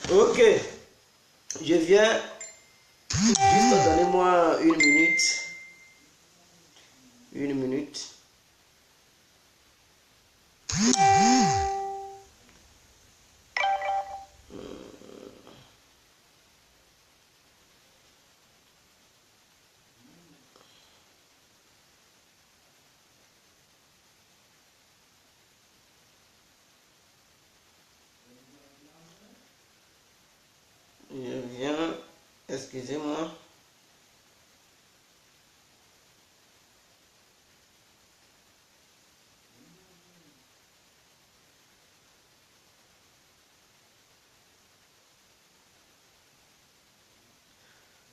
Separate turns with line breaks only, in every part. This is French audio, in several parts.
Ok, je viens. Juste donnez-moi une minute. Une minute. Je viens. Excusez-moi.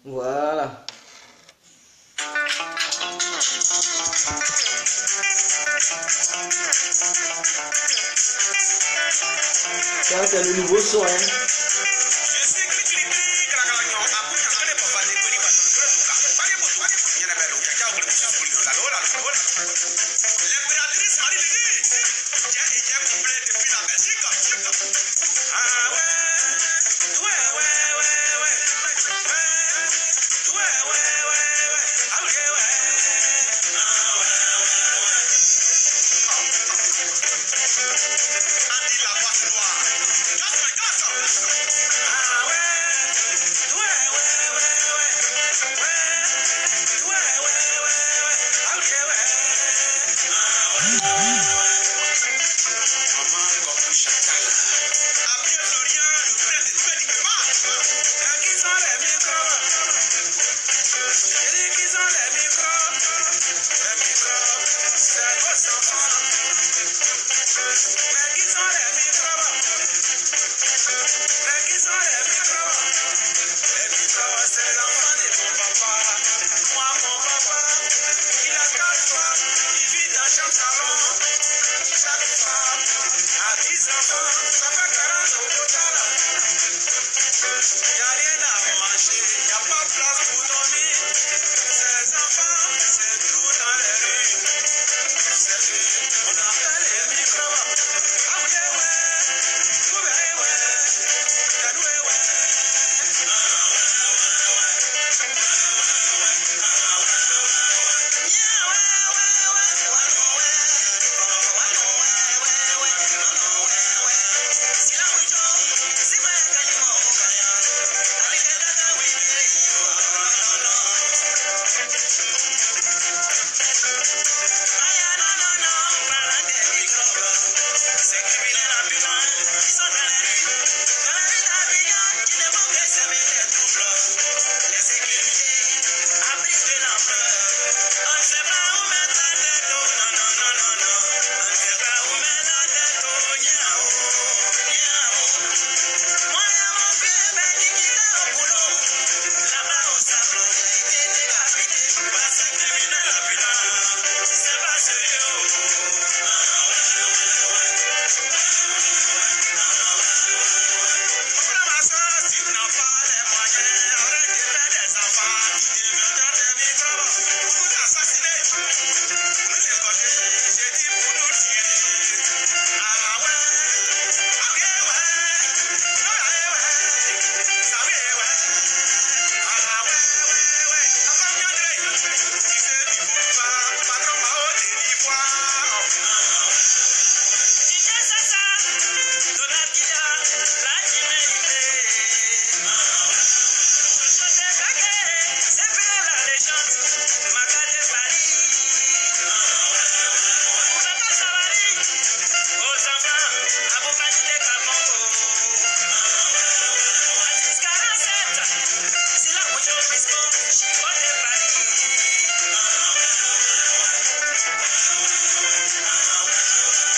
Voilà. Ça, c'est le nouveau son, hein.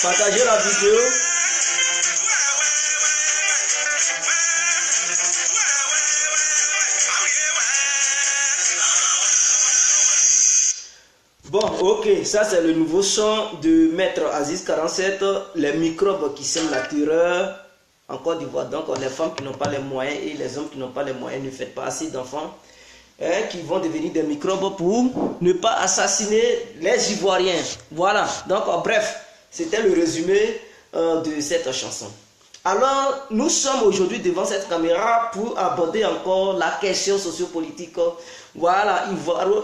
Partagez la vidéo. Bon, ok, ça c'est le nouveau son de Maître Aziz 47, les microbes qui sèment la terreur en Côte d'Ivoire. Donc les femmes qui n'ont pas les moyens et les hommes qui n'ont pas les moyens, ne faites pas assez d'enfants qui vont devenir des microbes pour ne pas assassiner les Ivoiriens. Voilà, donc bref, c'était le résumé de cette chanson. Alors, nous sommes aujourd'hui devant cette caméra pour aborder encore la question sociopolitique, voilà,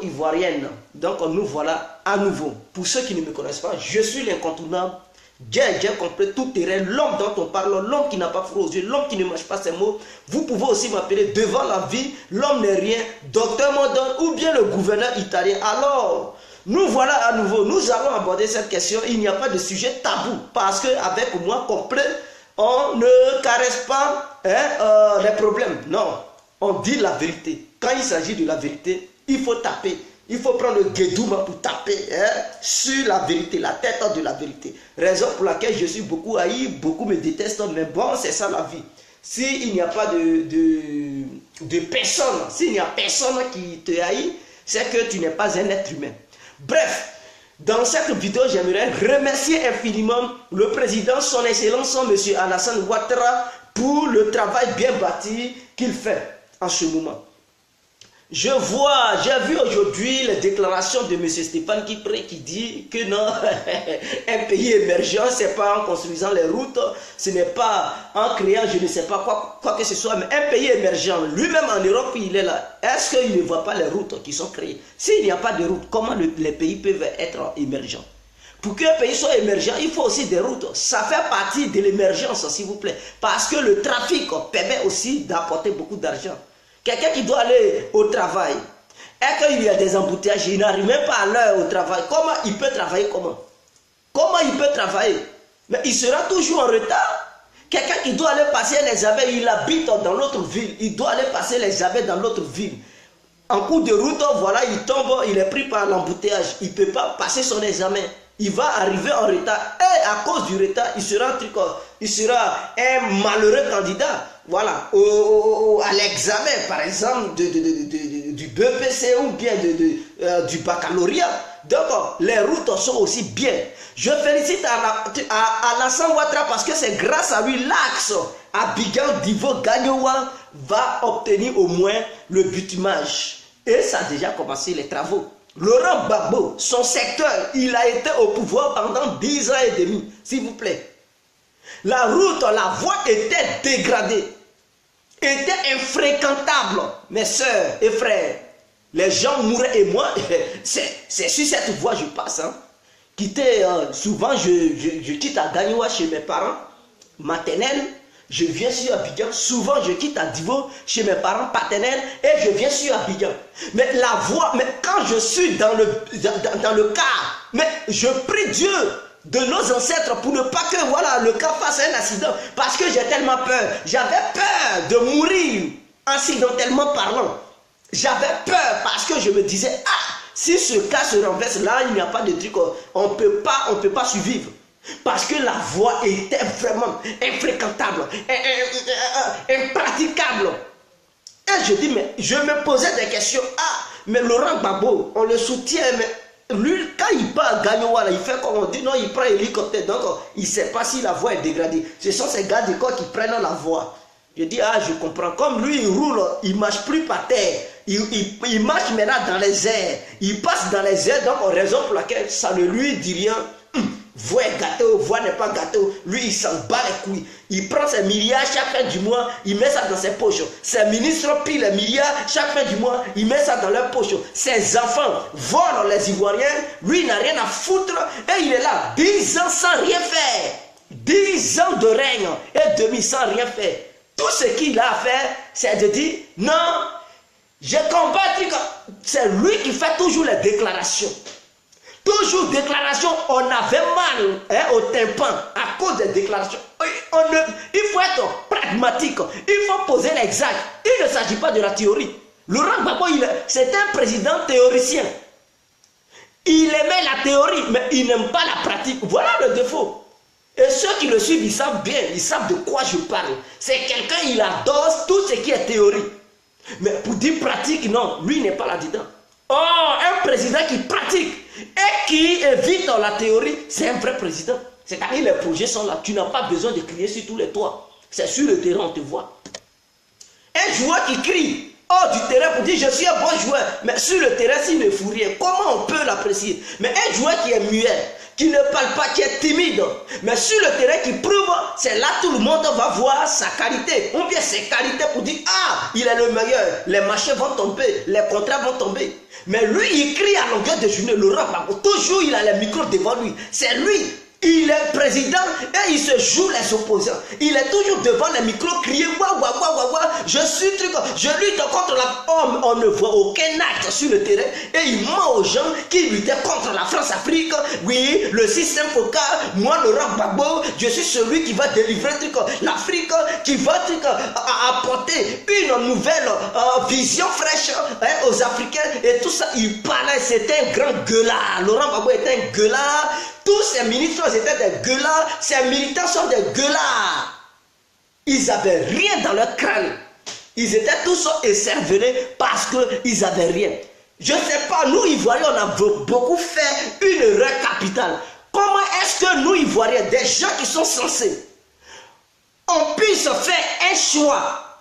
ivoirienne. Donc, nous voilà à nouveau. Pour ceux qui ne me connaissent pas, je suis l'incontournable, Dieu complet, tout terrain, l'homme dont on parle, l'homme qui n'a pas froid aux yeux, l'homme qui ne mange pas ses mots. Vous pouvez aussi m'appeler devant la vie, l'homme n'est rien, docteur Modon ou bien le gouverneur italien. Alors, nous voilà à nouveau, nous allons aborder cette question. Il n'y a pas de sujet tabou parce qu'avec moi complet, on ne caresse pas les problèmes. Non, on dit la vérité. Quand il s'agit de la vérité, il faut taper. Il faut prendre le guédouma pour taper sur la vérité, la tête de la vérité. Raison pour laquelle je suis beaucoup haï, beaucoup me détestent, mais bon, c'est ça la vie. S'il n'y a pas de personne, s'il n'y a personne qui te haït, c'est que tu n'es pas un être humain. Bref, dans cette vidéo, j'aimerais remercier infiniment le président, son excellence, M. Alassane Ouattara, pour le travail bien bâti qu'il fait en ce moment. J'ai vu aujourd'hui les déclarations de M. Stéphane Kipré qui dit que non, un pays émergent, ce n'est pas en construisant les routes, ce n'est pas en créant je ne sais pas quoi que ce soit, mais un pays émergent, lui-même en Europe, il est là. Est-ce qu'il ne voit pas les routes qui sont créées? S'il n'y a pas de routes, comment les pays peuvent être émergents? Pour qu'un pays soit émergent, il faut aussi des routes. Ça fait partie de l'émergence, s'il vous plaît. Parce que le trafic permet aussi d'apporter beaucoup d'argent. Quelqu'un qui doit aller au travail, et qu'il y a des embouteillages, il n'arrive même pas à l'heure au travail. Comment il peut travailler? Comment il peut travailler? Mais il sera toujours en retard. Quelqu'un qui doit aller passer l'examen, il habite dans l'autre ville. Il doit aller passer l'examen dans l'autre ville. En cours de route, voilà, il tombe, il est pris par l'embouteillage. Il ne peut pas passer son examen. Il va arriver en retard. Et à cause du retard, il sera un malheureux candidat. Voilà, à l'examen, par exemple, du BPC ou bien du baccalauréat. Donc, les routes sont aussi bien. Je félicite Alassane Ouattara parce que c'est grâce à lui l'axe Abidjan-Divo-Gagnoua va obtenir au moins le bitumage. Et ça a déjà commencé les travaux. Laurent Gbagbo, son secteur, il a été au pouvoir pendant 10 ans et demi, s'il vous plaît. La route, la voie était dégradée, était infréquentable. Mes soeurs et frères, les gens mouraient et moi, c'est sur cette voie que je passe. Hein. Souvent, je quitte à Gagnoua chez mes parents maternels. Je viens sur Abidjan. Souvent, je quitte à Divo chez mes parents paternels et je viens sur Abidjan. Mais la voie, mais quand je suis dans le car, mais je prie Dieu de nos ancêtres pour ne pas que voilà, le car fasse un accident. Parce que j'ai tellement peur. J'avais peur de mourir accidentellement parlant. J'avais peur parce que je me disais, ah, si ce cas se renverse là, il n'y a pas de truc, on ne peut pas survivre. Parce que la voie était vraiment infréquentable, impraticable. Et je dis, mais je me posais des questions. Ah, mais Laurent Gbagbo, on le soutient, mais lui, quand il part à Gagnoua, il fait comme on dit, non, il prend l'hélicoptère. Donc, il ne sait pas si la voie est dégradée. Ce sont ces gars de corps qui prennent la voie. Je dis, ah, je comprends. Comme lui, il roule, il ne marche plus par terre. Il marche maintenant dans les airs. Il passe dans les airs, donc, raison pour laquelle ça ne lui dit rien. Voix est gâteau, voix n'est pas gâteau. Lui, il s'en bat les couilles. Il prend ses milliards chaque fin du mois, il met ça dans ses poches. Ses ministres pillent les milliards chaque fin du mois, il met ça dans leurs poches. Ses enfants volent les Ivoiriens. Lui, il n'a rien à foutre. Et il est là, 10 ans sans rien faire. 10 ans de règne et demi sans rien faire. Tout ce qu'il a à faire, c'est de dire, non, je combattre. C'est lui qui fait toujours les déclarations. Toujours déclaration, on avait mal au tympan à cause des déclarations. Il faut être pragmatique, il faut poser l'exact. Il ne s'agit pas de la théorie. Laurent Gbagbo, c'est un président théoricien. Il aimait la théorie, mais il n'aime pas la pratique. Voilà le défaut. Et ceux qui le suivent, ils savent bien, ils savent de quoi je parle. C'est quelqu'un, il adore tout ce qui est théorie. Mais pour dire pratique, non, lui n'est pas là-dedans. Oh, un président qui pratique et qui évite la théorie, c'est un vrai président. C'est-à-dire les projets sont là. Tu n'as pas besoin de crier sur tous les toits. C'est sur le terrain, on te voit. Un joueur qui crie hors du terrain pour dire je suis un bon joueur, mais sur le terrain, s'il ne fout rien, comment on peut l'apprécier? Mais un joueur qui est muet, qui ne parle pas, qui est timide, mais sur le terrain qui prouve, c'est là tout le monde va voir sa qualité. Ou bien ses qualités pour dire ah, il est le meilleur, les marchés vont tomber, les contrats vont tomber. Mais lui, il crie à longueur de journée, Laurent Gbagbo, toujours il a les micros devant lui. C'est lui. Il est président et il se joue les opposants. Il est toujours devant les micros, crier je suis truc, je lutte contre la homme. On ne voit aucun acte sur le terrain et il ment aux gens qui luttaient contre la France-Afrique. Oui, le système focal, moi Laurent Gbagbo, je suis celui qui va délivrer l'Afrique, qui va apporter une nouvelle vision fraîche aux Africains et tout ça. Il parlait, c'était un grand gueulard. Laurent Gbagbo était un gueulard. Tous ces ministres étaient des gueulards, ces militants sont des gueulards. Ils n'avaient rien dans leur crâne. Ils étaient tous écervelés parce qu'ils n'avaient rien. Je ne sais pas, nous Ivoiriens, on a beaucoup fait une erreur capitale. Comment est-ce que nous Ivoiriens, des gens qui sont censés, on puisse faire un choix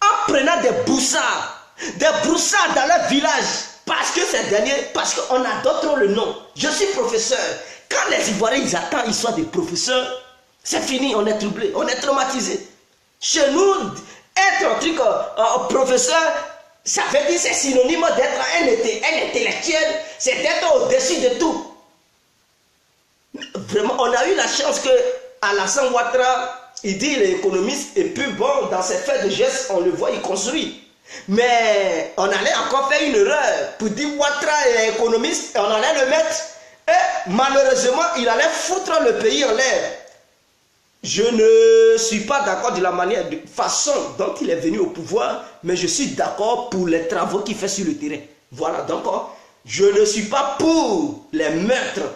en prenant des broussards dans leur village, parce que ces derniers, parce qu'on adopte trop le nom. Je suis professeur. Quand les Ivoiriens ils attendent, ils soient des professeurs, c'est fini, on est troublé, on est traumatisé. Chez nous, être un truc professeur, ça veut dire c'est synonyme d'être un intellectuel, c'est d'être au-dessus de tout. Vraiment, on a eu la chance que Alassane Ouattara, il dit il est économiste, et puis bon, dans ses faits de gestes, on le voit, il construit. Mais on allait encore faire une erreur pour dire Ouattara est économiste, et on allait le mettre. Et malheureusement, il allait foutre le pays en l'air. Je ne suis pas d'accord de la manière, de façon dont il est venu au pouvoir, mais je suis d'accord pour les travaux qu'il fait sur le terrain. Voilà, donc je ne suis pas pour les meurtres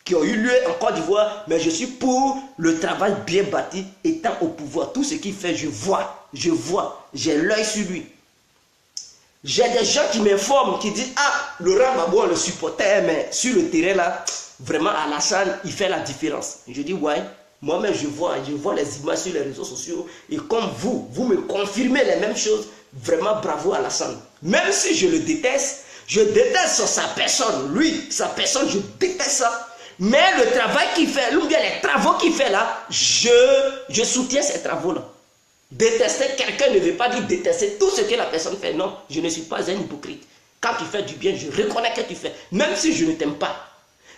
qui ont eu lieu en Côte d'Ivoire, mais je suis pour le travail bien bâti étant au pouvoir. Tout ce qu'il fait, je vois, j'ai l'œil sur lui. J'ai des gens qui m'informent, qui disent ah, Laurent Gbagbo on le supportait, mais sur le terrain là, vraiment Alassane, il fait la différence. Je dis ouais, moi-même je vois les images sur les réseaux sociaux, et comme vous me confirmez les mêmes choses, vraiment bravo Alassane. Même si je le déteste, je déteste sa personne, lui, sa personne, je déteste ça. Mais le travail qu'il fait, ou bien les travaux qu'il fait là, je soutiens ces travaux-là. Détester quelqu'un ne veut pas dire détester tout ce que la personne fait. Non, je ne suis pas un hypocrite. Quand tu fais du bien, je reconnais que tu fais. Même si je ne t'aime pas.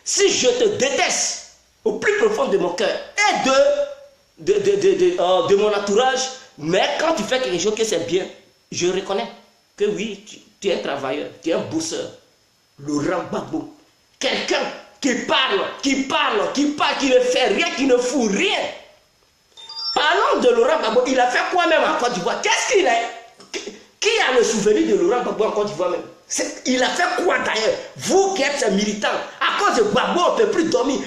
Si je te déteste au plus profond de mon cœur et de mon entourage, mais quand tu fais quelque chose que c'est bien, je reconnais que oui, tu es un travailleur, tu es un bosseur. Laurent Gbagbo. Quelqu'un qui parle, qui ne fait rien, qui ne fout rien. Parlons de Laurent Gbagbo, il a fait quoi même en Côte d'Ivoire? Qu'est-ce qu'il a? Qui a le souvenir de Laurent Gbagbo en Côte d'Ivoire même? Il a fait quoi d'ailleurs? Vous qui êtes militant, à cause de Gbagbo, on ne peut plus dormir.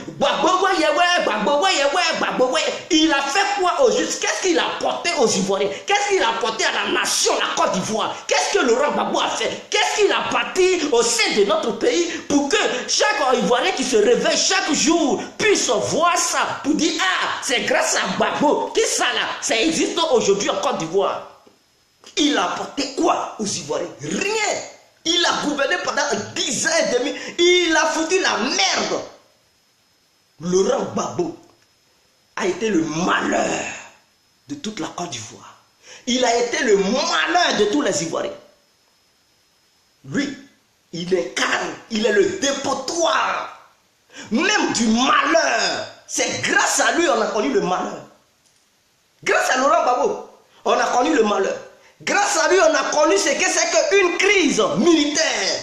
Il a fait quoi au juste? Qu'est-ce qu'il a apporté aux Ivoiriens? Qu'est-ce qu'il a apporté à la nation, la Côte d'Ivoire? Qu'est-ce que Laurent Gbagbo a fait? Qu'est-ce qu'il a bâti au sein de notre pays pour que chaque Ivoirien qui se réveille chaque jour puisse voir ça, pour dire ah, c'est grâce à Gbagbo que ça là, ça existe aujourd'hui en Côte d'Ivoire. Il a apporté quoi aux Ivoiriens? Rien. Il a gouverné pendant 10 ans et demi. Il a foutu la merde. Laurent Gbagbo a été le malheur de toute la Côte d'Ivoire. Il a été le malheur de tous les Ivoiriens. Lui, il incarne, il est le dépotoir même du malheur. C'est grâce à lui qu'on a connu le malheur. Grâce à Laurent Gbagbo, on a connu le malheur. Grâce à lui, on a connu ce que c'est qu'une crise militaire.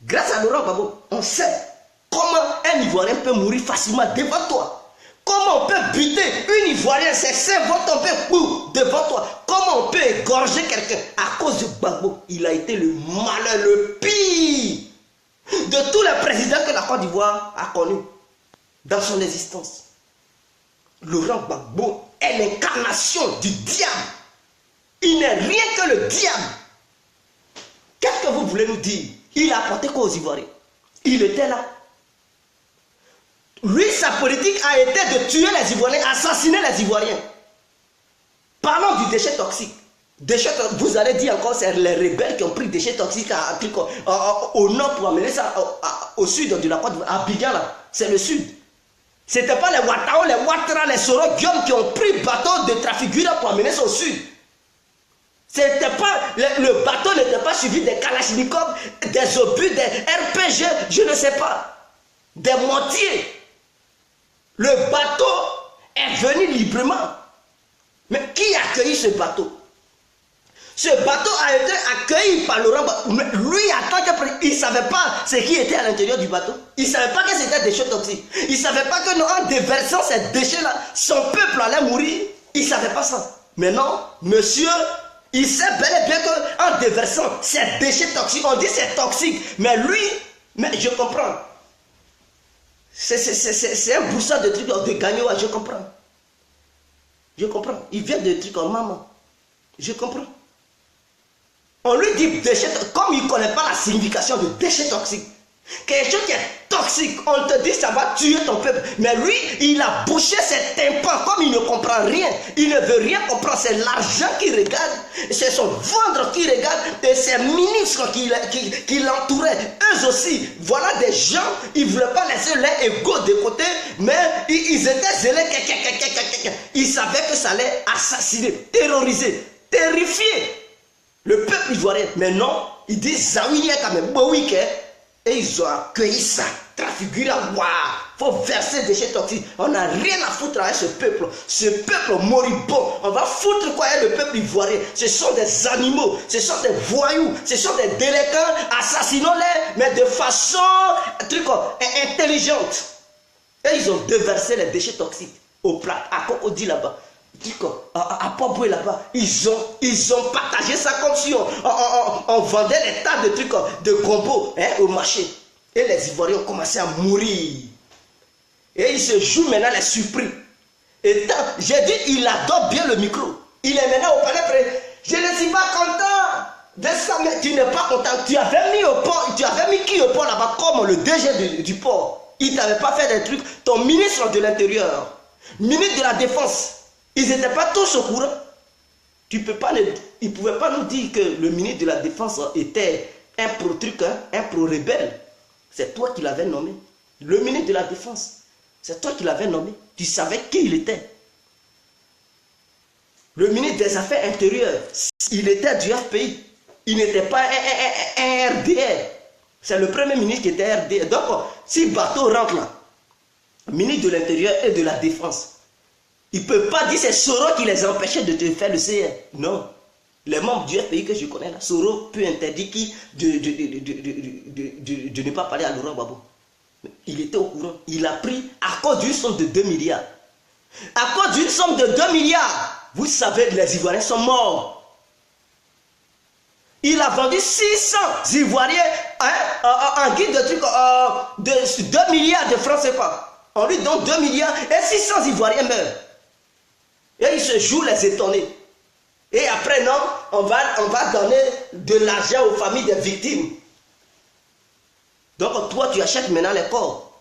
Grâce à Laurent Gbagbo, on sait comment un Ivoirien peut mourir facilement devant toi. Comment on peut buter une Ivoirienne, c'est 5 votes, on peut devant toi. Comment on peut égorger quelqu'un à cause de Gbagbo? Il a été le malheur, le pire de tous les présidents que la Côte d'Ivoire a connu. dans son existence. Laurent Gbagbo est l'incarnation du diable. Il n'est rien que le diable. Qu'est-ce que vous voulez nous dire? Il a apporté quoi aux Ivoiriens? Il était là. Lui, sa politique a été de tuer les Ivoiriens, assassiner les Ivoiriens. Parlons du déchet toxique. Vous allez dire encore, c'est les rebelles qui ont pris déchets toxiques au nord pour amener ça au sud de la Côte d'Ivoire, à Abidjan là. C'est le sud. Ce n'était pas les Ouattao, les Ouattara, les Soro Guillaume qui ont pris bateau de Trafigura pour amener ça au sud. Le bateau n'était pas suivi des Kalachnikov, des obus, des RPG, je ne sais pas, des mortiers. Le bateau est venu librement. Mais qui a accueilli ce bateau? Ce bateau a été accueilli par Laurent Gbagbo. Lui, en tant que il ne savait pas ce qui était à l'intérieur du bateau. Il ne savait pas que c'était des déchets toxiques. Il ne savait pas que en déversant ces déchets-là, son peuple allait mourir. Il ne savait pas ça. Mais non, monsieur, il sait bel et bien qu'en déversant ces déchets toxiques, on dit c'est toxique. Mais lui, je comprends. C'est un broussard de trucs de gagnoa, je comprends. Je comprends. Il vient de trucs en maman. Je comprends. On lui dit déchet, comme il ne connaît pas la signification de déchet toxique. Quelque chose qui est toxique, on te dit ça va tuer ton peuple. Mais lui, il a bouché ses tympans, comme il ne comprend rien. Il ne veut rien comprendre, c'est l'argent qui regarde. C'est son ventre qui regarde. Et ses ministres qui l'entouraient. Eux aussi, voilà des gens, ils ne voulaient pas laisser leur ego de côté. Mais ils étaient zélés. Ils savaient que ça allait assassiner, terroriser, terrifier le peuple ivoirien. Mais non, ils disent Zawiya quand même, Bouike. Et ils ont accueilli ça. Trafigura, waouh, faut verser des déchets toxiques. On n'a rien à foutre avec ce peuple. Ce peuple moribond. On va foutre quoi avec le peuple ivoirien? Ce sont des animaux, ce sont des voyous, ce sont des délinquants. Assassinons-les, mais de façon intelligente. Et ils ont déversé les déchets toxiques au plat, à Cocody là-bas. À Port-Boué là-bas, ils ont partagé ça comme si on vendait des tas de trucs de gombo au marché. Et les Ivoiriens ont commencé à mourir. Et ils se jouent maintenant les surpris. Et j'ai dit, il adore bien le micro. Il est maintenant au palais. Je ne suis pas content de ça, mais tu n'es pas content. Tu avais mis au port, tu avais mis qui au port là-bas comme le DG du port. Il t'avait pas fait des trucs. Ton ministre de l'Intérieur, ministre de la Défense. Ils n'étaient pas tous au courant. Ils ne pouvaient pas nous dire que le ministre de la Défense était un pro-truc, un pro-rebelle. C'est toi qui l'avais nommé. Le ministre de la Défense, c'est toi qui l'avais nommé. Tu savais qui il était. Le ministre des Affaires intérieures, il était du FPI. Il n'était pas un RDR. C'est le premier ministre qui était RDR. Donc, si bateau rentre là, ministre de l'Intérieur et de la Défense, ils ne peuvent pas dire c'est Soro qui les empêchait de te faire le CR. Non. Les membres du FPI que je connais là, Soro peut interdire de ne pas parler à Laurent Gbagbo. Il était au courant. Il a pris à cause d'une somme de 2 milliards. À cause d'une somme de 2 milliards, vous savez, les Ivoiriens sont morts. Il a vendu 600 Ivoiriens en guide de trucs de 2 milliards de francs CFA. On lui donne 2 milliards et 600 Ivoiriens meurent. Et il se joue les étonnés. Et après, non, on va donner de l'argent aux familles des victimes. Donc toi, tu achètes maintenant les corps.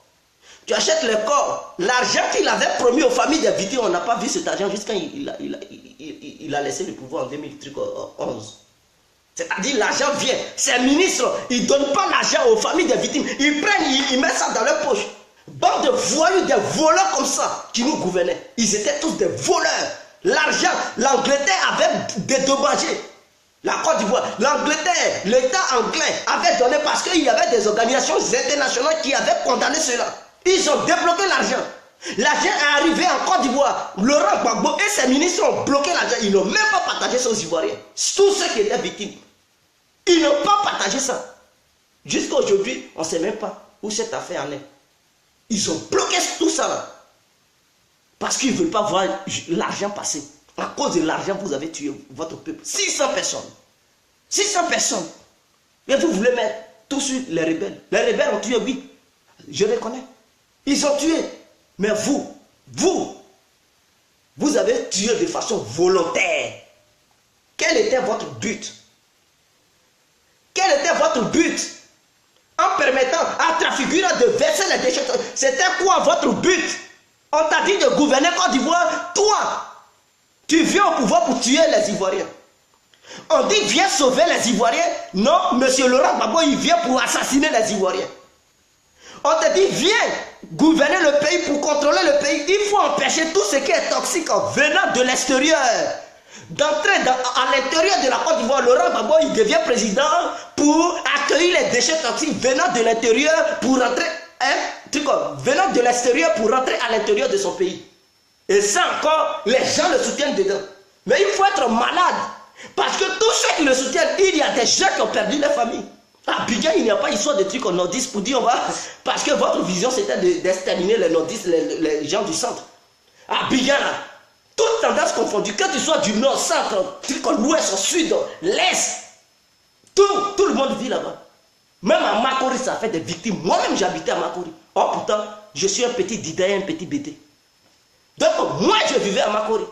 Tu achètes les corps. L'argent qu'il avait promis aux familles des victimes, on n'a pas vu cet argent jusqu'à il a laissé le pouvoir en 2011. C'est-à-dire l'argent vient. Ces ministres, ils ne donnent pas l'argent aux familles des victimes. Ils prennent, ils mettent ça dans leur poche. Bande de voyous, des voleurs comme ça qui nous gouvernaient. Ils étaient tous des voleurs. L'argent, l'Angleterre avait dédommagé la Côte d'Ivoire. L'Angleterre, l'État anglais avait donné parce qu'il y avait des organisations internationales qui avaient condamné cela. Ils ont débloqué l'argent. L'argent est arrivé en Côte d'Ivoire. Laurent Gbagbo et ses ministres ont bloqué l'argent. Ils n'ont même pas partagé ça aux Ivoiriens. Tous ceux qui étaient victimes. Ils n'ont pas partagé ça. Jusqu'à aujourd'hui, on ne sait même pas où cette affaire en est. Ils ont bloqué tout ça là. Parce qu'ils ne veulent pas voir l'argent passer. À cause de l'argent, vous avez tué votre peuple. 600 personnes. 600 personnes. Et vous voulez mettre tout sur les rebelles. Les rebelles ont tué, oui. Je les connais. Ils ont tué. Mais vous avez tué de façon volontaire. Quel était votre but? Quel était votre but? En permettant à Trafigura de verser les déchets. C'était quoi votre but? On t'a dit de gouverner Côte d'Ivoire. Toi, tu viens au pouvoir pour tuer les Ivoiriens. On dit viens sauver les Ivoiriens. Non, monsieur Laurent Gbagbo, il vient pour assassiner les Ivoiriens. On te dit viens gouverner le pays pour contrôler le pays. Il faut empêcher tout ce qui est toxique venant de l'extérieur. D'entrer à l'intérieur de la Côte d'Ivoire. Laurent Gbagbo, il devient président pour accueillir les déchets toxiques venant de l'intérieur pour rentrer, venant de l'extérieur pour rentrer à l'intérieur de son pays. Et ça encore, les gens le soutiennent dedans. Mais il faut être malade. Parce que tous ceux qui le soutiennent, il y a des gens qui ont perdu leur famille. À Abidjan, il n'y a pas histoire de trucs en nordistes pour dire on va. Parce que votre vision c'était d'exterminer les nordistes, les gens du centre. À Abidjan, là, toutes tendances confondues, que tu sois du nord, centre, l'ouest, au sud, l'est, tout le monde vit là-bas. Même à Makori, ça fait des victimes. Moi-même, j'habitais à Makori. Or, pourtant, je suis un petit Didaï, un petit BT. Donc, moi, je vivais à Makori.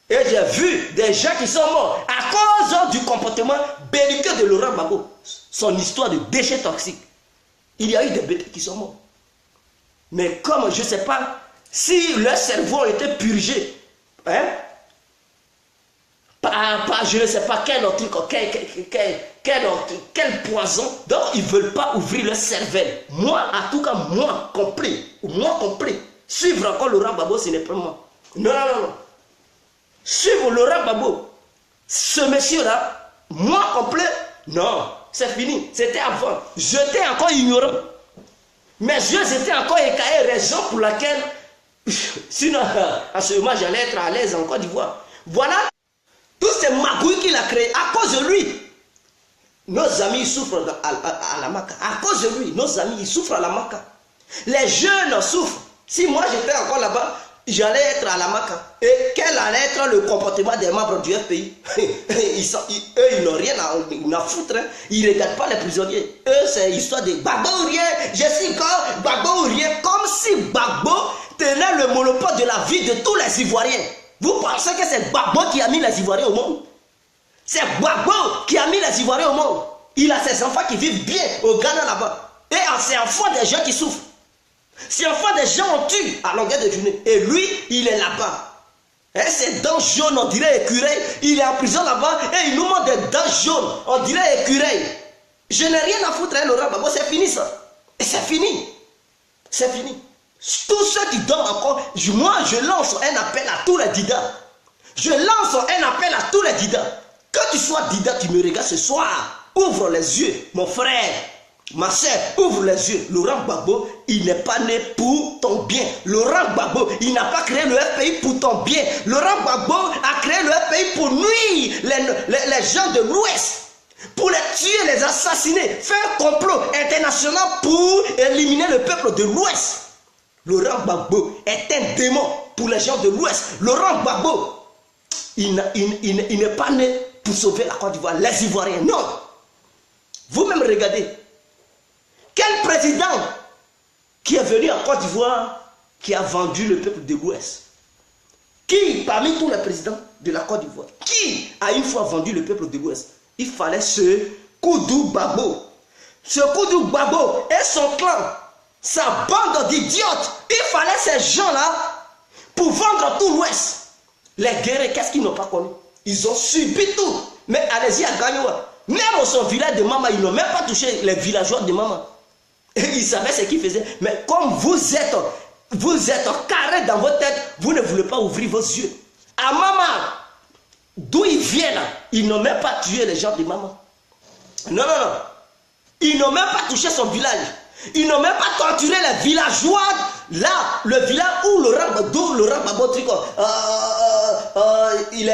Et j'ai vu des gens qui sont morts à cause du comportement belliqueux de Laurent Gbagbo. Son histoire de déchets toxiques. Il y a eu des BT qui sont morts. Mais comme je ne sais pas si leur cerveau a été purgé, hein, par je ne sais pas quel poison, donc ils ne veulent pas ouvrir leur cervelle. Moi, en tout cas, moi compris, suivre encore Laurent Gbagbo, ce n'est pas moi. Non. Suivre Laurent Gbagbo, ce monsieur-là, moi complet, non, c'est fini. C'était avant. J'étais encore ignorant. Mes yeux étaient encore écaillés, raison pour laquelle, sinon, à ce moment, j'allais être à l'aise en Côte d'Ivoire. Voilà, tous ces magouilles qu'il a créés, à cause de lui. Nos amis souffrent à la Maka. À cause de lui, nos amis ils souffrent à la Maka. Les jeunes souffrent. Si moi j'étais encore là-bas, j'allais être à la Maka. Et quel allait être le comportement des membres du FPI? Eux, ils n'ont rien à foutre. Hein. Ils ne regardent pas les prisonniers. Eux, c'est l'histoire de Gbagbo ou rien. Je suis encore Gbagbo ou rien. Comme si Gbagbo tenait le monopole de la vie de tous les Ivoiriens. Vous pensez que c'est Gbagbo qui a mis les Ivoiriens au monde? C'est Gbagbo qui a mis les Ivoiriens au monde. Il a ses enfants qui vivent bien au Ghana là-bas. Et c'est enfant des gens qui souffrent. C'est enfant des gens on tue à longueur de journée. Et lui, il est là-bas. Ses dents jaunes, on dirait écureuil. Il est en prison là-bas et il nous montre des dents jaunes, on dirait écureuil. Je n'ai rien à foutre, hein, Laurent Gbagbo, c'est fini ça. Et c'est fini. C'est fini. Tous ceux qui dorment encore, moi je lance un appel à tous les didas. Je lance un appel à tous les didas. Que tu sois dida, tu me regardes ce soir. Ouvre les yeux, mon frère. Ma soeur, ouvre les yeux. Laurent Gbagbo, il n'est pas né pour ton bien. Laurent Gbagbo, il n'a pas créé le FPI pour ton bien. Laurent Gbagbo a créé le FPI pour nuire les gens de l'Ouest. Pour les tuer, les assassiner. Faire un complot international pour éliminer le peuple de l'Ouest. Laurent Gbagbo est un démon pour les gens de l'Ouest. Laurent Gbagbo, il n'est pas né pour sauver la Côte d'Ivoire, les Ivoiriens. Non. Vous-même regardez. Quel président qui est venu en Côte d'Ivoire qui a vendu le peuple de l'Ouest? Qui, parmi tous les présidents de la Côte d'Ivoire, qui a une fois vendu le peuple de l'Ouest? Il fallait ce Koudou Gbagbo. Ce Koudou Gbagbo et son clan, sa bande d'idiotes. Il fallait ces gens-là pour vendre tout l'Ouest. Les guerriers, qu'est-ce qu'ils n'ont pas connu? Ils ont subi tout. Mais allez-y à Gagnoua. Même au son village de Mama, ils n'ont même pas touché les villageois de Mama. Et ils savaient ce qu'ils faisaient. Mais comme vous êtes carré dans votre tête, vous ne voulez pas ouvrir vos yeux. À Mama, d'où ils viennent, ils n'ont même pas tué les gens de Mama. Non. Ils n'ont même pas touché son village. Ils n'ont même pas torturé les villageois. Là, le village où Laurent Gbagbo il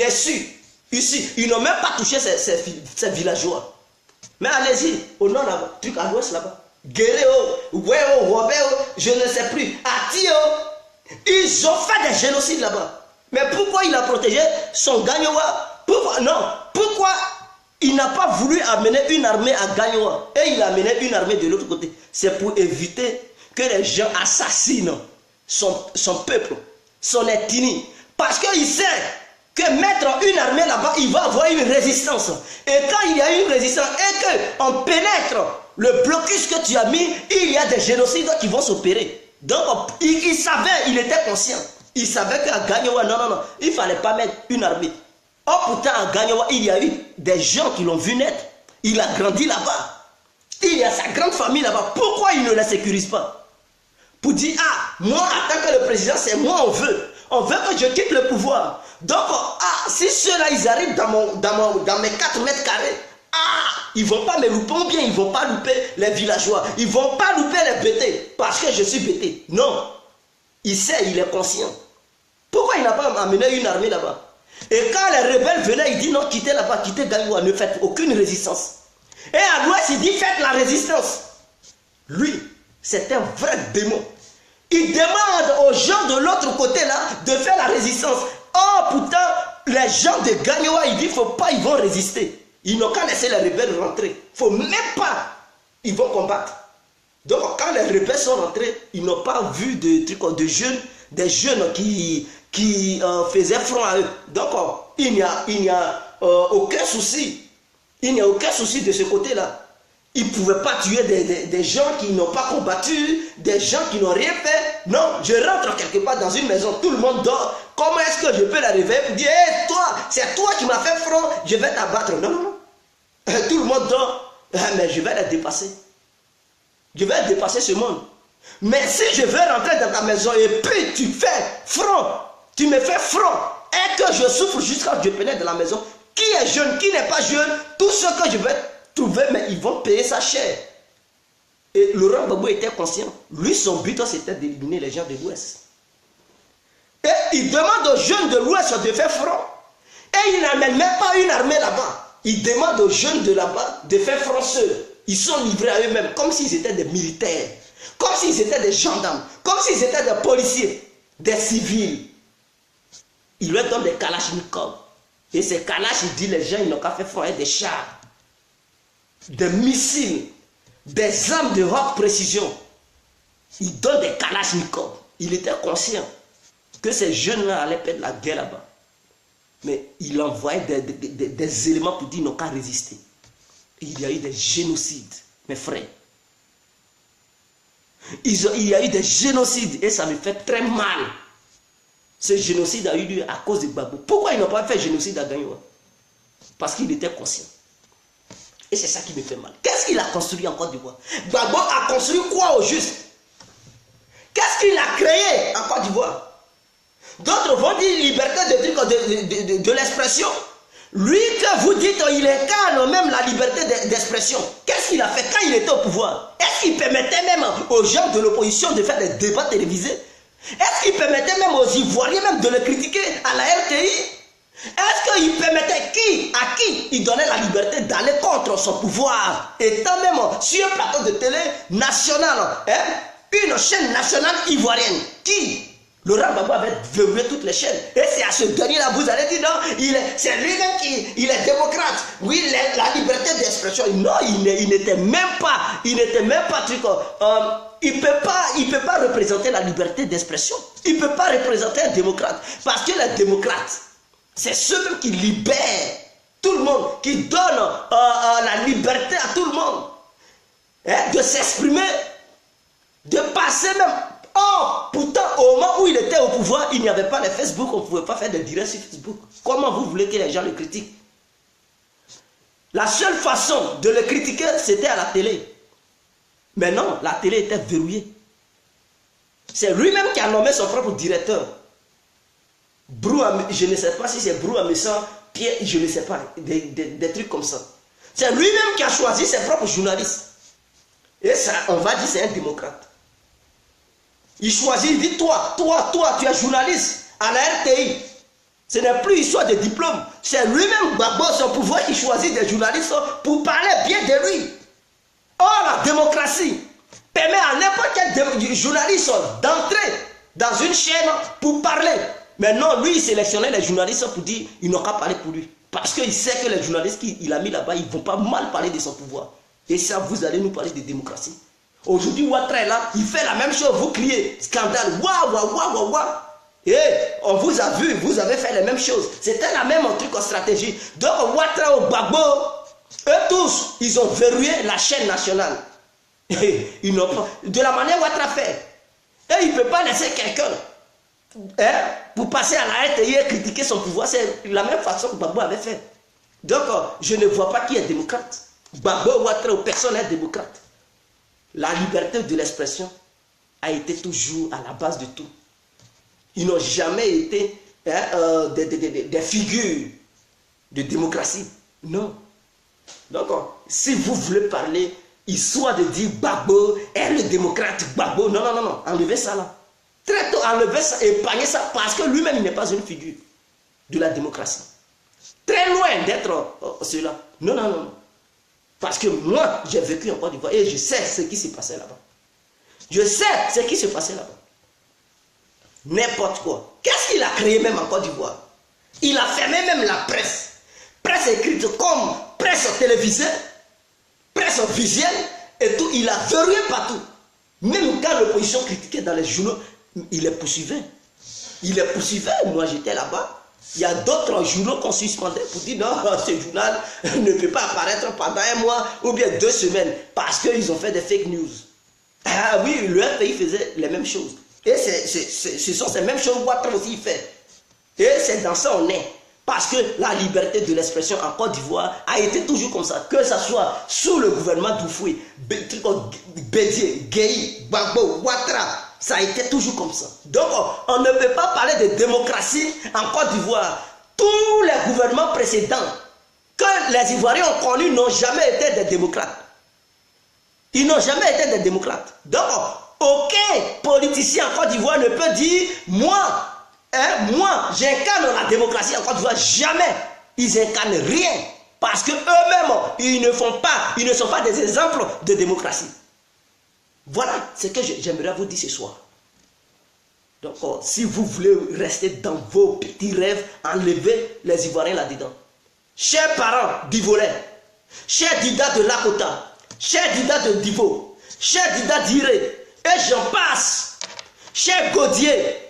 est su. Ici, ils n'ont même pas touché ces villageois. Mais allez-y, au nord là-bas, truc à l'ouest là-bas. Guerrero, Weo, Robert, je ne sais plus. Atio, ils ont fait des génocides là-bas. Mais pourquoi il a protégé son Gagnoua? Pourquoi il n'a pas voulu amener une armée à Gagnoua et il a amené une armée de l'autre côté? C'est pour éviter que les gens assassinent son peuple, son ethnie. Parce qu'il sait que mettre une armée là-bas, il va avoir une résistance. Et quand il y a une résistance et qu'on pénètre le blocus que tu as mis, il y a des génocides qui vont s'opérer. Donc, il savait, il était conscient. Il savait qu'à Gagnoua, non, il ne fallait pas mettre une armée. Or, pourtant, à Gagnoua, il y a eu des gens qui l'ont vu naître. Il a grandi là-bas. Il y a sa grande famille là-bas. Pourquoi il ne la sécurise pas? Pour dire, ah, moi, en tant que le président, c'est moi, on veut. On veut que je quitte le pouvoir. Donc, ah, si ceux-là, ils arrivent dans mes 4 mètres carrés, ah, ils ne vont pas me louper, ou bien ils ne vont pas louper les villageois. Ils ne vont pas louper les bêtés, parce que je suis bêté. Non. Il sait, il est conscient. Pourquoi il n'a pas amené une armée là-bas? Et quand les rebelles venaient, il dit non, quittez là-bas, quittez Gagnoua, ne faites aucune résistance. Et à l'ouest, il dit faites la résistance. Lui, c'est un vrai démon. Il demande aux gens de l'autre côté là de faire la résistance. Oh, pourtant, les gens de Gagnoua, il dit faut pas, ils vont résister. Ils n'ont qu'à laisser les rebelles rentrer. Il ne faut même pas, ils vont combattre. Donc, quand les rebelles sont rentrés, ils n'ont pas vu de trucs de jeunes, des jeunes qui faisaient front à eux. Donc, il n'y a aucun souci. Il n'y a aucun souci de ce côté-là. Ils ne pouvaient pas tuer des gens qui n'ont pas combattu, des gens qui n'ont rien fait. Non, je rentre quelque part dans une maison, tout le monde dort. Comment est-ce que je peux la réveiller pour dire, hé, toi, c'est toi qui m'as fait front, je vais t'abattre. Non, non, non. Tout le monde dort. Mais je vais la dépasser. Je vais dépasser ce monde. Mais si je veux rentrer dans ta maison et puis tu fais front, tu me fais front, et que je souffre jusqu'à ce que je pénètre dans la maison, qui est jeune, qui n'est pas jeune, tout ce que je vais trouver, mais ils vont payer sa chair. Et Laurent Gbagbo était conscient. Lui, son but, c'était d'éliminer les gens de l'Ouest. Et il demande aux jeunes de l'Ouest de faire front. Et il n'amène même pas une armée là-bas. Il demande aux jeunes de là-bas de faire front seuls. Ils sont livrés à eux-mêmes, comme s'ils étaient des militaires, comme s'ils étaient des gendarmes, comme s'ils étaient des policiers, des civils. Il leur donne des kalachnikovs. Et ces kalash, il dit les gens, ils n'ont qu'à faire front avec des chars, des missiles, des armes de haute précision. Il donne des kalachnikovs. Il était conscient que ces jeunes-là allaient perdre la guerre là-bas. Mais il envoyait des éléments pour dire qu'ils n'ont qu'à résister. Et il y a eu des génocides, mes frères. Il y a eu des génocides et ça me fait très mal. Ce génocide a eu lieu à cause de Gbagbo. Pourquoi ils n'ont pas fait génocide à Gagnoua? Parce qu'il était conscient. Et c'est ça qui me fait mal. Qu'est-ce qu'il a construit en Côte d'Ivoire? Gbagbo a construit quoi au juste? Qu'est-ce qu'il a créé en Côte d'Ivoire? D'autres vont dire liberté de l'expression. Lui que vous dites, il incarne même la liberté d'expression. Qu'est-ce qu'il a fait quand il était au pouvoir? Est-ce qu'il permettait même aux gens de l'opposition de faire des débats télévisés? Est-ce qu'il permettait même aux Ivoiriens même de le critiquer à la RTI? Est-ce qu'il permettait à qui il donnait la liberté d'aller contre son pouvoir? Étant même sur un plateau de télé national, une chaîne nationale ivoirienne qui Laurent Gbagbo avait verrouillé toutes les chaînes. Et c'est à ce dernier-là, vous allez dire, non, c'est lui-même qui est démocrate. Oui, la liberté d'expression. Non, il n'était même pas, il peut pas représenter la liberté d'expression. Il ne peut pas représenter un démocrate. Parce que les démocrates, c'est ceux qui libèrent tout le monde, qui donnent la liberté à tout le monde. De s'exprimer, de passer même. Oh, pourtant, au moment où il était au pouvoir, il n'y avait pas de Facebook, on ne pouvait pas faire de direct sur Facebook. Comment vous voulez que les gens le critiquent? La seule façon de le critiquer, c'était à la télé. Mais non, la télé était verrouillée. C'est lui-même qui a nommé son propre directeur. Je ne sais pas si c'est Brou Amessan, Pierre, je ne sais pas, des trucs comme ça. C'est lui-même qui a choisi ses propres journalistes. Et ça, on va dire, c'est un démocrate. Il choisit, il dit, toi, tu es journaliste à la RTI. Ce n'est plus histoire de diplôme. C'est lui-même, Gbagbo, son pouvoir, qui choisit des journalistes pour parler bien de lui. Or, la démocratie permet à n'importe quel journaliste d'entrer dans une chaîne pour parler. Mais non, lui, il sélectionnait les journalistes pour dire, ils n'ont qu'à parler pour lui. Parce qu'il sait que les journalistes qu'il a mis là-bas, ils ne vont pas mal parler de son pouvoir. Et ça, vous allez nous parler de démocratie. Aujourd'hui, Ouattara est là, il fait la même chose, vous criez, scandale, waouh, waouh, waouh, waouh, waouh. Et on vous a vu, vous avez fait les mêmes choses. C'était la même truc en stratégie. Donc, Ouattara au Gbagbo, eux tous, ils ont verrouillé la chaîne nationale. Ils n'ont pas, de la manière Ouattara fait. Et il ne peut pas laisser quelqu'un pour passer à la haine et critiquer son pouvoir. C'est la même façon que Gbagbo avait fait. Donc, je ne vois pas qui est démocrate. Gbagbo, Ouattara, personne n'est démocrate. La liberté de l'expression a été toujours à la base de tout. Ils n'ont jamais été des figures de démocratie. Non. Donc, si vous voulez parler, histoire de dire Gbagbo est le démocrate, Gbagbo, non, non, non, non, enlevez ça là. Très tôt, enlevez ça, épargnez ça, parce que lui-même, il n'est pas une figure de la démocratie. Très loin d'être cela. Non, non, non. Parce que moi, j'ai vécu en Côte d'Ivoire et je sais ce qui s'est passé là-bas. Je sais ce qui s'est passé là-bas. N'importe quoi. Qu'est-ce qu'il a créé même en Côte d'Ivoire? Il a fermé même la presse. Presse écrite comme presse télévisée, presse visuelle et tout. Il a verrouillé partout. Même quand l'opposition critiquait dans les journaux, il les poursuivait. Il les poursuivait. Moi, j'étais là-bas. Il y a d'autres journaux qu'on suspendait pour dire non, ce journal ne peut pas apparaître pendant un mois ou bien 2 semaines parce qu'ils ont fait des fake news. Ah oui, le pays faisait les mêmes choses. Et ce sont ces mêmes choses que Ouattara aussi fait. Et c'est dans ça on est. Parce que la liberté de l'expression en Côte d'Ivoire a été toujours comme ça. Que ce soit sous le gouvernement d'Oufoué, Bédié, Gueye, Gbagbo, Ouattara, ça a été toujours comme ça. Donc on ne peut pas parler de démocratie en Côte d'Ivoire. Tous les gouvernements précédents que les Ivoiriens ont connus n'ont jamais été des démocrates. Ils n'ont jamais été des démocrates. Donc aucun politicien en Côte d'Ivoire ne peut dire moi, j'incarne la démocratie en Côte d'Ivoire. Jamais. Ils incarnent rien. Parce que eux-mêmes, ils ne sont pas des exemples de démocratie. Voilà ce que j'aimerais vous dire ce soir. Donc, si vous voulez rester dans vos petits rêves, enlevez les Ivoiriens là-dedans. Chers parents d'Ivolais, chers Dida de Lakota, chers Dida de Divo, chers Dida d'Iré, et j'en passe, chers Gaudier,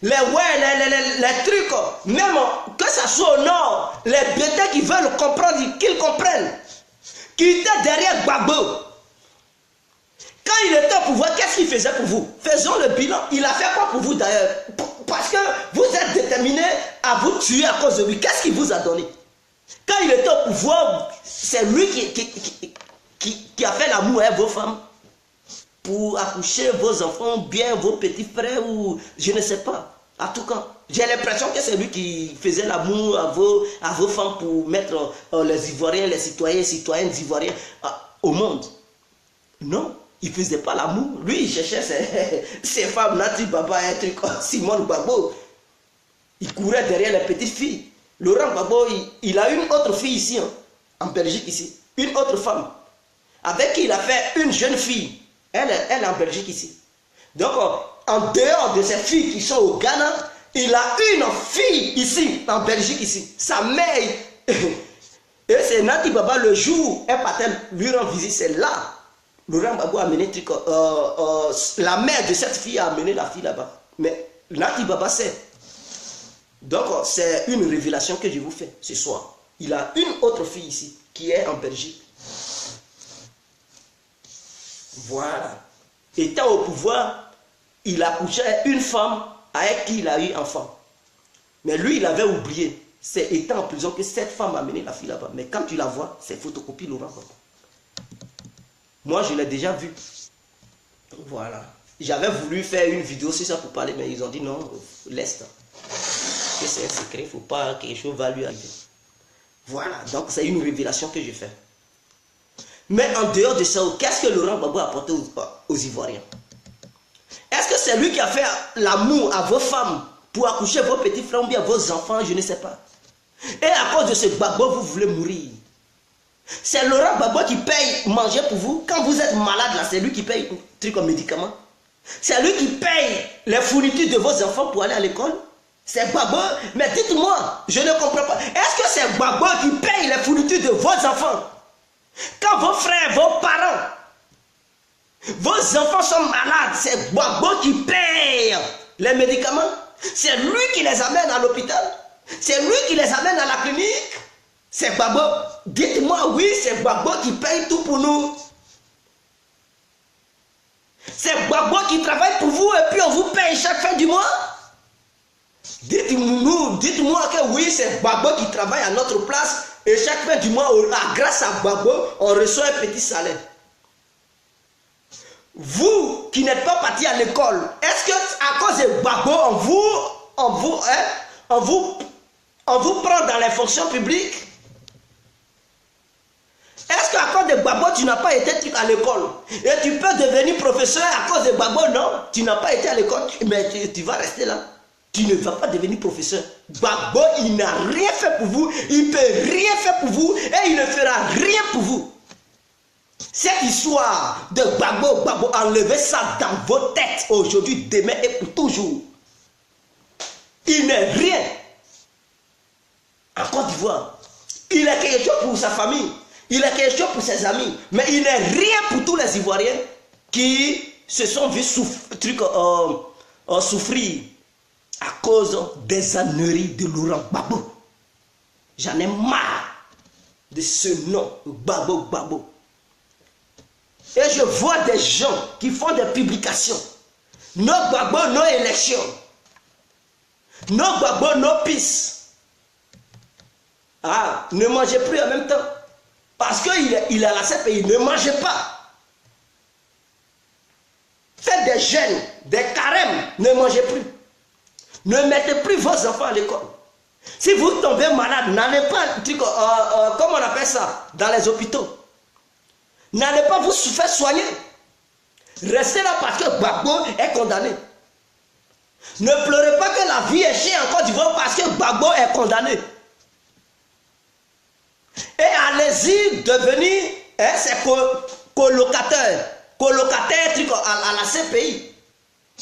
les trucs, même que ça soit au nord, les bêtés qui veulent comprendre, qu'ils comprennent, qui étaient derrière Gbagbo. Quand il était au pouvoir, qu'est-ce qu'il faisait pour vous? Faisons le bilan. Il a fait quoi pour vous d'ailleurs? Parce que vous êtes déterminés à vous tuer à cause de lui. Qu'est-ce qu'il vous a donné? Quand il était au pouvoir, c'est lui qui a fait l'amour à vos femmes pour accoucher vos enfants, bien vos petits frères ou je ne sais pas. En tout cas, j'ai l'impression que c'est lui qui faisait l'amour à vos femmes pour mettre les Ivoiriens, les citoyennes ivoiriens au monde. Non. Il ne faisait pas l'amour. Lui, il cherchait ses femmes, Nati Baba, un truc, Simone Gbagbo. Il courait derrière les petites filles. Laurent Gbagbo, il a une autre fille ici, en Belgique ici. Une autre femme. Avec qui il a fait une jeune fille. Elle est en Belgique ici. Donc, en dehors de ces filles qui sont au Ghana, il a une fille ici, en Belgique ici. Sa mère. Et c'est Nati Baba, le jour où elle partait lui rendre visite, c'est là. Laurent Gbagbo a amené la mère de cette fille a amené la fille là-bas. Mais Nati Baba sait. Donc c'est une révélation que je vous fais ce soir. Il a une autre fille ici qui est en Belgique. Voilà. Étant au pouvoir, il a couché une femme avec qui il a eu enfant. Mais lui, il avait oublié. C'est étant en prison que cette femme a amené la fille là-bas. Mais quand tu la vois, c'est photocopie Laurent Gbagbo. Moi, je l'ai déjà vu. Voilà. J'avais voulu faire une vidéo sur ça pour parler, mais ils ont dit non, laisse. Que c'est un secret, il ne faut pas que quelque chose va lui arriver. Voilà. Donc, c'est une révélation que je fais. Mais en dehors de ça, qu'est-ce que Laurent Gbagbo a apporté aux Ivoiriens? Est-ce que c'est lui qui a fait l'amour à vos femmes pour accoucher vos petits frères ou bien vos enfants? Je ne sais pas. Et à cause de ce Gbagbo, vous voulez mourir. C'est Laurent Gbagbo qui paye manger pour vous. Quand vous êtes malade, là, c'est lui qui paye truc comme médicaments. C'est lui qui paye les fournitures de vos enfants pour aller à l'école. C'est Gbagbo. Mais dites-moi, je ne comprends pas. Est-ce que c'est Gbagbo qui paye les fournitures de vos enfants? Quand vos frères, vos parents Vos enfants sont malades, c'est Gbagbo qui paye les médicaments. C'est lui qui les amène à l'hôpital. C'est lui qui les amène à la clinique. C'est Gbagbo. Dites-moi, oui, c'est Gbagbo qui paye tout pour nous. C'est Gbagbo qui travaille pour vous et puis on vous paye chaque fin du mois. Dites-moi que oui, c'est Gbagbo qui travaille à notre place et chaque fin du mois, grâce à Gbagbo, on reçoit un petit salaire. Vous qui n'êtes pas parti à l'école, est-ce que à cause de Gbagbo, on vous prend dans les fonctions publiques? Est-ce qu'à cause de Gbagbo, tu n'as pas été à l'école? Et tu peux devenir professeur à cause de Gbagbo? Non, tu n'as pas été à l'école, mais tu vas rester là. Tu ne vas pas devenir professeur. Gbagbo, il n'a rien fait pour vous, il ne peut rien faire pour vous et il ne fera rien pour vous. Cette histoire de Gbagbo, enlevez ça dans vos têtes aujourd'hui, demain et pour toujours. Il n'est rien. En Côte d'Ivoire, il est quelque chose pour sa famille, il est quelque chose pour ses amis, mais il n'est rien pour tous les Ivoiriens qui se sont vus souffrir à cause des âneries de Laurent Gbagbo. J'en ai marre de ce nom, Gbagbo. Et je vois des gens qui font des publications. No Gbagbo, no élection. No Gbagbo, no peace. Ah, ne mangez plus en même temps. Parce qu'il est à la CPI, ne mangez pas. Faites des jeûnes, des carèmes, ne mangez plus. Ne mettez plus vos enfants à l'école. Si vous tombez malade, n'allez pas, comment on appelle ça, dans les hôpitaux. N'allez pas vous faire soigner. Restez là parce que Gbagbo est condamné. Ne pleurez pas que la vie est chère en Côte d'Ivoire parce que Gbagbo est condamné. Et allez-y devenir ses colocataires à la CPI.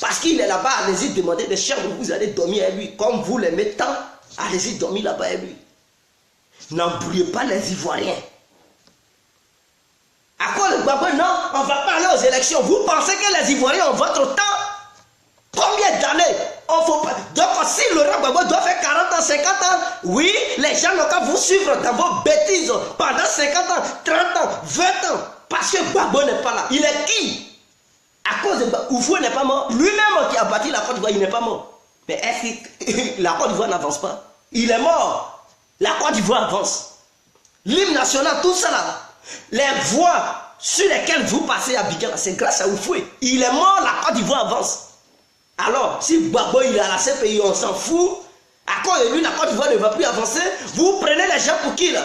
Parce qu'il est là-bas, allez-y demander des chambres, vous allez dormir avec lui. Comme vous l'aimez tant, allez-y dormir là-bas avec lui. N'embrouillez pas les Ivoiriens. À quoi le Gbagbo? Non, on va pas aller aux élections. Vous pensez que les Ivoiriens ont votre temps? Combien d'années? Donc si Laurent Gbagbo doit faire 40 ans, 50 ans, oui, les gens n'ont qu'à vous suivre dans vos bêtises pendant 50 ans, 30 ans, 20 ans. Parce que Gbagbo n'est pas là. Il est qui? À cause de Oufoué n'est pas mort. Lui-même qui a bâti la Côte d'Ivoire, il n'est pas mort. Mais est-ce que la Côte d'Ivoire n'avance pas? Il est mort. La Côte d'Ivoire avance. L'hymne national, tout ça là. Les voies sur lesquelles vous passez à Abidjan, c'est grâce à Oufoué. Il est mort, la Côte d'Ivoire avance. Alors, si Gbagbo il est à la CPI, on s'en fout. À cause de lui, la Côte d'Ivoire ne va plus avancer. Vous prenez les gens pour qui là?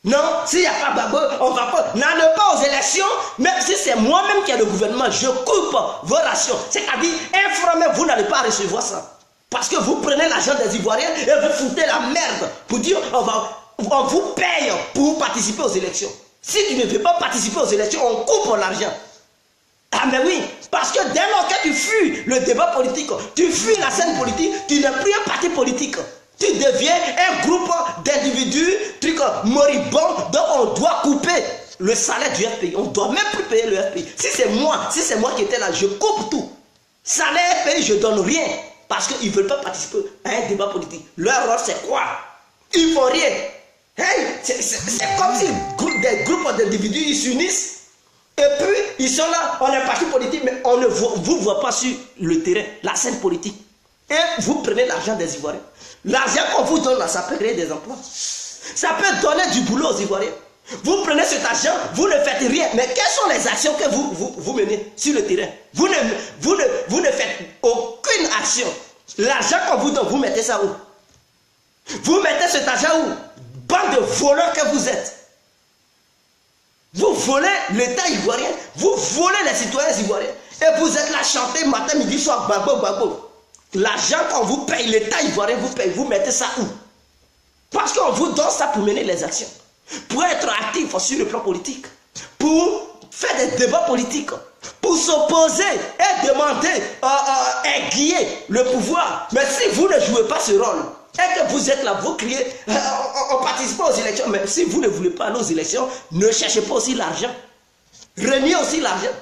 Non, s'il n'y a pas Gbagbo, on ne va pas. N'allez pas aux élections, même si c'est moi-même qui ai le gouvernement, je coupe vos rations. C'est-à-dire, informez, vous n'allez pas recevoir ça. Parce que vous prenez l'argent des Ivoiriens et vous foutez la merde pour dire on vous paye pour participer aux élections. Si tu ne veux pas participer aux élections, on coupe l'argent. Ah mais oui, parce que dès lors que tu fuis le débat politique, tu fuis la scène politique, tu n'es plus un parti politique. Tu deviens un groupe d'individus, moribonds, donc on doit couper le salaire du FPI. On ne doit même plus payer le FPI. Si c'est moi qui étais là, je coupe tout. Salaire FPI, je ne donne rien. Parce qu'ils ne veulent pas participer à un débat politique. Leur rôle, c'est quoi? Ils ne font rien. Hey, c'est comme si des groupes d'individus ils s'unissent. Et puis, ils sont là, on est parti politique, mais on ne vous voit pas sur le terrain, la scène politique. Et vous prenez l'argent des Ivoiriens. L'argent qu'on vous donne là, ça peut créer des emplois. Ça peut donner du boulot aux Ivoiriens. Vous prenez cet argent, vous ne faites rien. Mais quelles sont les actions que vous menez sur le terrain? Vous ne faites aucune action. L'argent qu'on vous donne, vous mettez ça où? Vous mettez cet argent où? Bande de voleurs que vous êtes. Vous volez l'État ivoirien, vous volez les citoyens ivoiriens. Et vous êtes là chanter matin, midi, soir, Gbagbo. L'argent qu'on vous paye, l'État ivoirien vous paye, vous mettez ça où? Parce qu'on vous donne ça pour mener les actions. Pour être actif sur le plan politique. Pour faire des débats politiques. Pour s'opposer et demander, aiguiller le pouvoir. Mais si vous ne jouez pas ce rôle, et que vous êtes là, vous criez, on participe aux élections, mais si vous ne voulez pas aller aux élections, ne cherchez pas aussi l'argent. Reniez aussi l'argent.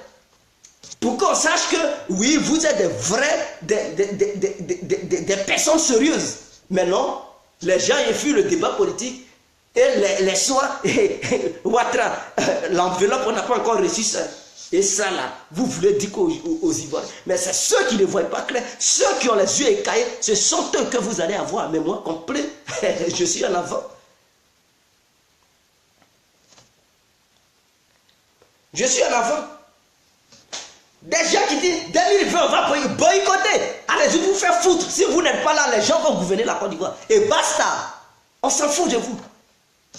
Pour qu'on sache que, oui, vous êtes des vrais, des personnes sérieuses. Mais non, les gens fuient le débat politique. Et les soins, Ouattara, l'enveloppe, on n'a pas encore reçu ça. Et ça là, vous voulez dire aux Ivoiriens. Mais c'est ceux qui ne voient pas clair, ceux qui ont les yeux écaillés, ce sont eux que vous allez avoir. Mais moi, complet, je suis en avant. Je suis en avant. Des gens qui disent, 2020, on va boycotter. Allez-y, vous faire foutre. Si vous n'êtes pas là, les gens vont gouverner la Côte d'Ivoire. Et basta. On s'en fout de vous.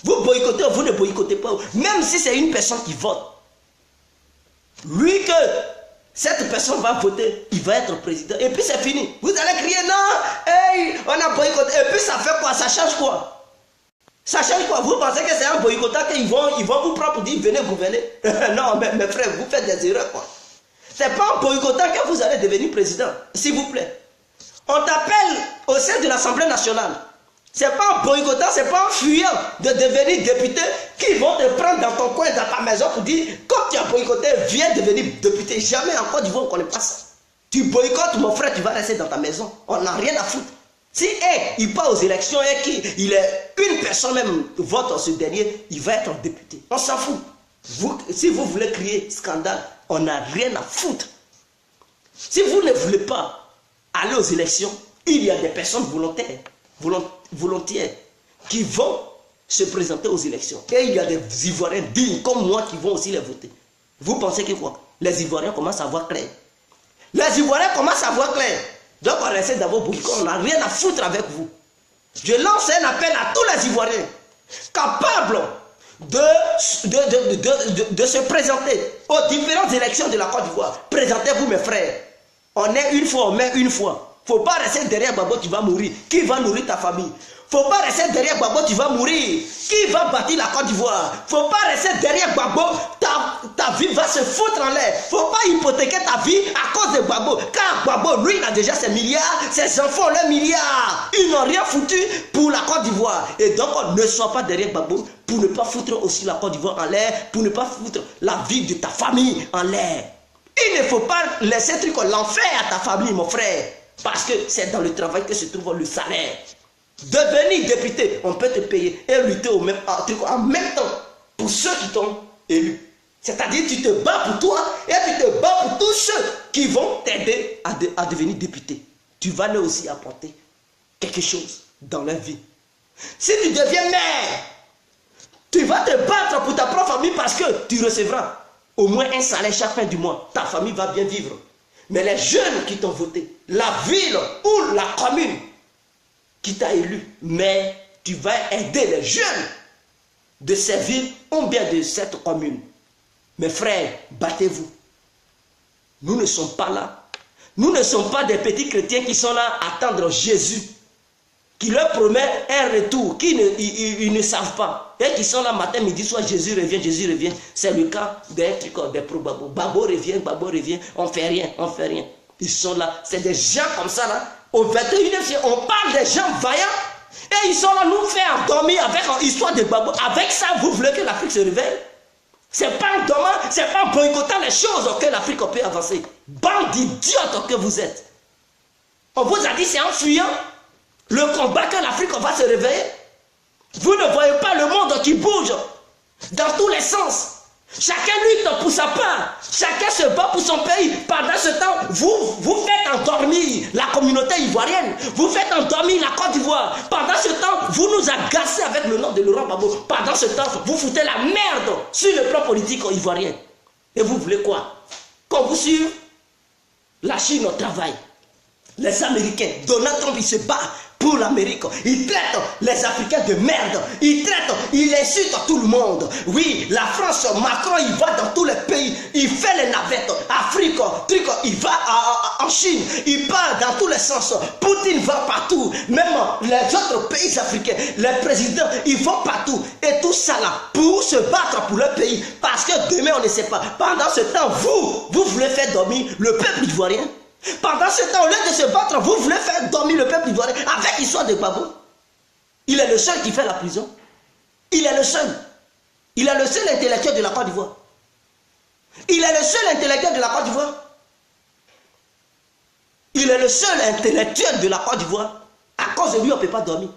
Vous boycottez ou vous ne boycottez pas. Même si c'est une personne qui vote. Lui que cette personne va voter, il va être président. Et puis c'est fini. Vous allez crier, non, hey, on a boycotté. Et puis ça fait quoi? Ça change quoi? Ça change quoi? Vous pensez que c'est un boycottant qu'ils vont vous prendre pour dire, venez gouverner? Non, mes frères, vous faites des erreurs quoi. C'est pas en boycottant que vous allez devenir président, s'il vous plaît. On t'appelle au sein de l'Assemblée nationale. C'est pas en boycottant, c'est pas en fuyant de devenir député qui vont te prendre dans ton coin, dans ta maison pour dire, comme tu as boycotté, viens devenir député. Jamais en Côte d'Ivoire on ne connaît pas ça. Tu boycottes, mon frère, tu vas rester dans ta maison. On n'a rien à foutre. Si il part aux élections et qu'il est une personne même vote ce dernier, il va être député. On s'en fout. Si vous voulez crier scandale, on n'a rien à foutre. Si vous ne voulez pas aller aux élections, il y a des personnes volontaires qui vont se présenter aux élections. Et il y a des Ivoiriens dignes comme moi qui vont aussi les voter. Vous pensez que quoi? Les Ivoiriens commencent à voir clair. Les Ivoiriens commencent à voir clair. Donc on essaie d'avoir beaucoup. On n'a rien à foutre avec vous. Je lance un appel à tous les Ivoiriens capables de se présenter aux différentes élections de la Côte d'Ivoire. Présentez-vous mes frères. On est une fois, on met une fois. Faut pas rester derrière Babo, tu vas mourir. Qui va nourrir ta famille? Faut pas rester derrière Babo, tu vas mourir. Qui va bâtir la Côte d'Ivoire? Faut pas rester derrière Babo, ta vie va se foutre en l'air. Faut pas hypothéquer ta vie à cause de Babo. Car Babo, lui, il a déjà ses milliards, ses enfants, leurs milliards. Ils n'ont rien foutu pour la Côte d'Ivoire. Et donc, on ne soit pas derrière Babo pour ne pas foutre aussi la Côte d'Ivoire en l'air, pour ne pas foutre la vie de ta famille en l'air. Il ne faut pas laisser l'enfer à ta famille, mon frère. Parce que c'est dans le travail que se trouve le salaire. Devenir député, on peut te payer et lutter en même temps pour ceux qui t'ont élu. C'est-à-dire tu te bats pour toi et tu te bats pour tous ceux qui vont t'aider à devenir député. Tu vas leur aussi apporter quelque chose dans leur vie. Si tu deviens maire, tu vas te battre pour ta propre famille parce que tu recevras au moins un salaire chaque fin du mois. Ta famille va bien vivre. Mais les jeunes qui t'ont voté, la ville ou la commune qui t'a élu, mais tu vas aider les jeunes de cette ville ou bien de cette commune. Mes frères, battez-vous. Nous ne sommes pas là. Nous ne sommes pas des petits chrétiens qui sont là à attendre Jésus, qui leur promet un retour, ils ne savent pas. Et qui sont là matin, midi, soir, Jésus revient. C'est le cas des pro-Babo. Babo revient, on fait rien. Ils sont là, c'est des gens comme ça là. Au 21e siècle, on parle des gens vaillants. Et ils sont là, nous faire dormir avec l'histoire de Babo. Avec ça, vous voulez que l'Afrique se réveille? C'est pas en dormant, c'est pas en boycottant les choses que l'Afrique peut avancer. Bande d'idiotes que vous êtes. On vous a dit c'est en fuyant le combat que l'Afrique va se réveiller. Vous ne voyez pas le monde qui bouge dans tous les sens. Chacun lutte pour sa part. Chacun se bat pour son pays. Pendant ce temps, vous faites endormir la communauté ivoirienne. Vous faites endormir la Côte d'Ivoire. Pendant ce temps, vous nous agacez avec le nom de Laurent Gbagbo. Pendant ce temps, vous foutez la merde sur le plan politique ivoirien. Et vous voulez quoi? Qu'on vous suive? La Chine au travail. Les Américains, Donald Trump, il se bat pour l'Amérique. Il traite les Africains de merde. Il insulte tout le monde. Oui, la France, Macron, il va dans tous les pays. Il fait les navettes. Afrique, il va en Chine. Il part dans tous les sens. Poutine va partout. Même les autres pays africains, les présidents, ils vont partout. Et tout ça là, pour se battre pour leur pays. Parce que demain, on ne sait pas. Pendant ce temps, vous voulez faire dormir le peuple ivoirien. Pendant ce temps, au lieu de se battre, vous voulez faire dormir le peuple ivoirien avec l'histoire de Gbagbo. Il est le seul qui fait la prison. Il est le seul. Il est le seul intellectuel de la Côte d'Ivoire. Il est le seul intellectuel de la Côte d'Ivoire. Il est le seul intellectuel de la Côte d'Ivoire. À cause de lui, on ne peut pas dormir.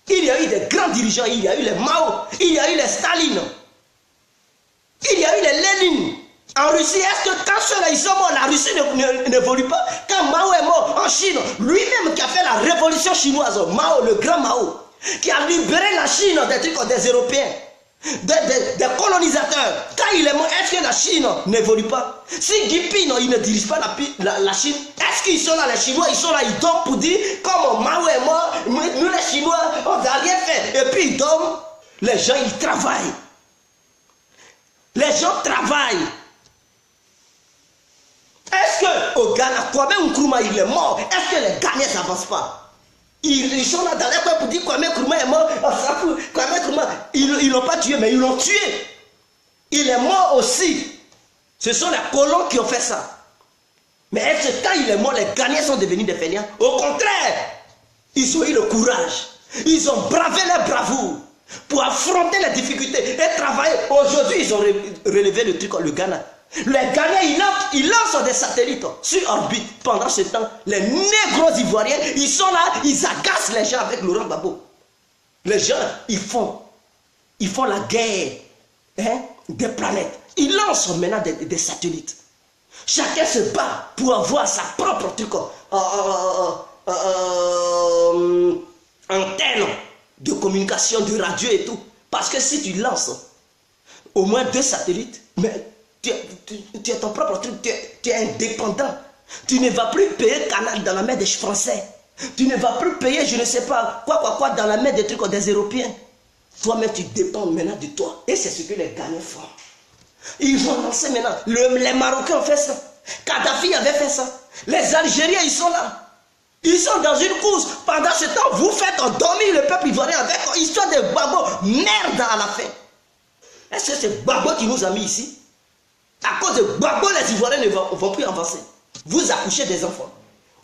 Il y a eu des grands dirigeants, il y a eu les Mao, il y a eu les Staline, il y a eu les Lénine. En Russie, est-ce que quand ceux-là ils sont morts, la Russie n'évolue pas? Quand Mao est mort en Chine, lui-même qui a fait la révolution chinoise, Mao, le grand Mao, qui a libéré la Chine des trucs des Européens, des colonisateurs. Quand il est mort, est-ce que la Chine n'évolue pas? Si Jinping il ne dirige pas la Chine, est-ce qu'ils sont là, les Chinois, ils sont là, ils dorment pour dire, comme Mao est mort, nous les Chinois, on n'a rien fait. Et puis ils dorment, les gens ils travaillent. Les gens travaillent. Est-ce que au Ghana, Kwame Nkrumah il est mort? Est-ce que les Ghanais n'avancent pas? Ils sont là dans les coins pour dire Kwame Nkrumah est mort. Kwame Nkrumah, ils l'ont pas tué, mais ils l'ont tué. Il est mort aussi. Ce sont les colons qui ont fait ça. Mais est-ce que quand il est mort, les Ghanais sont devenus des fainéants? Au contraire, ils ont eu le courage. Ils ont bravé leur bravoure pour affronter les difficultés et travailler. Aujourd'hui, ils ont relevé le truc, le Ghana. Les Ghanais, ils lancent des satellites sur orbite. Pendant ce temps, les négros ivoiriens, ils sont là, ils agacent les gens avec Laurent Gbagbo. Les gens, ils font la guerre des planètes. Ils lancent maintenant des satellites. Chacun se bat pour avoir sa propre truc, antenne de communication, de radio et tout. Parce que si tu lances au moins 2 satellites, mais tu es ton propre truc, tu es indépendant. Tu ne vas plus payer canal dans la main des Français. Tu ne vas plus payer, je ne sais pas, quoi dans la main des trucs des Européens. Toi-même, tu dépends maintenant de toi. Et c'est ce que les Ghanais font. Ils vont lancer maintenant. Les Marocains ont fait ça. Kadhafi avait fait ça. Les Algériens, ils sont là. Ils sont dans une course. Pendant ce temps, vous faites endormir le peuple ivoirien avec histoire de Gbagbo. Merde à la fin. Est-ce que c'est Gbagbo qui nous a mis ici? À cause de Gbagbo, les Ivoiriens ne vont plus avancer. Vous accouchez des enfants.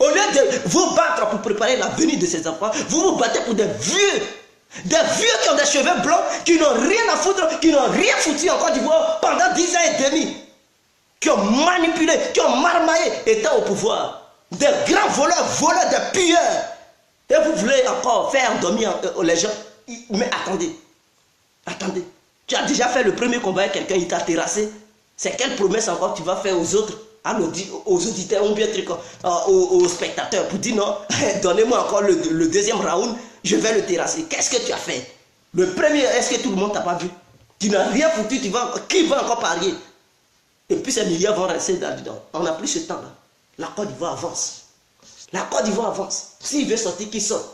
Au lieu de vous battre pour préparer la venue de ces enfants, vous vous battez pour des vieux. Des vieux qui ont des cheveux blancs, qui n'ont rien à foutre, qui n'ont rien foutu en Côte d'Ivoire pendant 10 ans et demi. Qui ont manipulé, qui ont marmaillé, étant au pouvoir. Des grands voleurs, des pilleurs. Et vous voulez encore faire dormir les gens. Mais attendez. Attendez. Tu as déjà fait le premier combat avec quelqu'un, il t'a terrassé. C'est quelle promesse encore tu vas faire aux autres, aux auditeurs, ou bien aux spectateurs, pour dire non, donnez-moi encore le deuxième round, je vais le terrasser. Qu'est-ce que tu as fait? Le premier, est-ce que tout le monde t'a pas vu? Tu n'as rien foutu, qui va encore parier? Et puis ces milliards vont rester là-dedans. On n'a plus ce temps-là. La Côte d'Ivoire avance. La Côte d'Ivoire avance. S'il veut sortir, qu'il sorte.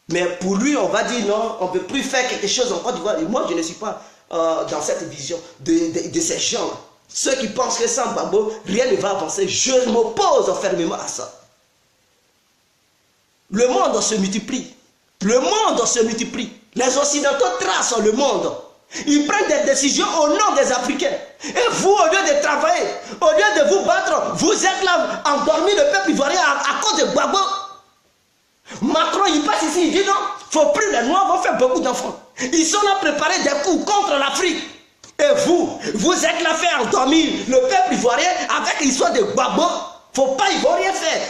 Mais pour lui, on va dire non, on ne peut plus faire quelque chose en Côte d'Ivoire. Et moi, je ne suis pas dans cette vision de ces gens-là. Ceux qui pensent que sans Gbagbo, rien ne va avancer. Je m'oppose fermement à ça. Le monde se multiplie. Le monde se multiplie. Les Occidentaux tracent le monde. Ils prennent des décisions au nom des Africains. Et vous, au lieu de travailler, au lieu de vous battre, vous êtes là, endormis le peuple ivoirien à cause de Gbagbo. Macron, il passe ici, il dit non, il ne faut plus, les Noirs vont faire beaucoup d'enfants. Ils sont là préparés des coups contre l'Afrique. Et vous êtes là faire endormir le peuple ivoirien avec l'histoire de Gbagbo. Ils vont rien faire.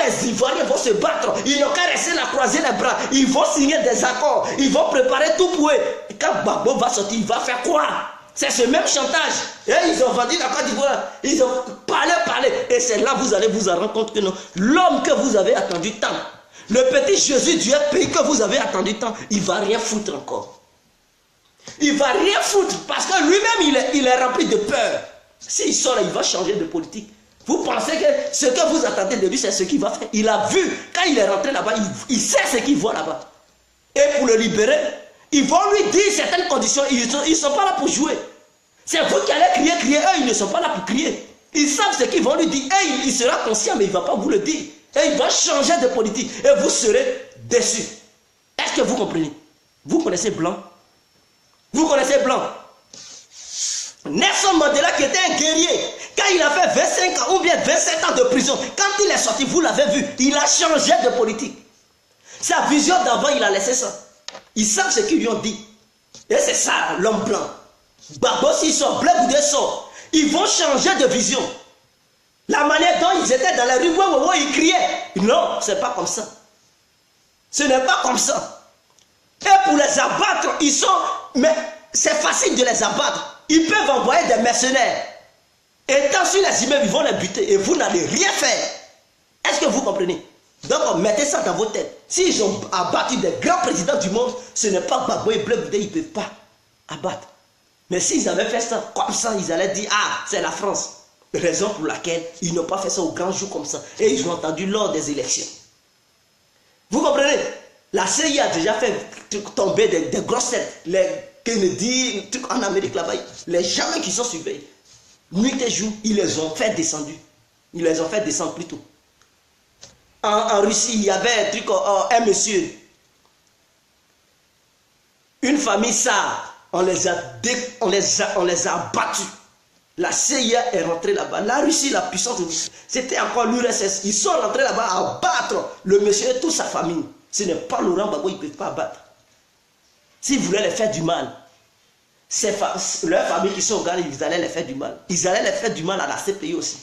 Les Ivoiriens vont se battre. Ils n'ont qu'à rester là, croiser les bras. Ils vont signer des accords. Ils vont préparer tout pour eux. Et quand Gbagbo va sortir, il va faire quoi? C'est ce même chantage. Et ils ont vendu la Côte d'Ivoire. Ils ont parlé. Et c'est là que vous allez vous en rendre compte que non. L'homme que vous avez attendu tant, le petit Jésus du pays que vous avez attendu tant, il ne va rien foutre encore. Il ne va rien foutre parce que lui-même, il est rempli de peur. S'il sort là, il va changer de politique. Vous pensez que ce que vous attendez de lui, c'est ce qu'il va faire? Il a vu, quand il est rentré là-bas, il sait ce qu'il voit là-bas. Et pour le libérer, ils vont lui dire certaines conditions. Ils ne sont pas là pour jouer. C'est vous qui allez crier. Eux, ils ne sont pas là pour crier. Ils savent ce qu'ils vont lui dire. Et il sera conscient, mais il ne va pas vous le dire. Et il va changer de politique. Et vous serez déçus. Est-ce que vous comprenez? Vous connaissez Blanc? Vous connaissez Blanc? Nelson Mandela qui était un guerrier, quand il a fait 25 ans ou bien 27 ans de prison, quand il est sorti, vous l'avez vu, il a changé de politique. Sa vision d'avant, il a laissé ça. Ils savent ce qu'ils lui ont dit. Et c'est ça, l'homme blanc. Gbagbo, s'ils sont blancs ou des sorts, ils vont changer de vision. La manière dont ils étaient dans la rue, ils criaient. Non, ce n'est pas comme ça. Ce n'est pas comme ça. Et pour les abattre, ils sont... Mais c'est facile de les abattre. Ils peuvent envoyer des mercenaires. Étant sur les immeubles, ils vont les buter. Et vous n'allez rien faire. Est-ce que vous comprenez? Donc, mettez ça dans vos têtes. S'ils ont abattu des grands présidents du monde, ce n'est pas Gbagbo et Bleu, ils ne peuvent pas abattre. Mais s'ils avaient fait ça comme ça, ils allaient dire, ah, c'est la France. Raison pour laquelle ils n'ont pas fait ça au grand jour comme ça. Et ils ont entendu lors des élections. Vous comprenez? La CIA a déjà fait tomber des grosses têtes. Les Kennedy, en Amérique là-bas, les gens qui sont surveillés. Nuit et jour, ils les ont fait descendre. Ils les ont fait descendre plus tôt. En Russie, il y avait un monsieur, une famille SAR, on les a abattus. La CIA est rentrée là-bas. La Russie, la puissance, c'était encore l'URSS. Ils sont rentrés là-bas à abattre le monsieur et toute sa famille. Ce n'est pas Laurent Gbagbo, ils ne peuvent pas abattre. S'ils voulaient les faire du mal, leurs familles qui sont au Ghana, ils allaient les faire du mal. Ils allaient les faire du mal à la CPI aussi.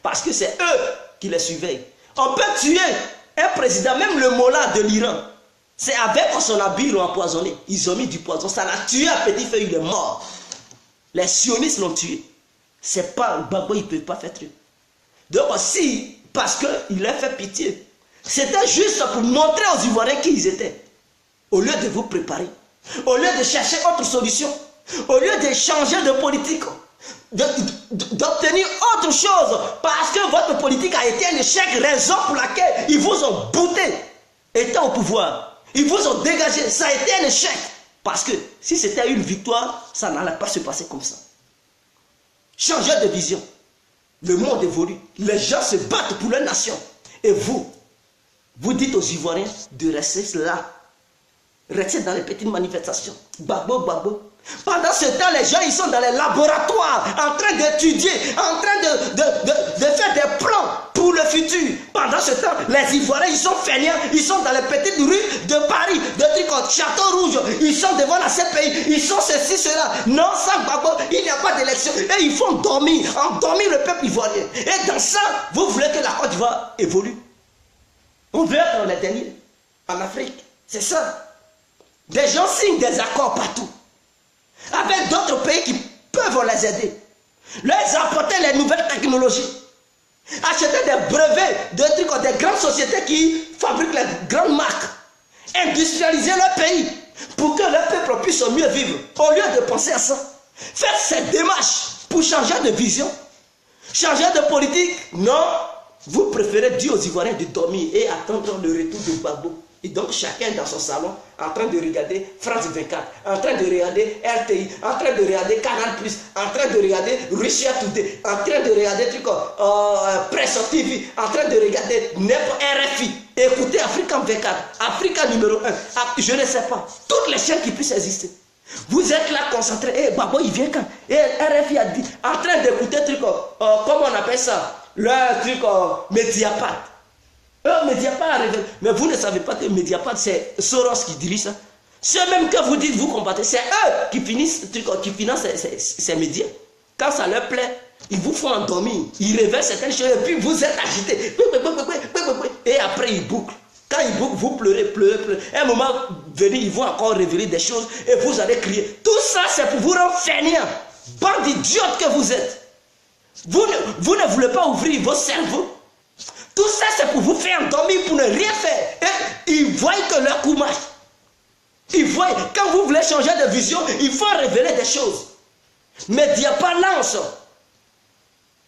Parce que c'est eux qui les surveillent. On peut tuer un président, même le mollah de l'Iran. C'est avec son habit, ils l'ont empoisonné. Ils ont mis du poison. Ça l'a tué à petit feu, il est mort. Les sionistes l'ont tué. C'est pas Gbagbo, il ne peut pas faire truc. Donc si, parce qu'il leur fait pitié, c'était juste pour montrer aux Ivoiriens qui ils étaient. Au lieu de vous préparer, au lieu de chercher autre solution, au lieu de changer de politique, d'obtenir autre chose, parce que votre politique a été un échec, raison pour laquelle ils vous ont bouté, étant au pouvoir. Ils vous ont dégagé, ça a été un échec. Parce que si c'était une victoire, ça n'allait pas se passer comme ça. Changez de vision. Le monde évolue. Les gens se battent pour leur nation. Et vous dites aux Ivoiriens de rester là. Restez dans les petites manifestations. Gbagbo, Gbagbo. Pendant ce temps, les gens ils sont dans les laboratoires, en train d'étudier, en train de faire des plans pour le futur. Pendant ce temps, les Ivoiriens, ils sont feignants, ils sont dans les petites rues de Paris, de Tricot, Château Rouge, ils sont devant la CPI, ils sont ceci, cela. Non, sans Gbagbo, il n'y a pas d'élection. Et ils font endormir le peuple ivoirien. Et dans ça, vous voulez que la Côte d'Ivoire évolue. On veut être les derniers en Afrique. C'est ça. Des gens signent des accords partout. Avec d'autres pays qui peuvent les aider. Leur apporter les nouvelles technologies. Acheter des brevets de trucs, des grandes sociétés qui fabriquent les grandes marques. Industrialiser leur pays pour que le peuple puisse mieux vivre. Au lieu de penser à ça, faire cette démarche pour changer de vision, changer de politique. Non, vous préférez dire aux Ivoiriens de dormir et attendre le retour de Gbagbo. Et donc chacun dans son salon, en train de regarder France 24, en train de regarder RTI, en train de regarder Canal+, en train de regarder Russia Today, en train de regarder Presse TV, en train de regarder RFI, écoutez Africa 24, Africa numéro 1, je ne sais pas, toutes les chaînes qui puissent exister. Vous êtes là concentrés, et Gbagbo il vient quand? Et RFI a dit, en train d'écouter comment on appelle ça, le truc Mediapart. Mediapart, mais vous ne savez pas que Mediapart, c'est Soros qui dirige ça. Ceux même que vous dites, vous combattez, c'est eux qui financent ces médias. Quand ça leur plaît, ils vous font endormir, ils révèlent certaines choses, et puis vous êtes agités. Et après, ils bouclent. Quand ils bouclent, vous pleurez. À un moment venu, ils vont encore révéler des choses, et vous allez crier. Tout ça, c'est pour vous rendre fainéants. Bande d'idiotes que vous êtes. Vous ne voulez pas ouvrir vos cerveaux. Tout ça, c'est pour vous faire endormir, pour ne rien faire. Et ils voient que leur coup marche. Ils voient, quand vous voulez changer de vision, il faut révéler des choses. Mediapart lance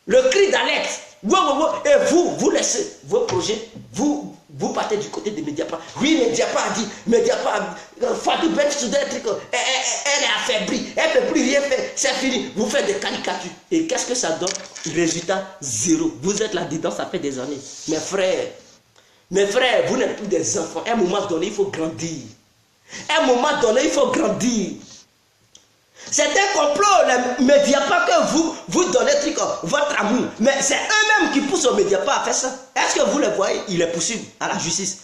le cri d'Alex. Et vous laissez vos projets, vous partez du côté de Mediapart. Oui, Mediapart a dit, Fadou Ben Soudan, elle est affaiblie, elle ne peut plus rien faire, c'est fini. Vous faites des caricatures. Et qu'est-ce que ça donne? Résultat zéro. Vous êtes là-dedans, ça fait des années. Mes frères, vous n'êtes plus des enfants. À un moment donné, il faut grandir. À un moment donné, il faut grandir. C'est un complot, les Mediapart, que vous donnez votre amour. Mais c'est eux-mêmes qui poussent au Mediapart à faire ça. Est-ce que vous les voyez? Ils les poursuivent à la justice.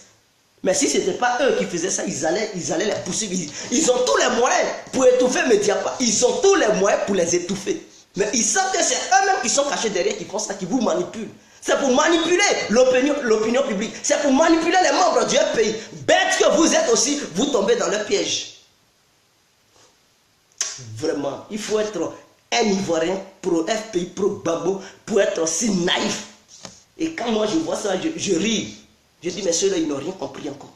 Mais si ce n'était pas eux qui faisaient ça, ils allaient les poursuivre. Ils ont tous les moyens pour étouffer Mediapart. Ils ont tous les moyens pour les étouffer. Mais ils savent que c'est eux-mêmes qui sont cachés derrière, qui font ça, qui vous manipulent. C'est pour manipuler l'opinion publique. C'est pour manipuler les membres du pays. Bête que vous êtes aussi, vous tombez dans le piège. Vraiment, il faut être un Ivoirien pro-FPI, pro-Babo, pour être aussi naïf. Et quand moi je vois ça, je ris. Je dis, mais ceux-là, ils n'ont rien compris encore.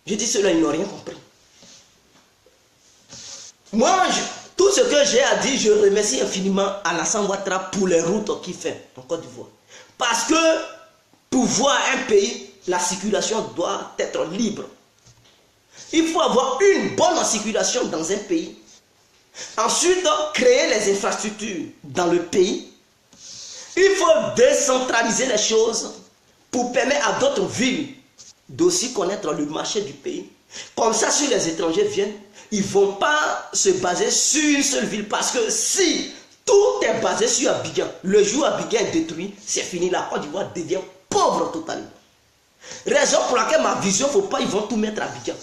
Je dis, ceux-là, ils n'ont rien compris. Moi, tout ce que j'ai à dire, je remercie infiniment Alassane Ouattara pour les routes qu'il fait en Côte d'Ivoire. Parce que pour voir un pays, la circulation doit être libre. Il faut avoir une bonne circulation dans un pays. Ensuite, créer les infrastructures dans le pays. Il faut décentraliser les choses pour permettre à d'autres villes d'aussi connaître le marché du pays. Comme ça, si les étrangers viennent, ils ne vont pas se baser sur une seule ville. Parce que si tout est basé sur Abidjan, le jour où Abidjan est détruit, c'est fini. La Côte d'Ivoire devient pauvre totalement. Raison pour laquelle ma vision, il ne faut pas, ils vont tout mettre à Abidjan.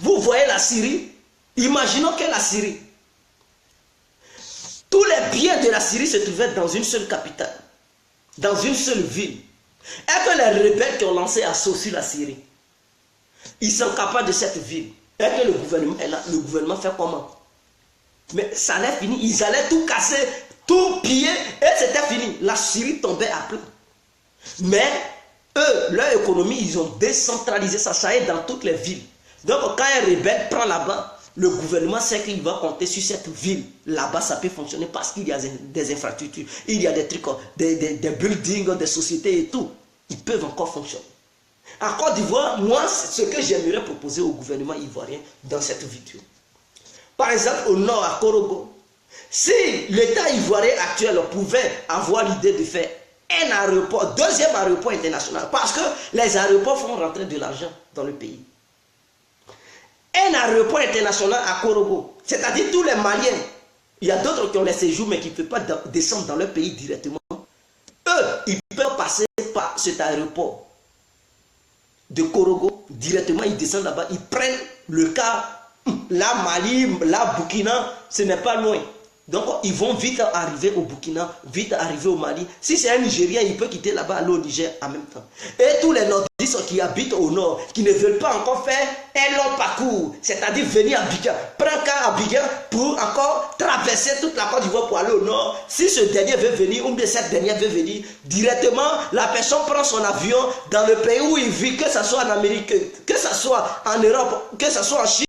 Vous voyez la Syrie, imaginons que la Syrie, tous les biens de la Syrie se trouvaient dans une seule capitale, dans une seule ville. Et que les rebelles qui ont lancé assaut sur la Syrie, ils sont capables de cette ville. Et que le gouvernement est là, le gouvernement fait comment? Mais ça allait finir, ils allaient tout casser, tout piller, et c'était fini. La Syrie tombait à plat. Mais eux, leur économie, ils ont décentralisé ça, ça est dans toutes les villes. Donc quand un rebelle prend là-bas, le gouvernement sait qu'il va compter sur cette ville. Là-bas, ça peut fonctionner parce qu'il y a des infrastructures, il y a des trucs, des buildings, des sociétés et tout. Ils peuvent encore fonctionner. En Côte d'Ivoire, moi, c'est ce que j'aimerais proposer au gouvernement ivoirien dans cette vidéo. Par exemple, au nord, à Korogo, si l'État ivoirien actuel pouvait avoir l'idée de faire un aéroport, deuxième aéroport international, parce que les aéroports font rentrer de l'argent dans le pays. Un aéroport international à Korogo, c'est-à-dire tous les Maliens, il y a d'autres qui ont les séjours mais qui ne peuvent pas descendre dans leur pays directement. Eux, ils peuvent passer par cet aéroport de Korogo, directement ils descendent là-bas, ils prennent le cas, la Mali, la Burkina, ce n'est pas loin. Donc ils vont vite arriver au Burkina, vite arriver au Mali. Si c'est un Nigérien, il peut quitter là-bas, aller au Niger en même temps. Et tous les nordistes qui habitent au nord, qui ne veulent pas encore faire un long parcours, c'est-à-dire venir à Abidjan, prendre qu'à Abidjan pour encore traverser toute la Côte d'Ivoire pour aller au nord. Si ce dernier veut venir, ou bien cette dernière veut venir, directement, la personne prend son avion dans le pays où il vit, que ce soit en Amérique, que ce soit en Europe, que ce soit en Chine.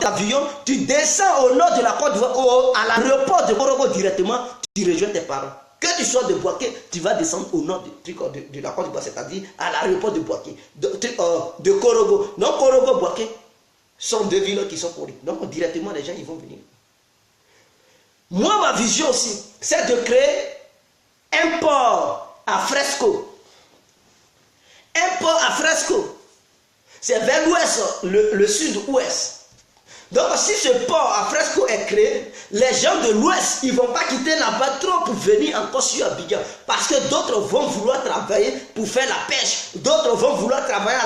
Avion, tu descends au nord de la Côte d'Ivoire, à l'aéroport de Korogo directement, tu rejoins tes parents. Que tu sois de Boaké, tu vas descendre au nord de la Côte d'Ivoire, c'est-à-dire à l'aéroport de Boaké, de Korogo. Donc Korogo, Boaké sont deux villes qui sont collées. Donc directement, les gens ils vont venir. Moi, ma vision aussi, c'est de créer un port à fresco. Un port à fresco. C'est vers l'ouest, le sud-ouest. Donc si ce port à fresco est créé, les gens de l'ouest, ils ne vont pas quitter là-bas trop pour venir encore sur Abidjan. Parce que d'autres vont vouloir travailler pour faire la pêche. D'autres vont vouloir travailler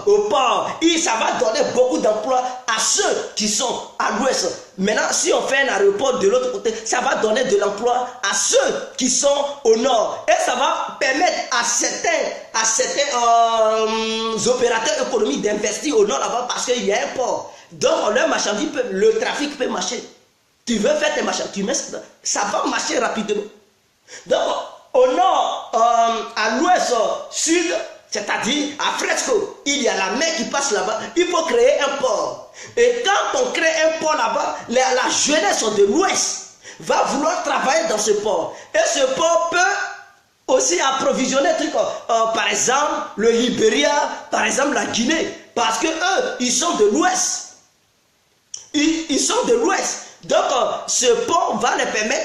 au port. Et ça va donner beaucoup d'emplois à ceux qui sont à l'ouest. Maintenant, si on fait un aéroport de l'autre côté, ça va donner de l'emploi à ceux qui sont au nord. Et ça va permettre à certains opérateurs économiques d'investir au nord là-bas parce qu'il y a un port. Donc, le trafic peut marcher. Tu veux faire tes machins, tu mets ça va marcher rapidement. Donc, au nord, à l'ouest, sud, c'est-à-dire à fresco, il y a la mer qui passe là-bas. Il faut créer un port. Et quand on crée un port là-bas, la jeunesse de l'ouest va vouloir travailler dans ce port. Et ce port peut aussi approvisionner par exemple, le Libéria, par exemple, la Guinée. Parce que eux, ils sont de l'ouest. Ils sont de l'ouest. Donc, ce pont va les permettre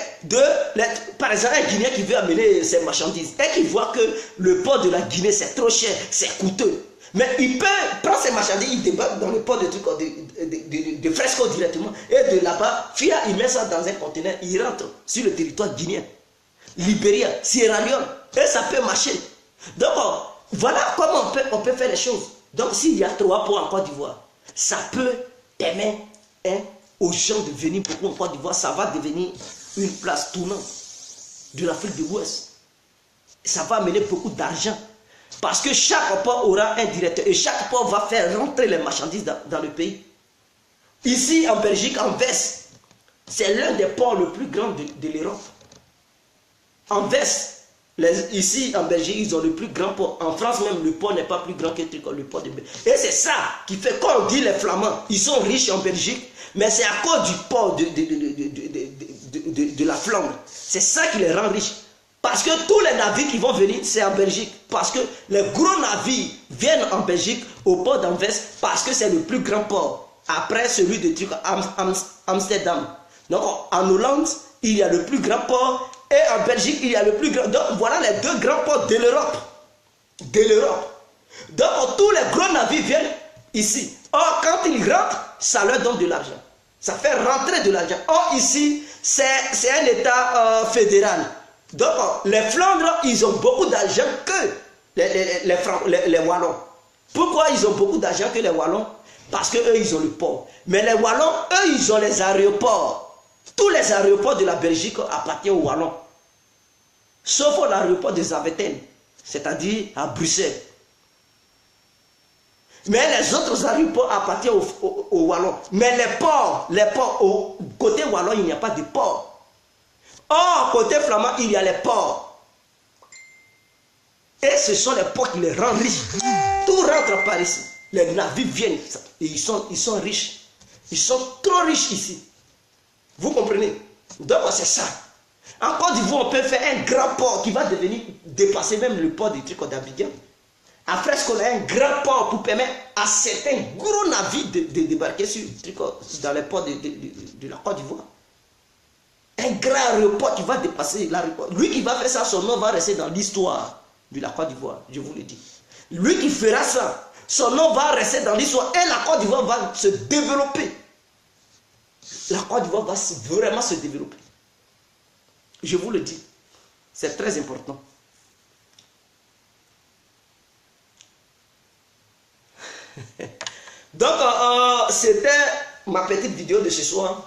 par exemple, un Guinéen qui veut amener ses marchandises et qui voit que le port de la Guinée, c'est trop cher, c'est coûteux. Mais il peut prendre ses marchandises, il débarque dans le port de fresco directement. Et de là-bas, il met ça dans un conteneur, il rentre sur le territoire guinéen. Libéria, Sierra Leone. Et ça peut marcher. Donc, Voilà comment on peut faire les choses. Donc s'il y a 3 ports en Côte d'Ivoire, ça peut permettre aux gens de venir beaucoup en Côte d'Ivoire. Ça va devenir une place tournante de l'Afrique de l'Ouest. Ça va amener beaucoup d'argent. Parce que chaque port aura un directeur. Et chaque port va faire rentrer les marchandises dans le pays. Ici en Belgique, Anvers, c'est l'un des ports le plus grand de l'Europe. Anvers, ici en Belgique, ils ont le plus grand port. En France même, le port n'est pas plus grand que le port de Belgique. Et c'est ça qui fait, quand on dit les Flamands, ils sont riches en Belgique, mais c'est à cause du port de la Flandre. C'est ça qui les rend riches. Parce que tous les navires qui vont venir, c'est en Belgique. Parce que les gros navires viennent en Belgique, au port d'Anvers, parce que c'est le plus grand port. Après celui de Amsterdam. Donc en Hollande, il y a le plus grand port. Et en Belgique, il y a le plus grand. Donc voilà les 2 grands ports de l'Europe. De l'Europe. Donc tous les gros navires viennent ici. Or, quand ils rentrent, ça leur donne de l'argent. Ça fait rentrer de l'argent. Or, ici, c'est un État fédéral. Donc, les Flandres, ils ont beaucoup d'argent que les Wallons. Pourquoi ils ont beaucoup d'argent que les Wallons? Parce qu'eux, ils ont le port. Mais les Wallons, eux, ils ont les aéroports. Tous les aéroports de la Belgique appartiennent aux Wallons. Sauf l'aéroport de Zaventem, c'est-à-dire à Bruxelles. Mais les autres aéroports appartiennent aux Wallons. Mais les ports, au côté Wallon, il n'y a pas de port. Or, côté flamand, il y a les ports. Et ce sont les ports qui les rendent riches. Tout rentre par ici. Les navires viennent et ils sont riches. Ils sont trop riches ici. Vous comprenez? Donc c'est ça. En Côte d'Ivoire, on peut faire un grand port qui va dépasser même le port du truc d'Abidjan. Après, on a un grand port pour permettre à certains gros navires de débarquer dans les ports de la Côte d'Ivoire. Un grand aéroport qui va dépasser l'aéroport. Lui qui va faire ça, son nom va rester dans l'histoire de la Côte d'Ivoire, je vous le dis. Lui qui fera ça, son nom va rester dans l'histoire et la Côte d'Ivoire va se développer. La Côte d'Ivoire va vraiment se développer. Je vous le dis, c'est très important. Donc, c'était ma petite vidéo de ce soir.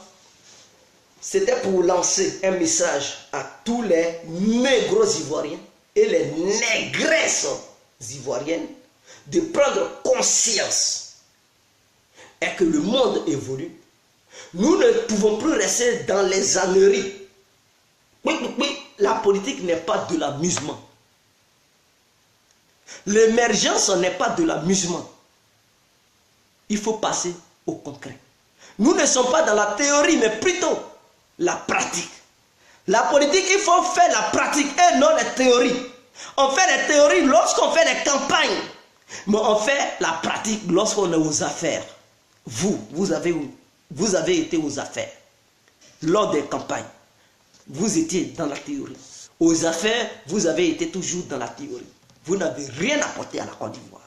C'était pour lancer un message à tous les négros ivoiriens et les négresses ivoiriennes de prendre conscience et que le monde évolue. Nous ne pouvons plus rester dans les âneries. Oui, la politique n'est pas de l'amusement. L'émergence n'est pas de l'amusement. Il faut passer au concret. Nous ne sommes pas dans la théorie, mais plutôt la pratique. La politique, il faut faire la pratique et non les théories. On fait les théories lorsqu'on fait les campagnes. Mais on fait la pratique lorsqu'on est aux affaires. Vous avez été aux affaires. Lors des campagnes, vous étiez dans la théorie. Aux affaires, vous avez été toujours dans la théorie. Vous n'avez rien apporté à la Côte d'Ivoire.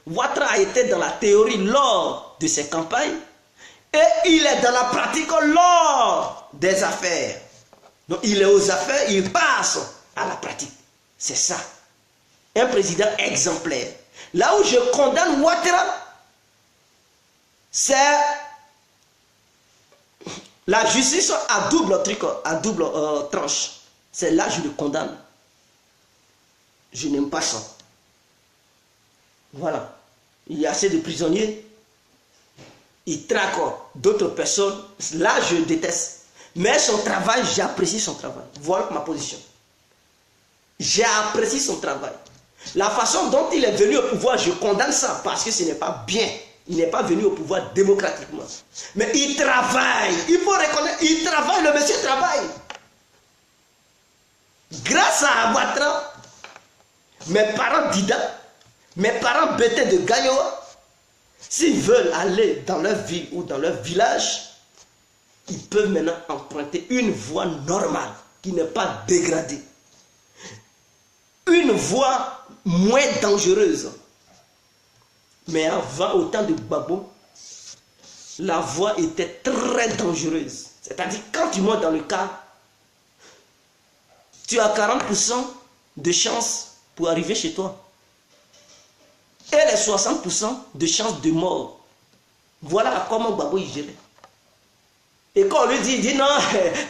Ouattara a été dans la théorie lors de ses campagnes et il est dans la pratique lors des affaires. Donc il est aux affaires, il passe à la pratique. C'est ça. Un président exemplaire. Là où je condamne Ouattara, c'est la justice à double tranche. C'est là que je le condamne. Je n'aime pas ça. Voilà. Il y a assez de prisonniers. Il traque d'autres personnes. Là, je déteste. Mais son travail, j'apprécie son travail. Voilà ma position. J'apprécie son travail. La façon dont il est venu au pouvoir, je condamne ça parce que ce n'est pas bien. Il n'est pas venu au pouvoir démocratiquement. Mais il travaille. Il faut reconnaître. Il travaille. Le monsieur travaille. Grâce à Ouattara, mes parents Dida, mes parents Bété de Gayoa, s'ils veulent aller dans leur ville ou dans leur village, ils peuvent maintenant emprunter une voie normale qui n'est pas dégradée. Une voie moins dangereuse. Mais avant, au temps de Gbagbo, la voie était très dangereuse. C'est-à-dire, quand tu montes dans le car, tu as 40% de chance pour arriver chez toi. Et les 60% de chances de mort. Voilà comment Gbagbo il gérait. Et quand on lui dit, il dit non,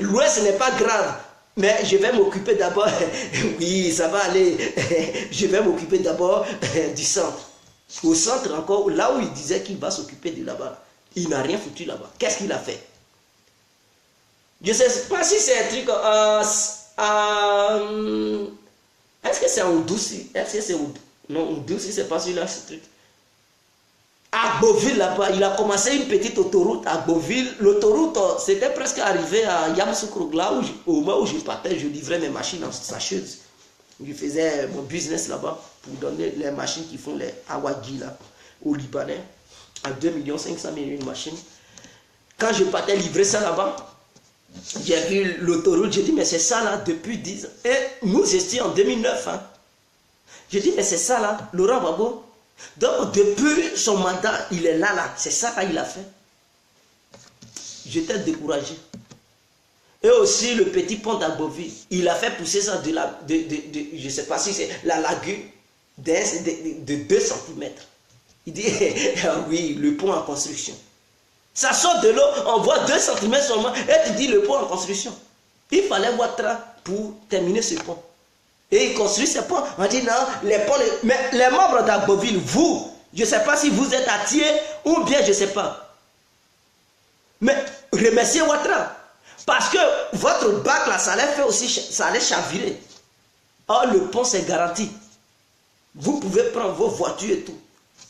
l'Ouest n'est pas grave, mais je vais m'occuper d'abord, oui, ça va aller, je vais m'occuper d'abord du centre. Au centre encore, là où il disait qu'il va s'occuper de là-bas, il n'a rien foutu là-bas. Qu'est-ce qu'il a fait? Je ne sais pas si c'est un truc, est-ce que c'est un Doussi? Est-ce que c'est non, un Doussi, c'est pas celui-là, ce truc. À Beauville, là-bas, il a commencé une petite autoroute à Beauville. L'autoroute, c'était presque arrivé à Yamoussoukro, là où au moment où je partais, je livrais mes machines en sacheuse. Je faisais mon business là-bas pour donner les machines qui font les Awadji là, aux Libanais, à 2 500 000 une machine. Quand je partais livrer ça là-bas, j'ai vu l'autoroute, j'ai dit, mais c'est ça là depuis 10 ans. Et nous étions en 2009. Hein. J'ai dit, mais c'est ça là, Laurent Gbagbo. Donc, depuis son mandat, il est là, là. C'est ça qu'il a fait. J'étais découragé. Et aussi, le petit pont d'Agboville, il a fait pousser ça je ne sais pas si c'est la lagune de 2 cm. Il dit, oui, le pont en construction. Ça sort de l'eau, on voit 2 cm seulement, et tu dis le pont en construction. Il fallait Ouattara pour terminer ce pont. Et il construit ce pont. On dit non, les ponts, mais les membres d'Agboville, vous, je ne sais pas si vous êtes attirés ou bien je ne sais pas. Mais remerciez Ouattara. Parce que votre bac là, ça allait faire aussi, ça allait chavirer. Or, le pont c'est garanti. Vous pouvez prendre vos voitures et tout.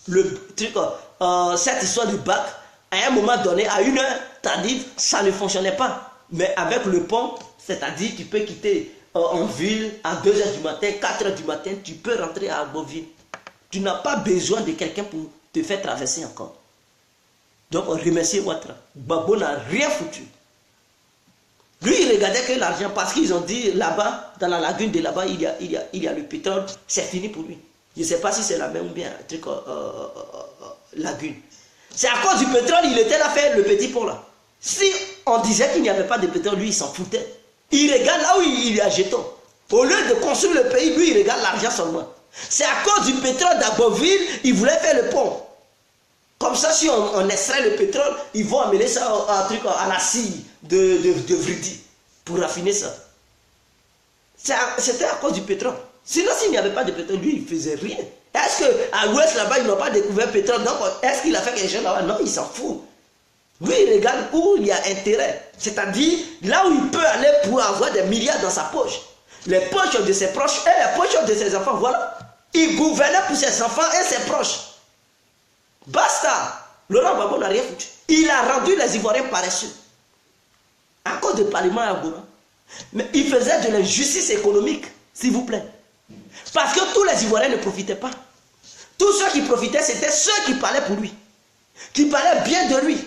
Le truc, cette histoire du bac, à un moment donné, à 1 heure tardive, ça ne fonctionnait pas. Mais avec le pont, c'est-à-dire tu peux quitter en ville à 2 h du matin, 4 h du matin, tu peux rentrer à Agboville. Tu n'as pas besoin de quelqu'un pour te faire traverser encore. Donc on remercie Ouattara. Gbagbo n'a rien foutu. Lui, il regardait que l'argent parce qu'ils ont dit là-bas, dans la lagune de là-bas, il y a le pétrole, c'est fini pour lui. Je ne sais pas si c'est la même ou bien un truc lagune. C'est à cause du pétrole, il était là faire le petit pont là. Si on disait qu'il n'y avait pas de pétrole, lui, il s'en foutait. Il regarde là où il y a jeton. Au lieu de construire le pays, lui, il regarde l'argent seulement. C'est à cause du pétrole d'Agboville, il voulait faire le pont. Comme ça, si on extrait le pétrole, ils vont amener ça à la scie de Vridi pour raffiner ça. C'était à cause du pétrole. Sinon, s'il n'y avait pas de pétrole, lui, il ne faisait rien. Est-ce qu'à l'ouest, là-bas, ils n'ont pas découvert le pétrole? Donc, est-ce qu'il a fait quelque chose là-bas? Non, il s'en fout. Lui, il regarde où il y a intérêt. C'est-à-dire, là où il peut aller pour avoir des milliards dans sa poche. Les poches de ses proches et les poches de ses enfants, voilà. Il gouvernait pour ses enfants et ses proches. Basta. Laurent Gbagbo n'a rien foutu. Il a rendu les Ivoiriens paresseux. À cause du Parlement Agora. Mais il faisait de l'injustice économique, s'il vous plaît. Parce que tous les Ivoiriens ne profitaient pas. Tous ceux qui profitaient, c'était ceux qui parlaient pour lui. Qui parlaient bien de lui.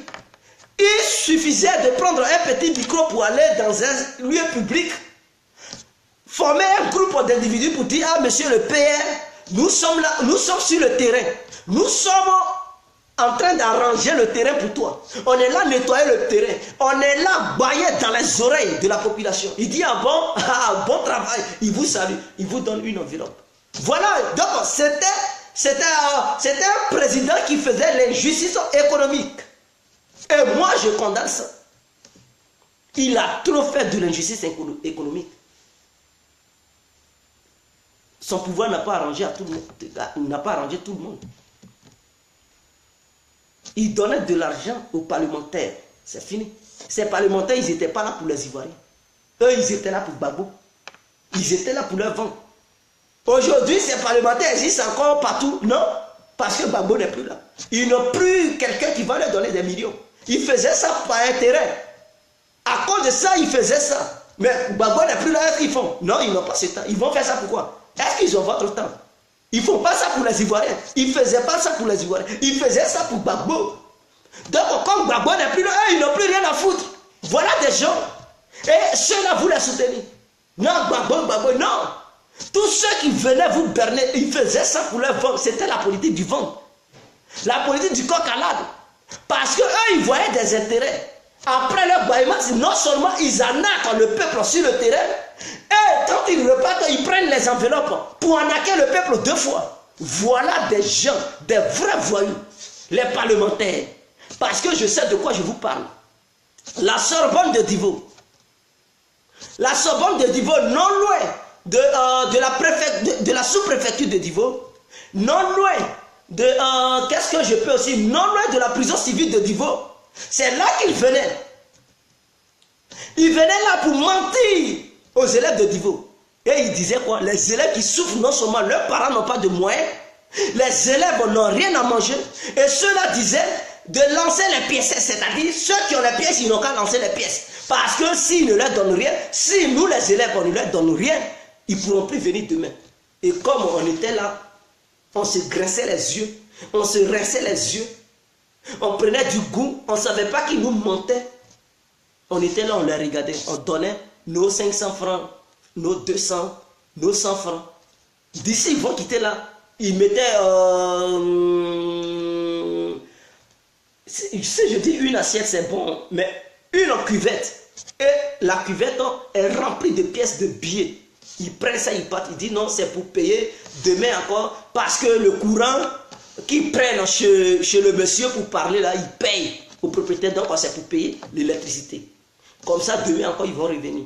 Il suffisait de prendre un petit micro pour aller dans un lieu public, former un groupe d'individus pour dire, ah monsieur le PR, nous sommes là, nous sommes sur le terrain. Nous sommes en train d'arranger le terrain pour toi. On est là nettoyer le terrain. On est là bailler dans les oreilles de la population. Il dit, ah bon travail. Il vous salue. Il vous donne une enveloppe. Voilà. Donc, c'était un président qui faisait l'injustice économique. Et moi, je condamne ça. Il a trop fait de l'injustice économique. Son pouvoir n'a pas arrangé à tout le monde. Il n'a pas arrangé tout le monde. Il donnait de l'argent aux parlementaires. C'est fini. Ces parlementaires, ils n'étaient pas là pour les Ivoiriens. Eux, ils étaient là pour Gbagbo. Ils étaient là pour leur vent. Aujourd'hui, ces parlementaires existent encore partout. Non, parce que Gbagbo n'est plus là. Ils n'ont plus quelqu'un qui va leur donner des millions. Ils faisaient ça par intérêt. À cause de ça, ils faisaient ça. Mais Gbagbo n'est plus là. Est-ce qu'ils font? Non, ils n'ont pas ce temps. Ils vont faire ça pourquoi? Est-ce qu'ils ont votre temps? Ils ne font pas ça pour les Ivoiriens. Ils ne faisaient pas ça pour les Ivoiriens. Ils faisaient ça pour Gbagbo. Donc, comme Gbagbo n'est plus là, ils n'ont plus rien à foutre. Voilà des gens. Et ceux-là, vous les soutenez. Non, Gbagbo, non. Tous ceux qui venaient vous berner, ils faisaient ça pour leur vent. C'était la politique du vent. La politique du coq à l'âne. Parce qu'eux, ils voyaient des intérêts. Après leur baillement, non seulement ils arnaquent le peuple sur le terrain, et quand ils repartent, ils prennent les enveloppes pour arnaquer le peuple 2 fois. Voilà des gens, des vrais voyous, les parlementaires. Parce que je sais de quoi je vous parle. La Sorbonne de Divo. La Sorbonne de Divo, non loin de la sous-préfecture de Divo, non loin de, qu'est-ce que je peux aussi, non loin de la prison civile de Divo. C'est là qu'il venait. Il venait là pour mentir aux élèves de Divo. Et il disait quoi? Les élèves qui souffrent non seulement, leurs parents n'ont pas de moyens, les élèves n'ont rien à manger. Et ceux-là disaient de lancer les pièces. C'est-à-dire, ceux qui ont les pièces, ils n'ont qu'à lancer les pièces. Parce que s'ils ne leur donnent rien, si nous les élèves, on ne leur donne rien, ils ne pourront plus venir demain. Et comme on était là, on se graissait les yeux, on se rinçait les yeux, on prenait du goût, on ne savait pas qu'ils nous mentaient. On était là, on les regardait, on donnait nos 500 francs, nos 200, nos 100 francs. D'ici, ils vont quitter là. Ils mettaient, si je dis une assiette, c'est bon, mais une cuvette. Et la cuvette est remplie de pièces de billets. Ils prennent ça, ils partent, ils disent non, c'est pour payer demain encore, parce que le courant qu'ils prennent chez le monsieur pour parler là, ils payent au propriétaire, donc c'est pour payer l'électricité. Comme ça, demain encore, ils vont revenir.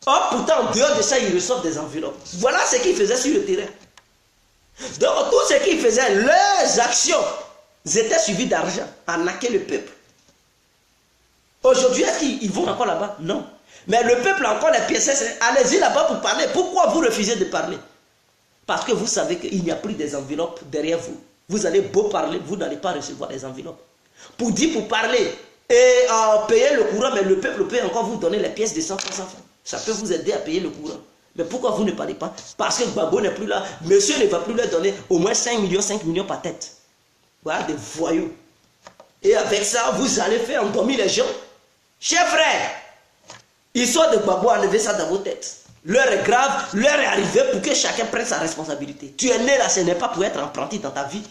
Or, pourtant, en dehors de ça, ils reçoivent des enveloppes. Voilà ce qu'ils faisaient sur le terrain. Donc, tout ce qu'ils faisaient, leurs actions, étaient suivies d'argent, arnaquer le peuple. Aujourd'hui, est-ce qu'ils vont encore là-bas? Non. Mais le peuple a encore les pièces. Allez-y là-bas pour parler. Pourquoi vous refusez de parler? Parce que vous savez qu'il n'y a plus des enveloppes derrière vous. Vous allez beau parler, vous n'allez pas recevoir des enveloppes. Pour parler et payer le courant, mais le peuple peut encore vous donner les pièces de 100 francs. Ça peut vous aider à payer le courant. Mais pourquoi vous ne parlez pas? Parce que Gbagbo n'est plus là. Monsieur ne va plus leur donner au moins 5 millions par tête. Voilà des voyous. Et avec ça, vous allez faire endormir les gens. Chers frères, histoire de Gbagbo, enlevez ça dans vos têtes. L'heure est grave, l'heure est arrivée pour que chacun prenne sa responsabilité. Tu es né là, ce n'est pas pour être apprenti dans ta vie.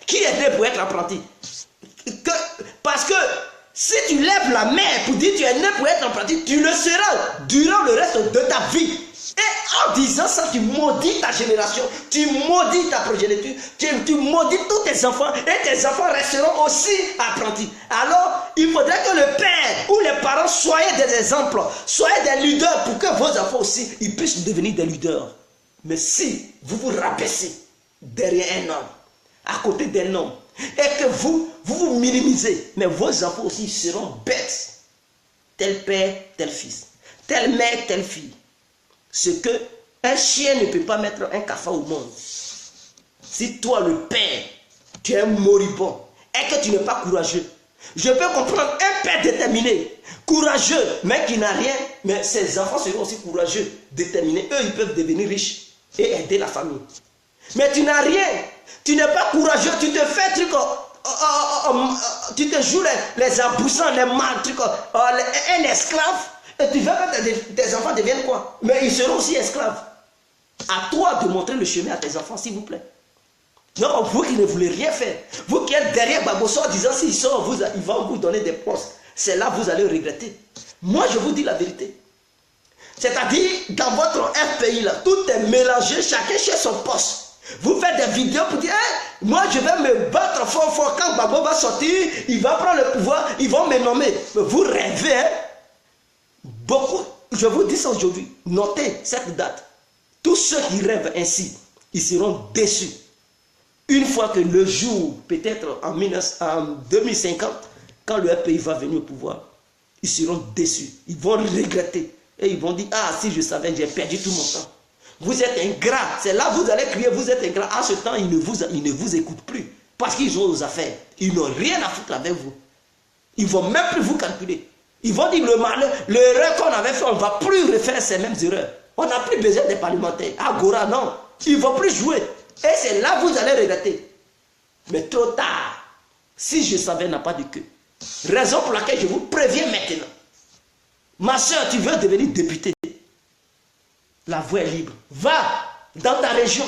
Qui est né pour être apprenti? Parce que si tu lèves la main pour dire tu es né pour être apprenti, tu le seras durant le reste de ta vie. Et en disant ça, tu maudis ta génération, tu maudis ta progéniture, tu maudis tous tes enfants, et tes enfants resteront aussi apprentis. Alors, il faudrait que le père ou les parents soient des exemples, soient des leaders pour que vos enfants aussi, ils puissent devenir des leaders. Mais si vous vous rabaissez derrière un homme, à côté d'un homme, et que vous minimisez, mais vos enfants aussi seront bêtes. Tel père, tel fils, telle mère, telle fille. Ce que un chien ne peut pas mettre un cafard au monde. Si toi, le père, tu es un moribond et que tu n'es pas courageux, je peux comprendre un père déterminé, courageux, mais qui n'a rien, mais ses enfants seront aussi courageux, déterminés. Eux, ils peuvent devenir riches et aider la famille. Mais tu n'as rien, tu n'es pas courageux, tu te fais truc, tu te joues les aboussants, les mal, trucs, un esclave. Et tu veux que tes enfants deviennent quoi? Mais ils seront aussi esclaves. À toi de montrer le chemin à tes enfants, s'il vous plaît. Non, vous qui ne voulez rien faire, vous qui êtes derrière Babosso en disant s'ils sortent, ils vont vous donner des postes. C'est là que vous allez regretter. Moi, je vous dis la vérité. C'est-à-dire, dans votre FPI, là, tout est mélangé, chacun chez son poste. Vous faites des vidéos pour dire, hey, moi je vais me battre fort, quand Gbagbo va sortir, il va prendre le pouvoir, ils vont me nommer. Vous rêvez, hein? Beaucoup, je vous dis ça aujourd'hui, notez cette date. Tous ceux qui rêvent ainsi, ils seront déçus. Une fois que le jour, peut-être en 2050, quand le pays va venir au pouvoir, ils seront déçus. Ils vont regretter. Et ils vont dire, ah si je savais, j'ai perdu tout mon temps. Vous êtes ingrat. C'est là que vous allez crier, vous êtes ingrat. À ce temps, ils ne vous écoutent plus. Parce qu'ils ont aux affaires. Ils n'ont rien à foutre avec vous. Ils ne vont même plus vous calculer. Ils vont dire, l'erreur qu'on avait fait, on ne va plus refaire ces mêmes erreurs. On n'a plus besoin des parlementaires. Agora, non. Ils ne vont plus jouer. Et c'est là que vous allez regretter. Mais trop tard, si je savais, n'a pas de queue. Raison pour laquelle je vous préviens maintenant. Ma soeur, tu veux devenir députée. La voie est libre. Va dans ta région.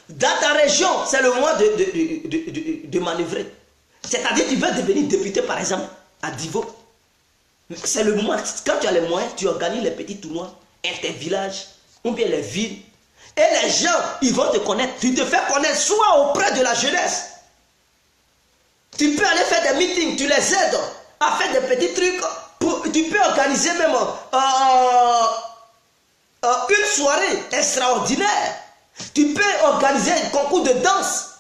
Dans ta région, c'est le moment de manœuvrer. C'est-à-dire, tu veux devenir député, par exemple, à Divo. C'est le moment. Quand tu as les moyens, tu organises les petits tournois intervillages, ou bien les villes. Et les gens, ils vont te connaître. Tu te fais connaître soit auprès de la jeunesse. Tu peux aller faire des meetings, tu les aides à faire des petits trucs. Tu peux organiser même une soirée extraordinaire. Tu peux organiser un concours de danse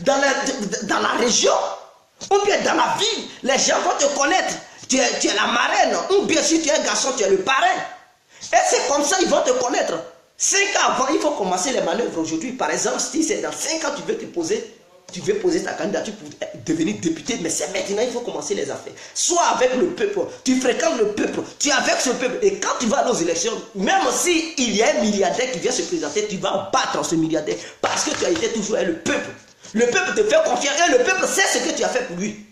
dans la région ou bien dans la ville. Les gens vont te connaître. Tu es la marraine, ou bien si tu es un garçon, tu es le parrain. Et c'est comme ça qu'ils vont te connaître. 5 ans avant, il faut commencer les manœuvres aujourd'hui. Par exemple, si c'est dans 5 ans, tu veux poser ta candidature pour devenir député, mais c'est maintenant, il faut commencer les affaires. Soit avec le peuple, tu fréquentes le peuple, tu es avec ce peuple. Et quand tu vas aller aux élections, même s'il y a un milliardaire qui vient se présenter, tu vas battre ce milliardaire parce que tu as été toujours avec le peuple. Le peuple te fait confiance et le peuple sait ce que tu as fait pour lui.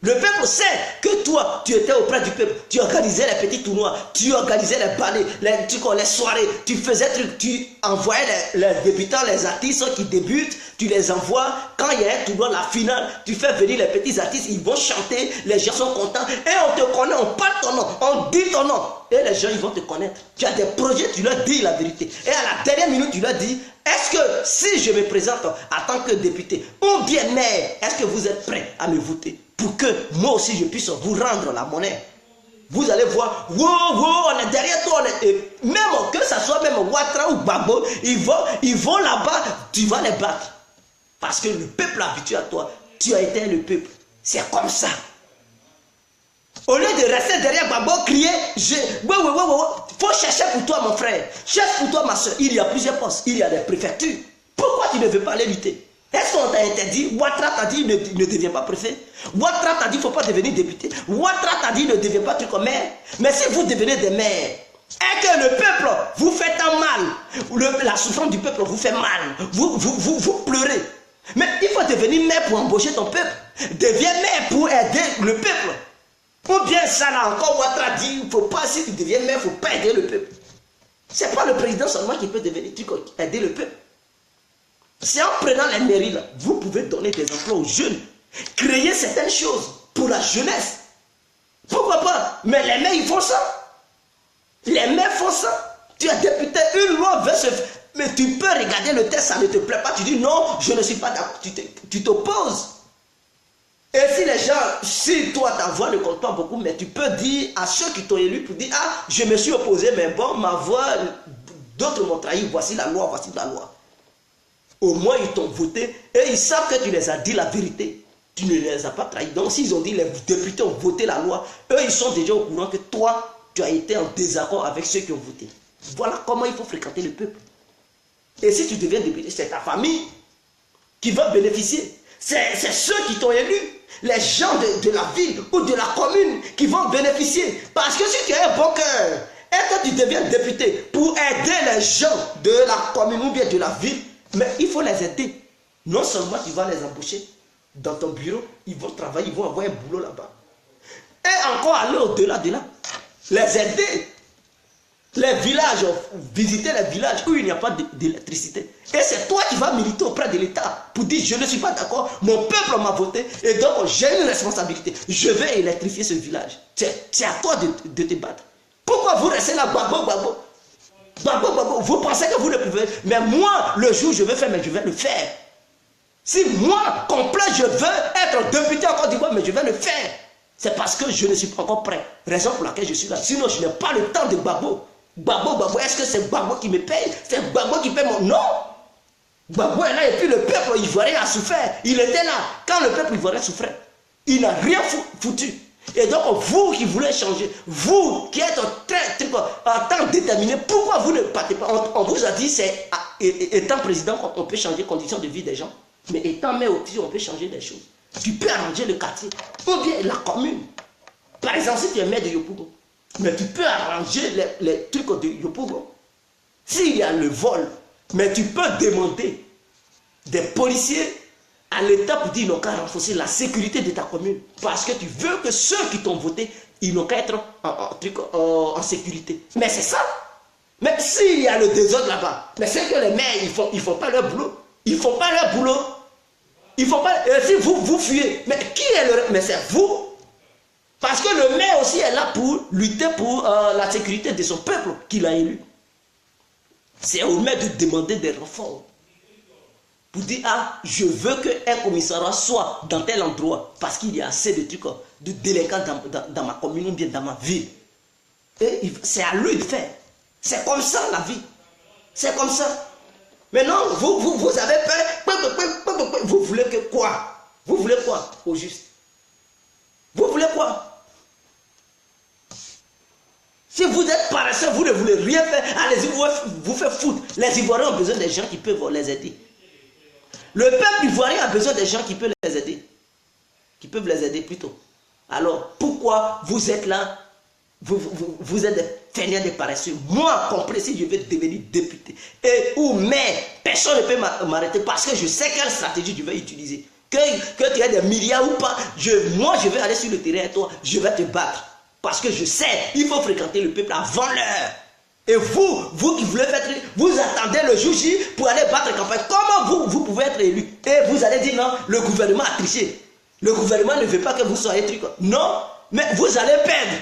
Le peuple sait que toi, tu étais auprès du peuple, tu organisais les petits tournois, tu organisais les ballets, les soirées, tu faisais trucs, tu envoyais les débutants, les artistes qui débutent, tu les envoies. Quand il y a un tournoi, la finale, tu fais venir les petits artistes, ils vont chanter, les gens sont contents, et on te connaît, on parle ton nom, on dit ton nom, et les gens ils vont te connaître. Tu as des projets, tu leur dis la vérité, et à la dernière minute, tu leur dis, est-ce que si je me présente en tant que député, ou bien maire, est-ce que vous êtes prêts à me voter pour que moi aussi je puisse vous rendre la monnaie? Vous allez voir, on est derrière toi. Et même que ce soit même Ouattara ou Gbagbo, ils vont là-bas, tu vas les battre. Parce que le peuple habitué à toi, tu as été le peuple. C'est comme ça. Au lieu de rester derrière Gbagbo, crier, faut chercher pour toi mon frère, cherche pour toi ma soeur. Il y a plusieurs postes, il y a des préfectures. Pourquoi tu ne veux pas aller lutter? Est-ce qu'on t'a interdit? Ouattara t'a dit ne deviens pas préfet. Ouattara t'a dit il ne faut pas devenir député. Ouattara t'a dit ne deviens pas truc comme maire. Mais si vous devenez des maires et que le peuple vous fait tant mal, la souffrance du peuple vous fait mal, vous pleurez. Mais il faut devenir maire pour embaucher ton peuple. Deviens maire pour aider le peuple. Ou bien ça là encore, Ouattara dit il ne faut pas, si tu deviens maire, il ne faut pas aider le peuple. Ce n'est pas le président seulement qui peut devenir aider le peuple. C'est en prenant les mairies là, vous pouvez donner des emplois aux jeunes, créer certaines choses pour la jeunesse. Pourquoi pas? Mais les maires ils font ça. Les maires font ça. Tu es député, une loi veut se faire. Mais tu peux regarder le texte, ça ne te plaît pas. Tu dis non, je ne suis pas d'accord. Tu t'opposes. Et si les gens, si toi ta voix ne compte pas beaucoup, mais tu peux dire à ceux qui t'ont élu pour dire ah, je me suis opposé, mais bon, ma voix, d'autres m'ont trahi, voici la loi, voici la loi. Au moins, ils t'ont voté et ils savent que tu les as dit la vérité. Tu ne les as pas trahis. Donc, s'ils ont dit les députés ont voté la loi, eux, ils sont déjà au courant que toi, tu as été en désaccord avec ceux qui ont voté. Voilà comment il faut fréquenter le peuple. Et si tu deviens député, c'est ta famille qui va bénéficier. C'est ceux qui t'ont élu, les gens de la ville ou de la commune qui vont bénéficier. Parce que si tu as un bon cœur et que tu deviens député pour aider les gens de la commune ou bien de la ville, mais il faut les aider. Non seulement tu vas les embaucher dans ton bureau, ils vont travailler, ils vont avoir un boulot là-bas. Et encore aller au-delà de là. Les aider. Les villages, visiter les villages où il n'y a pas d'électricité. Et c'est toi qui vas militer auprès de l'État pour dire je ne suis pas d'accord, mon peuple m'a voté et donc j'ai une responsabilité. Je vais électrifier ce village. C'est à toi de te battre. Pourquoi vous restez là, Gbagbo? Vous pensez que vous ne pouvez, mais moi, le jour où je veux faire, mais je vais le faire. Si moi, complet, je veux être député en Côte d'Ivoire, mais je vais le faire. C'est parce que je ne suis pas encore prêt. Raison pour laquelle je suis là. Sinon, je n'ai pas le temps de Gbagbo. Gbagbo, est-ce que c'est Gbagbo qui me paye? C'est Gbagbo qui paye mon nom? Gbagbo est là et puis le peuple ivoirien a souffert. Il était là. Quand le peuple ivoirien souffrait, il n'a rien foutu. Et donc, vous qui voulez changer, vous qui êtes en temps déterminé, pourquoi vous ne partez pas? On vous a dit, c'est étant président, on peut changer les conditions de vie des gens. Mais étant maire aussi, on peut changer des choses. Tu peux arranger le quartier, ou bien la commune. Par exemple, si tu es maire de Yopougon, mais tu peux arranger les trucs de Yopougon. S'il y a le vol, mais tu peux demander des policiers à l'État pour dire qu'ils n'ont qu'à renforcer la sécurité de ta commune. Parce que tu veux que ceux qui t'ont voté, ils n'ont qu'à être en sécurité. Mais c'est ça. Mais s'il y a le désordre là-bas, mais c'est que les maires, ils font pas leur boulot. Ils font pas leur boulot. Ils font pas. Et si vous fuyez, mais qui est le. Mais c'est vous. Parce que le maire aussi est là pour lutter pour la sécurité de son peuple qu'il a élu. C'est au maire de demander des renforts. Pour dire, ah, je veux qu'un commissariat soit dans tel endroit, parce qu'il y a assez de trucs, de délinquants dans ma commune ou bien dans ma ville. Et c'est à lui de faire. C'est comme ça la vie. C'est comme ça. Maintenant, vous avez peur. Vous voulez que quoi? Vous voulez quoi au juste? Vous voulez quoi? Si vous êtes paresseux, vous ne voulez rien faire, allez-y, vous faites foutre. Les Ivoiriens ont besoin des gens qui peuvent les aider. Le peuple ivoirien a besoin des gens qui peuvent les aider. Qui peuvent les aider plutôt. Alors, pourquoi vous êtes là? Vous êtes des fainéants, des paresseux. Moi, compris, si je vais devenir député et ou maire, personne ne peut m'arrêter parce que je sais quelle stratégie je vais utiliser. Que tu aies des milliards ou pas, moi je vais aller sur le terrain et toi, je vais te battre. Parce que je sais, il faut fréquenter le peuple avant l'heure. Et vous qui voulez faire, vous attendez le jour J pour aller battre campagne. Comment vous pouvez être élu? Et vous allez dire non, le gouvernement a triché. Le gouvernement ne veut pas que vous soyez truc. Non, mais vous allez perdre.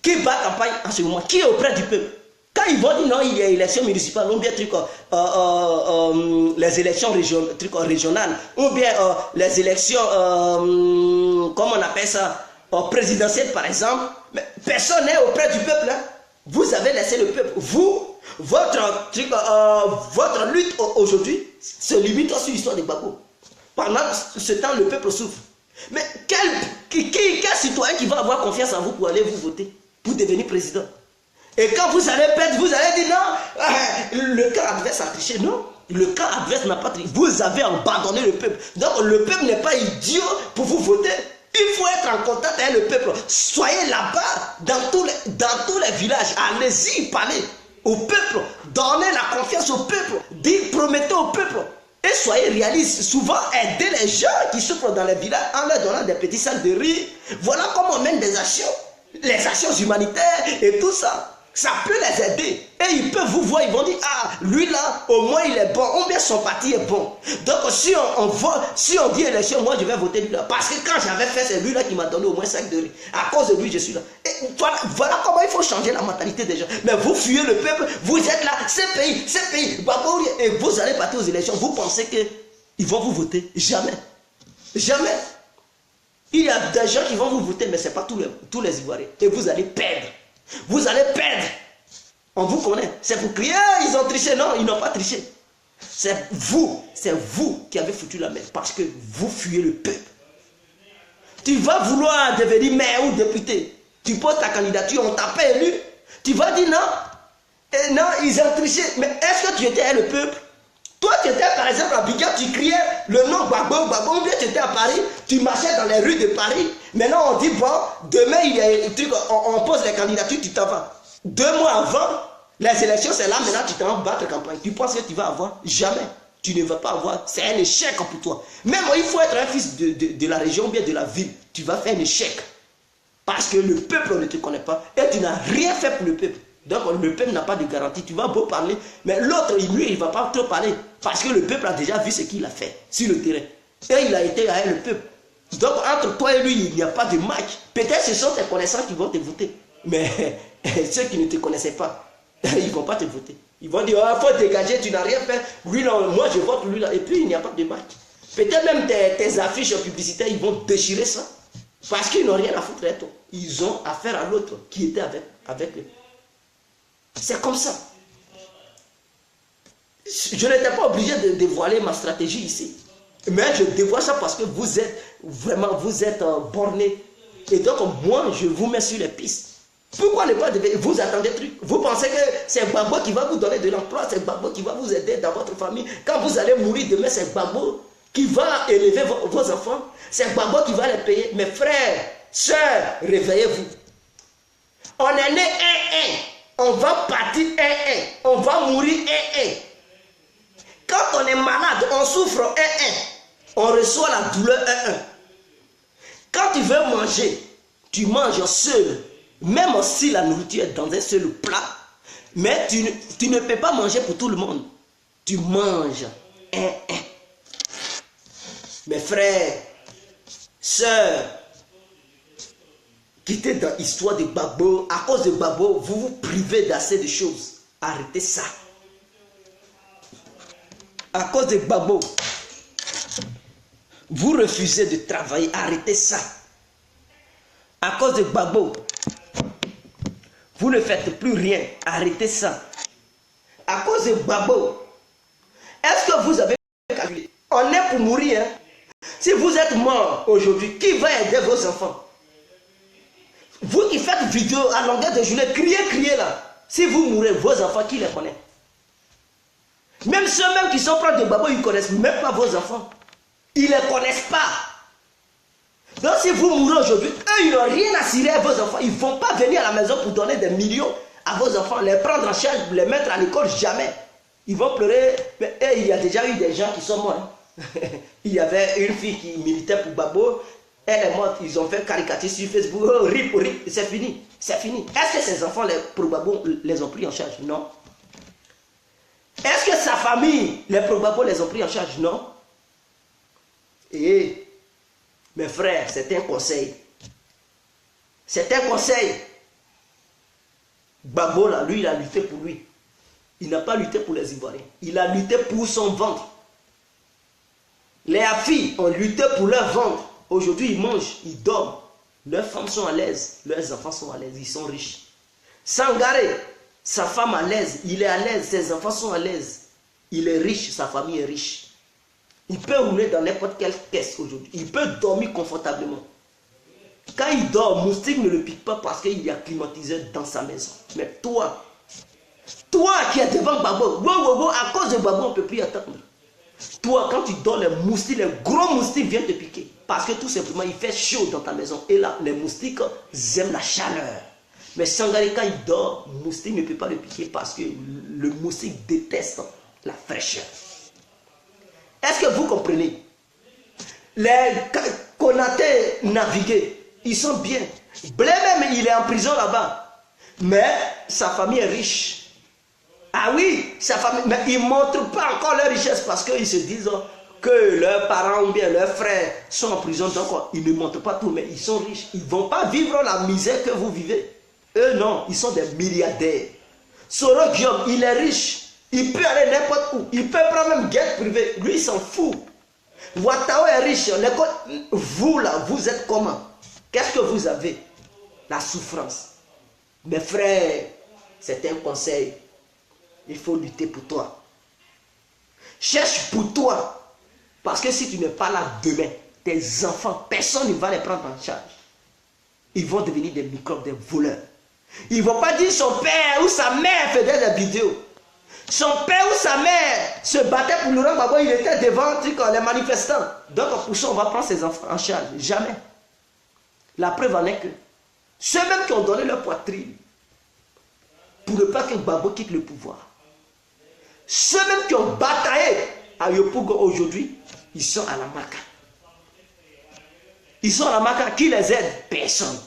Qui bat campagne en ce moment? Qui est auprès du peuple? Quand ils vont dire non, il y a élection municipale, ou bien les élections régionales, ou bien les élections, comment on appelle ça, présidentielles par exemple, mais personne n'est auprès du peuple. Hein? Vous avez laissé le peuple. Votre lutte aujourd'hui se limite sur l'histoire de Gbagbo. Pendant ce temps, le peuple souffre. Mais quel citoyen qui va avoir confiance en vous pour aller vous voter, pour devenir président? Et quand vous allez perdre, vous allez dire non, le camp adverse a triché. Non, le camp adverse n'a pas triché. Vous avez abandonné le peuple. Donc le peuple n'est pas idiot pour vous voter. Il faut être en contact avec le peuple. Soyez là-bas, dans tous les villages. Allez-y, parlez au peuple. Donnez la confiance au peuple. Promettez au peuple. Et soyez réalistes. Souvent, aidez les gens qui souffrent dans les villages en leur donnant des petits sacs de riz. Voilà comment on mène des actions. Les actions humanitaires et tout ça. Ça peut les aider. Et ils peuvent vous voir, ils vont dire, ah, lui là, au moins il est bon, ou bien son parti est bon. Donc si on dit élection, moi je vais voter lui là. Parce que quand j'avais fait, c'est lui là qui m'a donné au moins 5 de riz. À cause de lui, je suis là. Et voilà comment il faut changer la mentalité des gens. Mais vous fuyez le peuple, vous êtes là, ces pays, et vous allez partir aux élections. Vous pensez qu'ils vont vous voter? Jamais. Jamais. Il y a des gens qui vont vous voter, mais ce n'est pas tous les Ivoiriens. Et vous allez perdre. Vous allez perdre. On vous connaît. C'est pour crier, ils ont triché. Non, ils n'ont pas triché. C'est vous qui avez foutu la merde. Parce que vous fuyez le peuple. Tu vas vouloir devenir maire ou député. Tu poses ta candidature, on t'a pas élu. Tu vas dire non. Et non, ils ont triché. Mais est-ce que tu étais avec le peuple? Toi, tu étais par exemple à Abidjan, tu criais le nom Gbagbo, ou bien tu étais à Paris, tu marchais dans les rues de Paris. Maintenant, on dit, bon, demain, il y a un truc, on pose les candidatures, tu t'en vas. 2 mois avant, les élections, c'est là, maintenant, tu t'en vas battre campagne. Tu penses que tu vas avoir? Jamais. Tu ne vas pas avoir. C'est un échec pour toi. Même il faut être un fils de la région, ou bien de la ville. Tu vas faire un échec. Parce que le peuple ne te connaît pas et tu n'as rien fait pour le peuple. Donc le peuple n'a pas de garantie. Tu vas beau parler, mais l'autre, lui, il ne va pas trop parler. Parce que le peuple a déjà vu ce qu'il a fait sur le terrain. Et il a été avec le peuple. Donc entre toi et lui, il n'y a pas de match. Peut-être ce sont tes connaissants qui vont te voter. Mais ceux qui ne te connaissaient pas, ils ne vont pas te voter. Ils vont dire, il faut dégager, tu n'as rien fait. Lui, là, moi, je vote lui là. Et puis, il n'y a pas de match. Peut-être même tes affiches publicitaires, ils vont déchirer ça. Parce qu'ils n'ont rien à foutre avec toi. Ils ont affaire à l'autre qui était avec eux. C'est comme ça. Je n'étais pas obligé de dévoiler ma stratégie ici. Mais je dévoile ça parce que vous êtes vraiment, bornés. Et donc, moi, je vous mets sur les pistes. Pourquoi ne pas vous attendez des trucs? Vous pensez que c'est Gbagbo qui va vous donner de l'emploi, c'est Gbagbo qui va vous aider dans votre famille. Quand vous allez mourir demain, c'est Gbagbo qui va élever vos enfants. C'est Gbagbo qui va les payer. Mes frères, sœurs, réveillez-vous. On est né 1-1. On va partir 1-1. On va mourir 1-1. Quand on est malade, on souffre 1-1. On reçoit la douleur 1-1. Quand tu veux manger, tu manges seul. Même si la nourriture est dans un seul plat. Mais tu ne peux pas manger pour tout le monde. Tu manges 1-1. Mes frères, sœurs, qui étaient dans l'histoire de Gbagbo, à cause de Gbagbo, vous vous privez d'assez de choses. Arrêtez ça. À cause de Gbagbo, vous refusez de travailler, arrêtez ça. À cause de Gbagbo, vous ne faites plus rien, arrêtez ça. À cause de Gbagbo, est-ce que vous avez calculé? On est pour mourir. Hein? Si vous êtes mort aujourd'hui, qui va aider vos enfants? Vous qui faites vidéo à longueur de journée, criez là. Si vous mourrez, vos enfants, qui les connaît? Même ceux-mêmes qui sont proches de Gbagbo, ils ne connaissent même pas vos enfants. Ils ne les connaissent pas. Donc si vous mourrez aujourd'hui, eux, ils n'ont rien à cirer à vos enfants. Ils ne vont pas venir à la maison pour donner des millions à vos enfants, les prendre en charge, les mettre à l'école, jamais. Ils vont pleurer. Mais il y a déjà eu des gens qui sont morts. Hein. Il y avait une fille qui militait pour Gbagbo. Elle est morte. Ils ont fait caricature sur Facebook. Oh, rip, rip. C'est fini. C'est fini. Est-ce que ces enfants, pour Gbagbo, les ont pris en charge? Non. Est-ce que sa famille, les Gbagbo, les ont pris en charge? Non. Et mes frères, c'est un conseil. C'est un conseil. Gbagbo, là, lui, il a lutté pour lui. Il n'a pas lutté pour les Ivoiriens. Il a lutté pour son ventre. Les Afis ont lutté pour leur ventre. Aujourd'hui, ils mangent, ils dorment. Leurs femmes sont à l'aise. Leurs enfants sont à l'aise. Ils sont riches. Sangaré, sa femme à l'aise. Il est à l'aise. Ses enfants sont à l'aise. Il est riche. Sa famille est riche. Il peut rouler dans n'importe quelle caisse aujourd'hui. Il peut dormir confortablement. Quand il dort, moustique ne le pique pas parce qu'il y a climatiseur dans sa maison. Mais toi qui es devant Gbagbo, à cause de Gbagbo, on ne peut plus attendre. Toi, quand tu dors, les moustiques, les gros moustiques viennent te piquer. Parce que tout simplement, il fait chaud dans ta maison. Et là, les moustiques aiment la chaleur. Mais Sangaré, quand il dort, le moustique ne peut pas le piquer parce que le moustique déteste la fraîcheur. Est-ce que vous comprenez? Les Konaté navigués, ils sont bien. Blé même, il est en prison là-bas. Mais sa famille est riche. Ah oui, sa famille, mais ils ne montrent pas encore leur richesse parce qu'ils se disent que leurs parents ou bien leurs frères sont en prison. Donc ils ne montrent pas tout, mais ils sont riches. Ils ne vont pas vivre la misère que vous vivez. Eux non, ils sont des milliardaires. Soro Guillaume, il est riche. Il peut aller n'importe où. Il peut prendre même guet privé. Lui, il s'en fout. Ouattao est riche. Vous là, vous êtes comment? Qu'est-ce que vous avez? La souffrance. Mes frères, c'est un conseil. Il faut lutter pour toi. Cherche pour toi. Parce que si tu n'es pas là demain, tes enfants, personne ne va les prendre en charge. Ils vont devenir des microbes, des voleurs. Ils ne vont pas dire son père ou sa mère faisait des vidéos. Son père ou sa mère se battait pour Laurent Gbagbo, il était devant les manifestants. Donc pour ça, on va prendre ses enfants en charge. Jamais. La preuve en est que ceux-mêmes qui ont donné leur poitrine pour ne pas que Gbagbo quitte le pouvoir, ceux-mêmes qui ont bataillé à Yopougon aujourd'hui, ils sont à la maca. Ils sont à la maca. Qui les aide? Personne.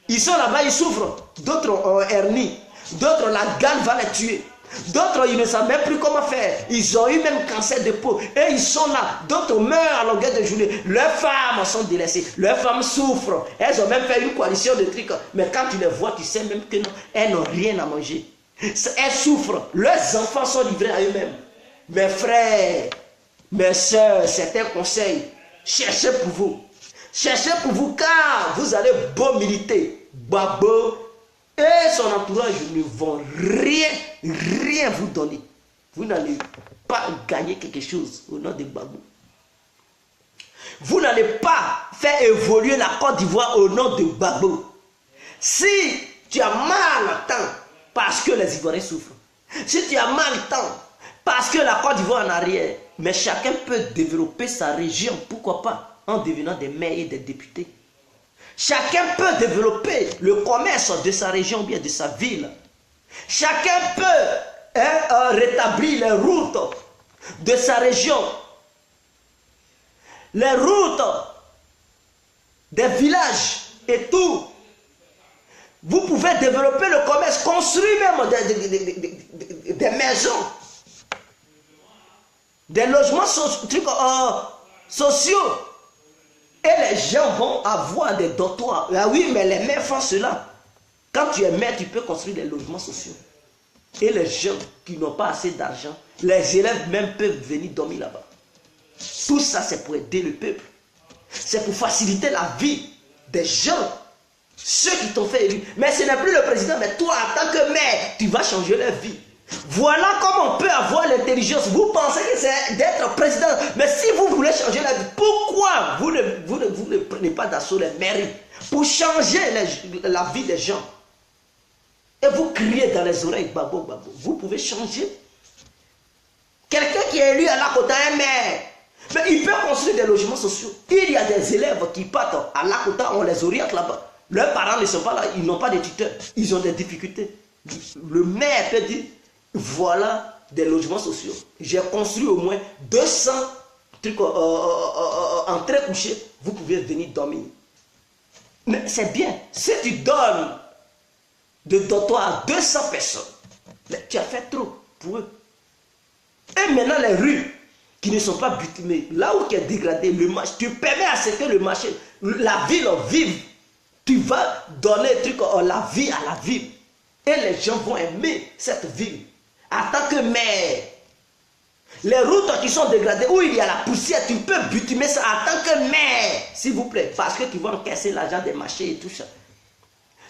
Ils sont là-bas, ils souffrent. D'autres ont hernie. D'autres, la gale va les tuer. D'autres, ils ne savent même plus comment faire. Ils ont eu même cancer de peau. Et ils sont là. D'autres meurent à longueur de journée. Leurs femmes sont délaissées. Leurs femmes souffrent. Elles ont même fait une coalition de trucs. Mais quand tu les vois, tu sais même que non, elles n'ont rien à manger. Elles souffrent. Leurs enfants sont livrés à eux-mêmes. Mes frères, mes soeurs, c'est un conseil. Cherchez pour vous. Cherchez pour vous car vous allez beau militer. Gbagbo et son entourage ne vont rien vous donner. Vous n'allez pas gagner quelque chose au nom de Gbagbo. Vous n'allez pas faire évoluer la Côte d'Ivoire au nom de Gbagbo. Si tu as mal à temps parce que les Ivoiriens souffrent, si tu as mal à temps parce que la Côte d'Ivoire est en arrière, mais chacun peut développer sa région, pourquoi pas, en devenant des maires et des députés. Chacun peut développer le commerce de sa région ou bien de sa ville. Chacun peut rétablir les routes de sa région. Les routes des villages et tout. Vous pouvez développer le commerce, construire même des maisons, des logements sociaux. Et les gens vont avoir des dortoirs. Ah oui, mais les maires font cela. Quand tu es maire, tu peux construire des logements sociaux. Et les gens qui n'ont pas assez d'argent, Les élèves même peuvent venir dormir là-bas. Tout ça, c'est pour aider le peuple. C'est pour faciliter la vie des gens. Ceux qui t'ont fait élu. Mais ce n'est plus le président, mais toi, en tant que maire, tu vas changer leur vie. Voilà comment on peut avoir l'intelligence. Vous pensez que c'est d'être président. Mais si vous voulez changer la vie, pourquoi vous ne prenez pas d'assaut les mairies pour changer la vie des gens? Et vous criez dans les oreilles, babo, babo. Vous pouvez changer. Quelqu'un qui est élu à Lakota, un maire, mais il peut construire des logements sociaux. Il y a des élèves qui partent à Lakota, on les oriente là-bas. Leurs parents ne sont pas là, ils n'ont pas de tuteurs, ils ont des difficultés. Le maire peut dire, voilà des logements sociaux. J'ai construit au moins 200 trucs en très couché, vous pouvez venir dormir. Mais c'est bien, si tu donnes de dortoir à 200 personnes, mais tu as fait trop pour eux. Et maintenant les rues qui ne sont pas bitumées, là où tu es dégradé, le marché, tu permets à ce que le marché, la ville vive. Tu vas donner la vie à la ville. Et les gens vont aimer cette ville. En tant que maire, les routes qui sont dégradées, où il y a la poussière, tu peux bitumer ça en tant que maire, s'il vous plaît. Parce que tu vas encaisser l'argent des marchés et tout ça.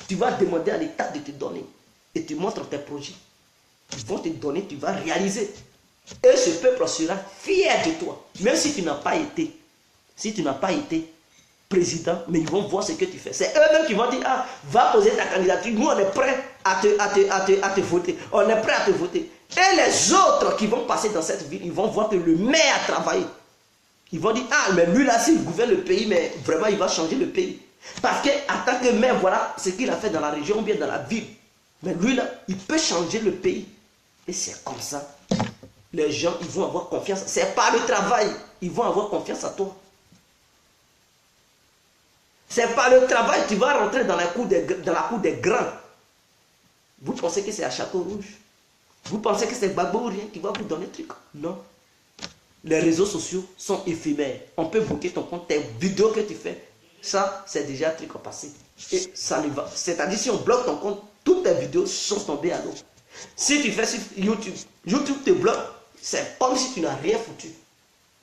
Tu vas demander à l'État de te donner. Et tu montres tes projets. Ils vont te donner, tu vas réaliser. Et ce peuple sera fier de toi. Même si tu n'as pas été. Si tu n'as pas été président, mais ils vont voir ce que tu fais. C'est eux-mêmes qui vont dire, ah, va poser ta candidature. Nous, on est prêts à te voter. On est prêts à te voter. Et les autres qui vont passer dans cette ville, ils vont voir que le maire a travaillé. Ils vont dire, ah, mais lui là, s'il gouverne le pays, mais vraiment, il va changer le pays. Parce qu'en tant que maire, voilà ce qu'il a fait dans la région ou bien dans la ville. Mais lui là, il peut changer le pays. Et c'est comme ça. Les gens, ils vont avoir confiance. C'est pas le travail. Ils vont avoir confiance à toi. C'est pas le travail. Tu vas rentrer dans la cour des grands. Vous pensez que c'est à Château Rouge? Vous pensez que c'est Gbagbo ou rien qui va vous donner truc? Non. Les réseaux sociaux sont éphémères. On peut bloquer ton compte, tes vidéos que tu fais. Ça, c'est déjà un truc passé. Et ça ne va. C'est-à-dire, si on bloque ton compte, toutes tes vidéos sont tombées à l'eau. Si tu fais sur YouTube, YouTube te bloque. C'est comme si tu n'as rien foutu.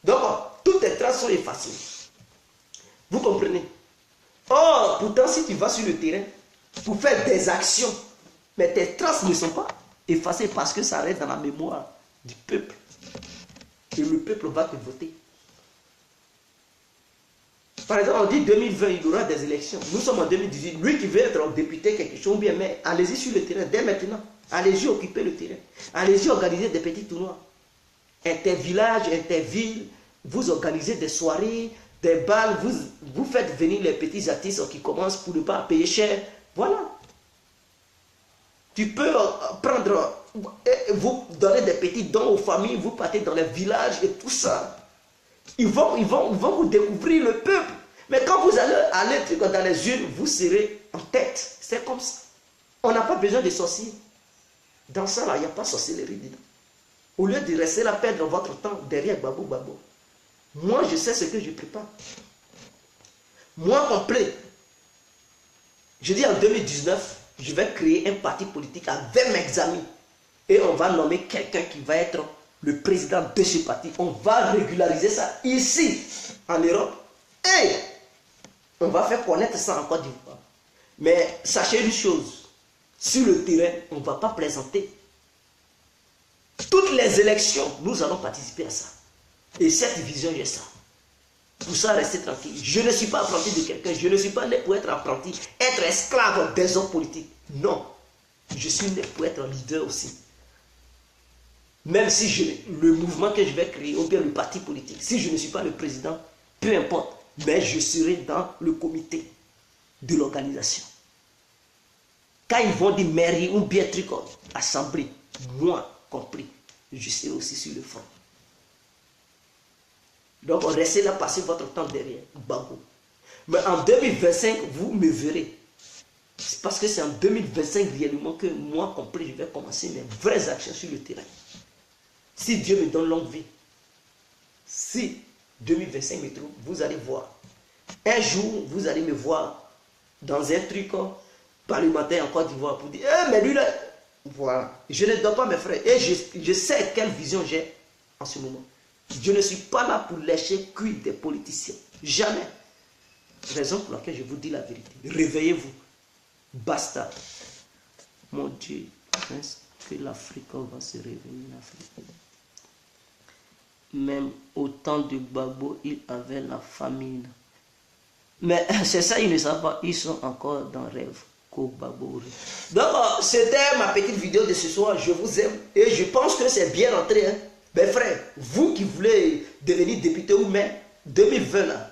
Donc, toutes tes traces sont effacées. Vous comprenez? Or, pourtant, si tu vas sur le terrain pour faire des actions, mais tes traces ne sont pas effacées parce que ça reste dans la mémoire du peuple. Et le peuple va te voter. Par exemple, on dit 2020, il y aura des élections. Nous sommes en 2018. Lui qui veut être député, quelque chose, bien, mais allez-y sur le terrain dès maintenant. Allez-y occuper le terrain. Allez-y organiser des petits tournois. Inter-villages, inter-villes, vous organisez des soirées, des balles, vous faites venir les petits artistes qui commencent pour ne pas payer cher. Voilà. Tu peux prendre, vous donner des petits dons aux familles, vous partez dans les villages et tout ça. Ils vont vous découvrir le peuple. Mais quand vous allez aller dans les urnes, vous serez en tête. C'est comme ça. On n'a pas besoin de sorciers. Dans ça, là, il n'y a pas de sorcellerie dedans. Au lieu de rester là, perdre votre temps derrière Babou Babou. Moi, je sais ce que je prépare. Moi, complet. Je dis en 2019, je vais créer un parti politique avec mes amis. Et on va nommer quelqu'un qui va être le président de ce parti. On va régulariser ça ici, en Europe. Et on va faire connaître ça en Côte d'Ivoire. Mais sachez une chose. Sur le terrain, on ne va pas plaisanter. Toutes les élections, nous allons participer à ça. Et cette vision, j'ai ça. Pour ça, restez tranquille. Je ne suis pas apprenti de quelqu'un. Je ne suis pas né pour être apprenti, être esclave des hommes politiques. Non. Je suis né pour être leader aussi. Même si le mouvement que je vais créer, ou bien le parti politique, si je ne suis pas le président, peu importe. Mais je serai dans le comité de l'organisation. Quand ils vont dire mairie ou bien truc, assemblée, moi compris, je serai aussi sur le front. Donc, restez là, passez votre temps derrière. Babou. Mais en 2025, vous me verrez. C'est parce que c'est en 2025 réellement que moi compris, je vais commencer mes vraies actions sur le terrain. Si Dieu me donne longue vie, si 2025 me trouve, vous allez voir. Un jour, vous allez me voir dans un truc parlementaire en Côte d'Ivoire pour dire, mais lui là, Voilà. Je ne dors pas, mes frères. Et je sais quelle vision j'ai en ce moment. Je ne suis pas là pour lécher cuir des politiciens. Jamais. Raison pour laquelle je vous dis la vérité. Réveillez-vous. Basta. Mon Dieu, est-ce que l'Afrique va se réveiller, l'Afrique? Même au temps de Gbagbo, il avait la famine. Mais c'est ça, ils ne savent pas. Ils sont encore dans le rêve. Donc, c'était ma petite vidéo de ce soir. Je vous aime. Et je pense que c'est bien rentré. Hein. Mes frères, vous qui voulez devenir député ou même 2020, là,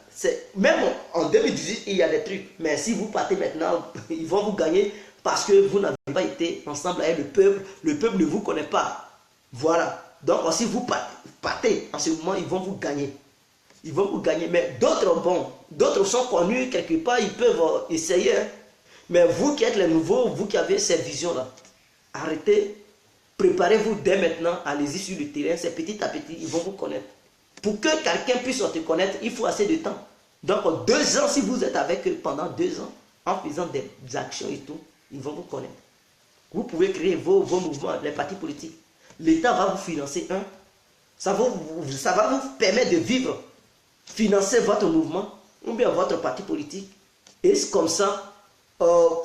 même en 2018, il y a des trucs. Mais si vous partez maintenant, ils vont vous gagner parce que vous n'avez pas été ensemble avec le peuple. Le peuple ne vous connaît pas. Voilà. Donc, si vous partez en ce moment, ils vont vous gagner. Ils vont vous gagner. Mais d'autres, bon, d'autres sont connus quelque part, ils peuvent essayer. Hein. Mais vous qui êtes les nouveaux, vous qui avez cette vision-là, arrêtez, préparez-vous dès maintenant, allez-y sur le terrain, c'est petit à petit, ils vont vous connaître. Pour que quelqu'un puisse te connaître, il faut assez de temps. Donc 2 ans, si vous êtes avec eux pendant 2 ans, en faisant des actions et tout, ils vont vous connaître. Vous pouvez créer vos mouvements, les partis politiques. L'État va vous financer un. Ça va vous permettre de vivre, financer votre mouvement, ou bien votre parti politique. Et c'est comme ça,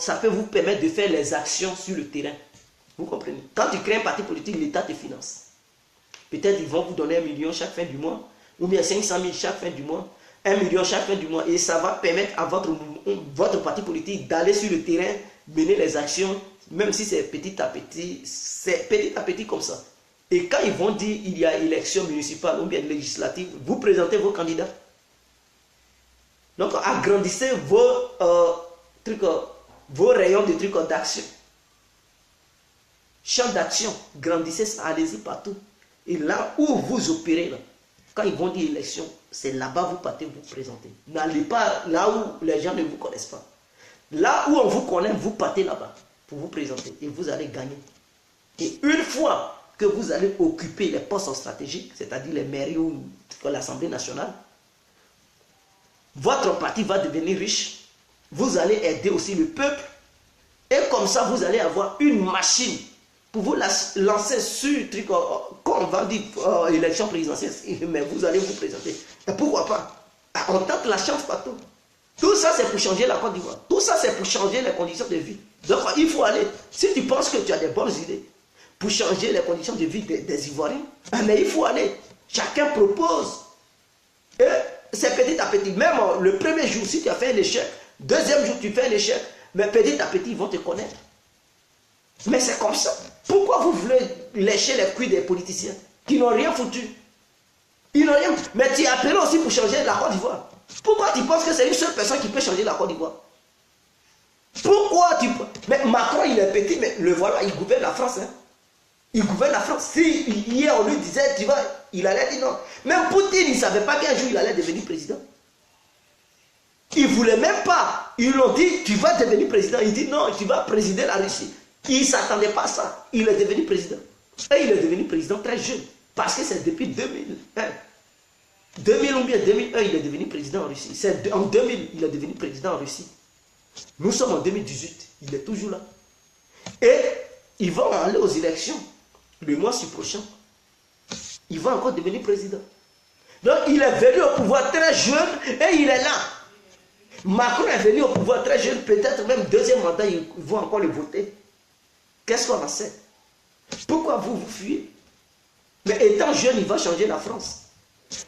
ça peut vous permettre de faire les actions sur le terrain. Vous comprenez? Quand tu crées un parti politique, l'État te finance. Peut-être ils vont vous donner 1 million chaque fin du mois, ou bien 500 000 chaque fin du mois, 1 million chaque fin du mois, et ça va permettre à votre parti politique d'aller sur le terrain, mener les actions, même si c'est petit à petit comme ça. Et quand ils vont dire il y a élection municipale ou bien législative, vous présentez vos candidats. Donc agrandissez vos rayons de trucs d'action. Champ d'action, grandissez ça, allez-y partout. Et là où vous opérez, là, quand ils vont dire élection, c'est là-bas vous partez vous présenter. N'allez pas là où les gens ne vous connaissent pas. Là où on vous connaît, vous partez là-bas pour vous présenter et vous allez gagner. Et une fois que vous allez occuper les postes stratégiques, c'est-à-dire les mairies ou l'Assemblée nationale, votre parti va devenir riche. Vous allez aider aussi le peuple. Et comme ça, vous allez avoir une machine pour vous lancer sur le truc, quand on va dire élection présidentielle, mais vous allez vous présenter. Et pourquoi pas? On tente la chance partout. Tout ça, c'est pour changer la Côte d'Ivoire. Tout ça, c'est pour changer les conditions de vie. Donc, il faut aller. Si tu penses que tu as des bonnes idées pour changer les conditions de vie des Ivoiriens, mais il faut aller. Chacun propose. Et c'est petit à petit. Même le premier jour, si tu as fait un échec, deuxième jour, tu fais un échec, mais petit à petit, ils vont te connaître. Mais c'est comme ça. Pourquoi vous voulez lécher les cuits des politiciens qui n'ont rien foutu? Ils n'ont rien. Mais tu es appelé aussi pour changer la Côte d'Ivoire. Pourquoi tu penses que c'est une seule personne qui peut changer la Côte d'Ivoire? Pourquoi tu... Mais Macron, il est petit, mais le voilà, il gouverne la France. Hein. Il gouverne la France. Si hier on lui disait, tu vois, il allait dire non. Même Poutine, il ne savait pas qu'un jour il allait devenir président. Il ne voulait même pas. Ils l'ont dit, tu vas devenir président. Il dit non, tu vas présider la Russie. Il ne s'attendait pas à ça. Il est devenu président. Et il est devenu président très jeune. Parce que c'est depuis 2001. 2000 ou bien 2001, il est devenu président en Russie. C'est en 2000, il est devenu président en Russie. Nous sommes en 2018. Il est toujours là. Et ils vont aller aux élections le mois prochain. Il va encore devenir président. Donc il est venu au pouvoir très jeune et il est là. Macron est venu au pouvoir très jeune, peut-être même deuxième mandat, ils vont encore le voter. Qu'est-ce qu'on en sait? Pourquoi vous fuyez? Mais étant jeune, il va changer la France.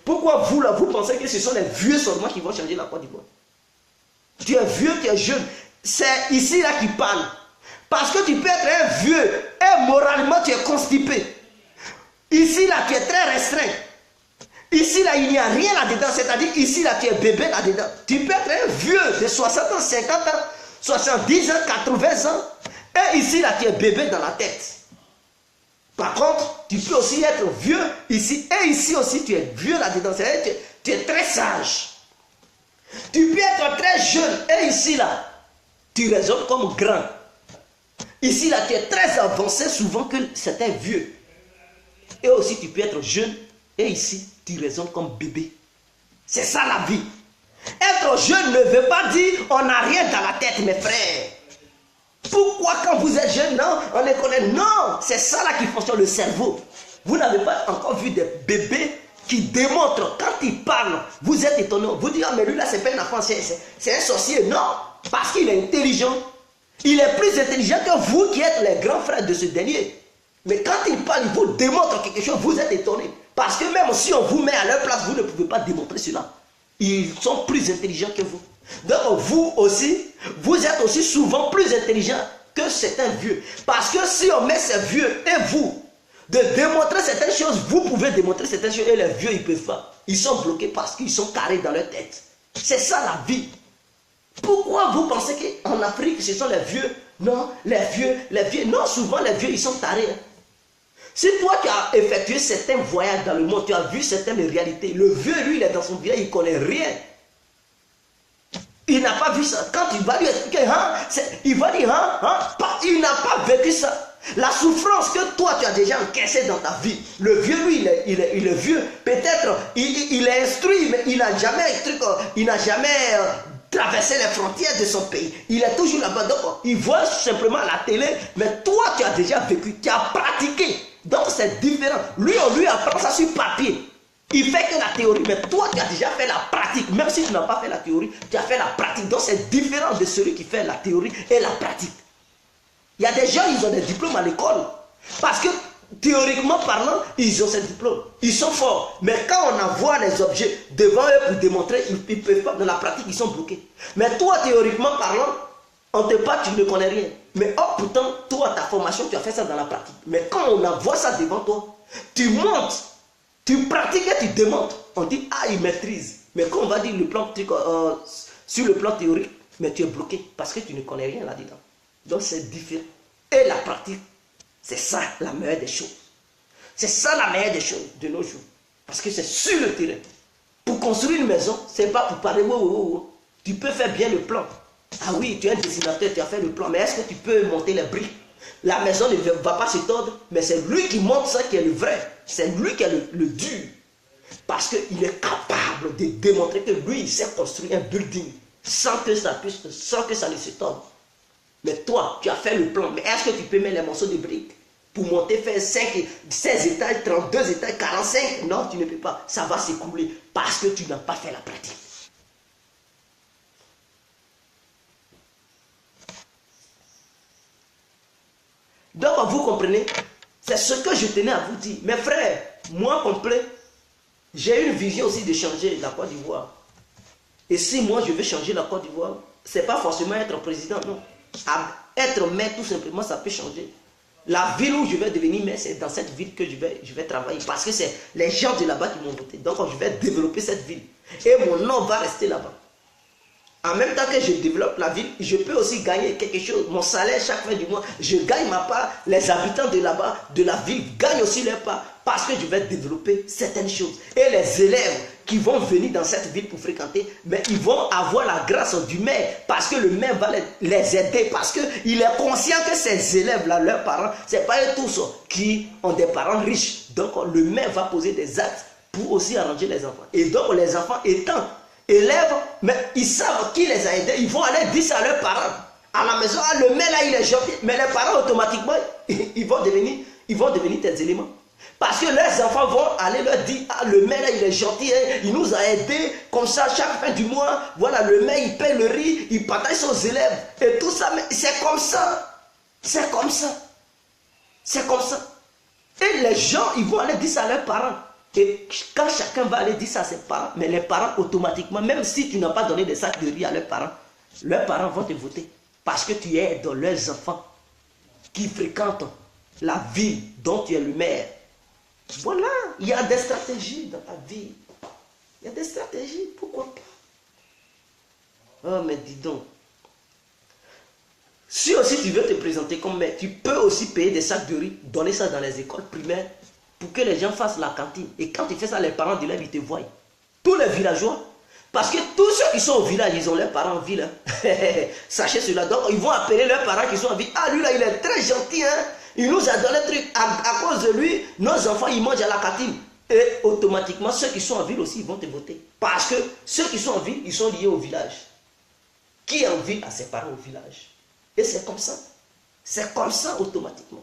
Pourquoi vous, là, vous pensez que ce sont les vieux seulement qui vont changer la Côte d'Ivoire? Tu es vieux, tu es jeune. C'est ici, là, qui parle. Parce que tu peux être un vieux et moralement, tu es constipé. Ici, là, tu es très restreint. Ici, là, il n'y a rien là-dedans. C'est-à-dire, ici, là, tu es bébé là-dedans. Tu peux être un vieux de 60 ans, 50 ans, 70 ans, 80 ans. Et ici, là, tu es bébé dans la tête. Par contre, tu peux aussi être vieux ici. Et ici aussi, tu es vieux là-dedans. C'est-à-dire, tu es très sage. Tu peux être très jeune. Et ici, là, tu raisonnes comme grand. Ici, là, tu es très avancé, souvent que c'est un vieux. Et aussi, tu peux être jeune. Et ici, tu raisonnes comme bébé. C'est ça la vie. Être jeune ne veut pas dire on n'a rien dans la tête, mes frères. Pourquoi quand vous êtes jeune, non, on les connaît? Non, c'est ça là qui fonctionne le cerveau. Vous n'avez pas encore vu des bébés qui démontrent, quand ils parlent, vous êtes étonné. Vous dites, ah mais lui là, c'est pas un enfant, c'est un sorcier. Non, parce qu'il est intelligent. Il est plus intelligent que vous qui êtes les grands frères de ce dernier. Mais quand il parle, il vous démontre quelque chose, vous êtes étonné. Parce que même si on vous met à leur place, vous ne pouvez pas démontrer cela. Ils sont plus intelligents que vous. Donc vous aussi, vous êtes aussi souvent plus intelligent que certains vieux. Parce que si on met ces vieux et vous, de démontrer certaines choses, vous pouvez démontrer certaines choses et les vieux, ils ne peuvent pas. Ils sont bloqués parce qu'ils sont carrés dans leur tête. C'est ça la vie. Pourquoi vous pensez qu'en Afrique, ce sont les vieux? Non, les vieux. Non, souvent les vieux, ils sont tarés. Si toi, tu as effectué certains voyages dans le monde, tu as vu certaines réalités, le vieux, lui, il est dans son village, il ne connaît rien. Il n'a pas vu ça. Quand tu vas lui expliquer, il va dire, il n'a pas vécu ça. La souffrance que toi, tu as déjà encaissée dans ta vie. Le vieux, lui, il est vieux. Peut-être, il est instruit, mais il n'a jamais traversé les frontières de son pays. Il est toujours là-bas. Donc, il voit simplement à la télé, mais toi, tu as déjà vécu, tu as pratiqué. Donc, c'est différent. Lui, on lui apprend ça sur papier. Il fait que la théorie, mais toi, tu as déjà fait la pratique. Même si tu n'as pas fait la théorie, tu as fait la pratique. Donc, c'est différent de celui qui fait la théorie et la pratique. Il y a des gens, ils ont des diplômes à l'école. Parce que, théoriquement parlant, ils ont ces diplômes. Ils sont forts. Mais quand on envoie les objets devant eux pour démontrer, ils ne peuvent pas. Dans la pratique, ils sont bloqués. Mais toi, théoriquement parlant, on te parle, tu ne connais rien. Mais pourtant, toi, ta formation, tu as fait ça dans la pratique. Mais quand on envoie ça devant toi, tu montes, tu pratiques et tu démontres. On dit, il maîtrise. Mais quand on va dire sur le plan théorique, mais tu es bloqué parce que tu ne connais rien là-dedans. Donc c'est différent. Et la pratique, c'est ça la meilleure des choses. C'est ça la meilleure des choses de nos jours. Parce que c'est sur le terrain. Pour construire une maison, c'est pas pour parler. Tu peux faire bien le plan. Ah oui, tu es un dessinateur, tu as fait le plan. Mais est-ce que tu peux monter les briques? La maison ne va pas se tordre. Mais c'est lui qui monte ça qui est le vrai. C'est lui qui est le dur. Parce qu'il est capable de démontrer que lui, il sait construire un building sans que ça ne se torde. Mais toi, tu as fait le plan. Mais est-ce que tu peux mettre les morceaux de briques pour monter, faire 16 étages, 32 étages, 45? Non, tu ne peux pas. Ça va s'écrouler parce que tu n'as pas fait la pratique. Donc, vous comprenez? C'est ce que je tenais à vous dire. Mes frères, moi complet, j'ai une vision aussi de changer la Côte d'Ivoire. Et si moi je veux changer la Côte d'Ivoire, ce n'est pas forcément être président, non. Être maire, tout simplement, ça peut changer. La ville où je vais devenir maire, c'est dans cette ville que je vais travailler. Parce que c'est les gens de là-bas qui m'ont voté. Donc, je vais développer cette ville. Et mon nom va rester là-bas. En même temps que je développe la ville, je peux aussi gagner quelque chose. Mon salaire, chaque fin du mois, je gagne ma part. Les habitants de là-bas, de la ville, gagnent aussi leur part. Parce que je vais développer certaines choses. Et les élèves qui vont venir dans cette ville pour fréquenter, mais ils vont avoir la grâce du maire. Parce que le maire va les aider. Parce qu'il est conscient que ces élèves-là, leurs parents, ce n'est pas eux tous qui ont des parents riches. Donc le maire va poser des actes pour aussi arranger les enfants. Et donc les enfants étant élèves, mais ils savent qui les a aidés, ils vont aller dire ça à leurs parents. À la maison, le maire là, il est gentil. Mais les parents, automatiquement, ils vont devenir tes éléments. Parce que leurs enfants vont aller leur dire, le maire là, il est gentil, hein, il nous a aidés, comme ça, chaque fin du mois, voilà, le maire, il paie le riz, il partage aux élèves, et tout ça, mais c'est comme ça. C'est comme ça. C'est comme ça. Et les gens, ils vont aller dire ça à leurs parents. Et quand chacun va aller dire ça à ses parents, mais les parents automatiquement, même si tu n'as pas donné des sacs de riz à leurs parents vont te voter. Parce que tu es dans leurs enfants qui fréquentent la ville dont tu es le maire. Voilà, il y a des stratégies dans ta vie. Il y a des stratégies, pourquoi pas? Oh, mais dis donc. Si aussi tu veux te présenter comme maire, tu peux aussi payer des sacs de riz, donner ça dans les écoles primaires, pour que les gens fassent la cantine. Et quand tu fais ça, les parents d'élèves, ils te voient. Tous les villageois. Parce que tous ceux qui sont au village, ils ont leurs parents en ville. Hein. Sachez cela. Donc, ils vont appeler leurs parents qui sont en ville. Ah, lui là, il est très gentil. Hein. Il nous a donné un truc. À cause de lui, nos enfants, ils mangent à la cantine. Et automatiquement, ceux qui sont en ville aussi, ils vont te voter. Parce que ceux qui sont en ville, ils sont liés au village. Qui est en ville a ses parents au village. Et c'est comme ça. C'est comme ça automatiquement.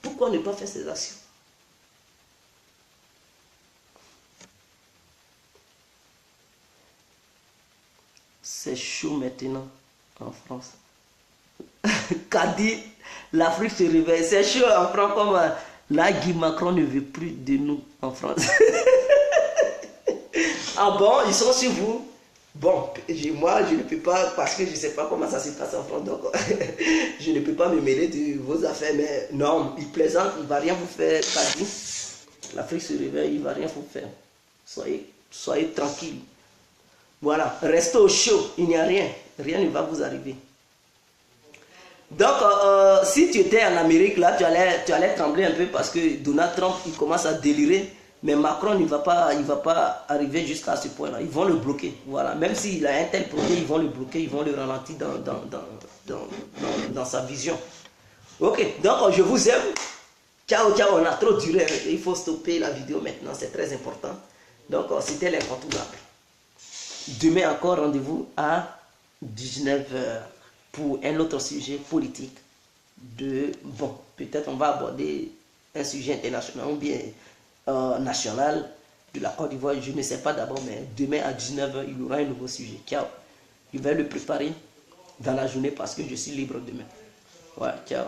Pourquoi ne pas faire ces actions? C'est chaud maintenant en France. Qu'a dit l'Afrique se réveille. C'est chaud en France comme là, Guy Macron ne veut plus de nous en France. Ah bon, ils sont sur vous? Bon, moi je ne peux pas, parce que je ne sais pas comment ça se passe en France, donc je ne peux pas me mêler de vos affaires, mais non, il plaisante, il ne va rien vous faire, qu'a dit. L'Afrique se réveille, il ne va rien vous faire. Soyez tranquille. Voilà, restez au chaud, il n'y a rien, rien ne va vous arriver. Donc, si tu étais en Amérique, là, tu allais trembler un peu parce que Donald Trump, il commence à délirer. Mais Macron, il va pas arriver jusqu'à ce point-là. Ils vont le bloquer. Voilà. Même s'il a un tel projet, ils vont le bloquer, ils vont le ralentir dans sa vision. Ok, donc je vous aime. Ciao, ciao, on a trop duré. Il faut stopper la vidéo maintenant, c'est très important. Donc, c'était l'incontournable. Demain encore, rendez-vous à 19 h pour un autre sujet politique. Bon, peut-être on va aborder un sujet international ou bien national de la Côte d'Ivoire. Je ne sais pas d'abord, mais demain à 19 h, il y aura un nouveau sujet. Ciao. Je vais le préparer dans la journée parce que je suis libre demain. Ouais, ciao.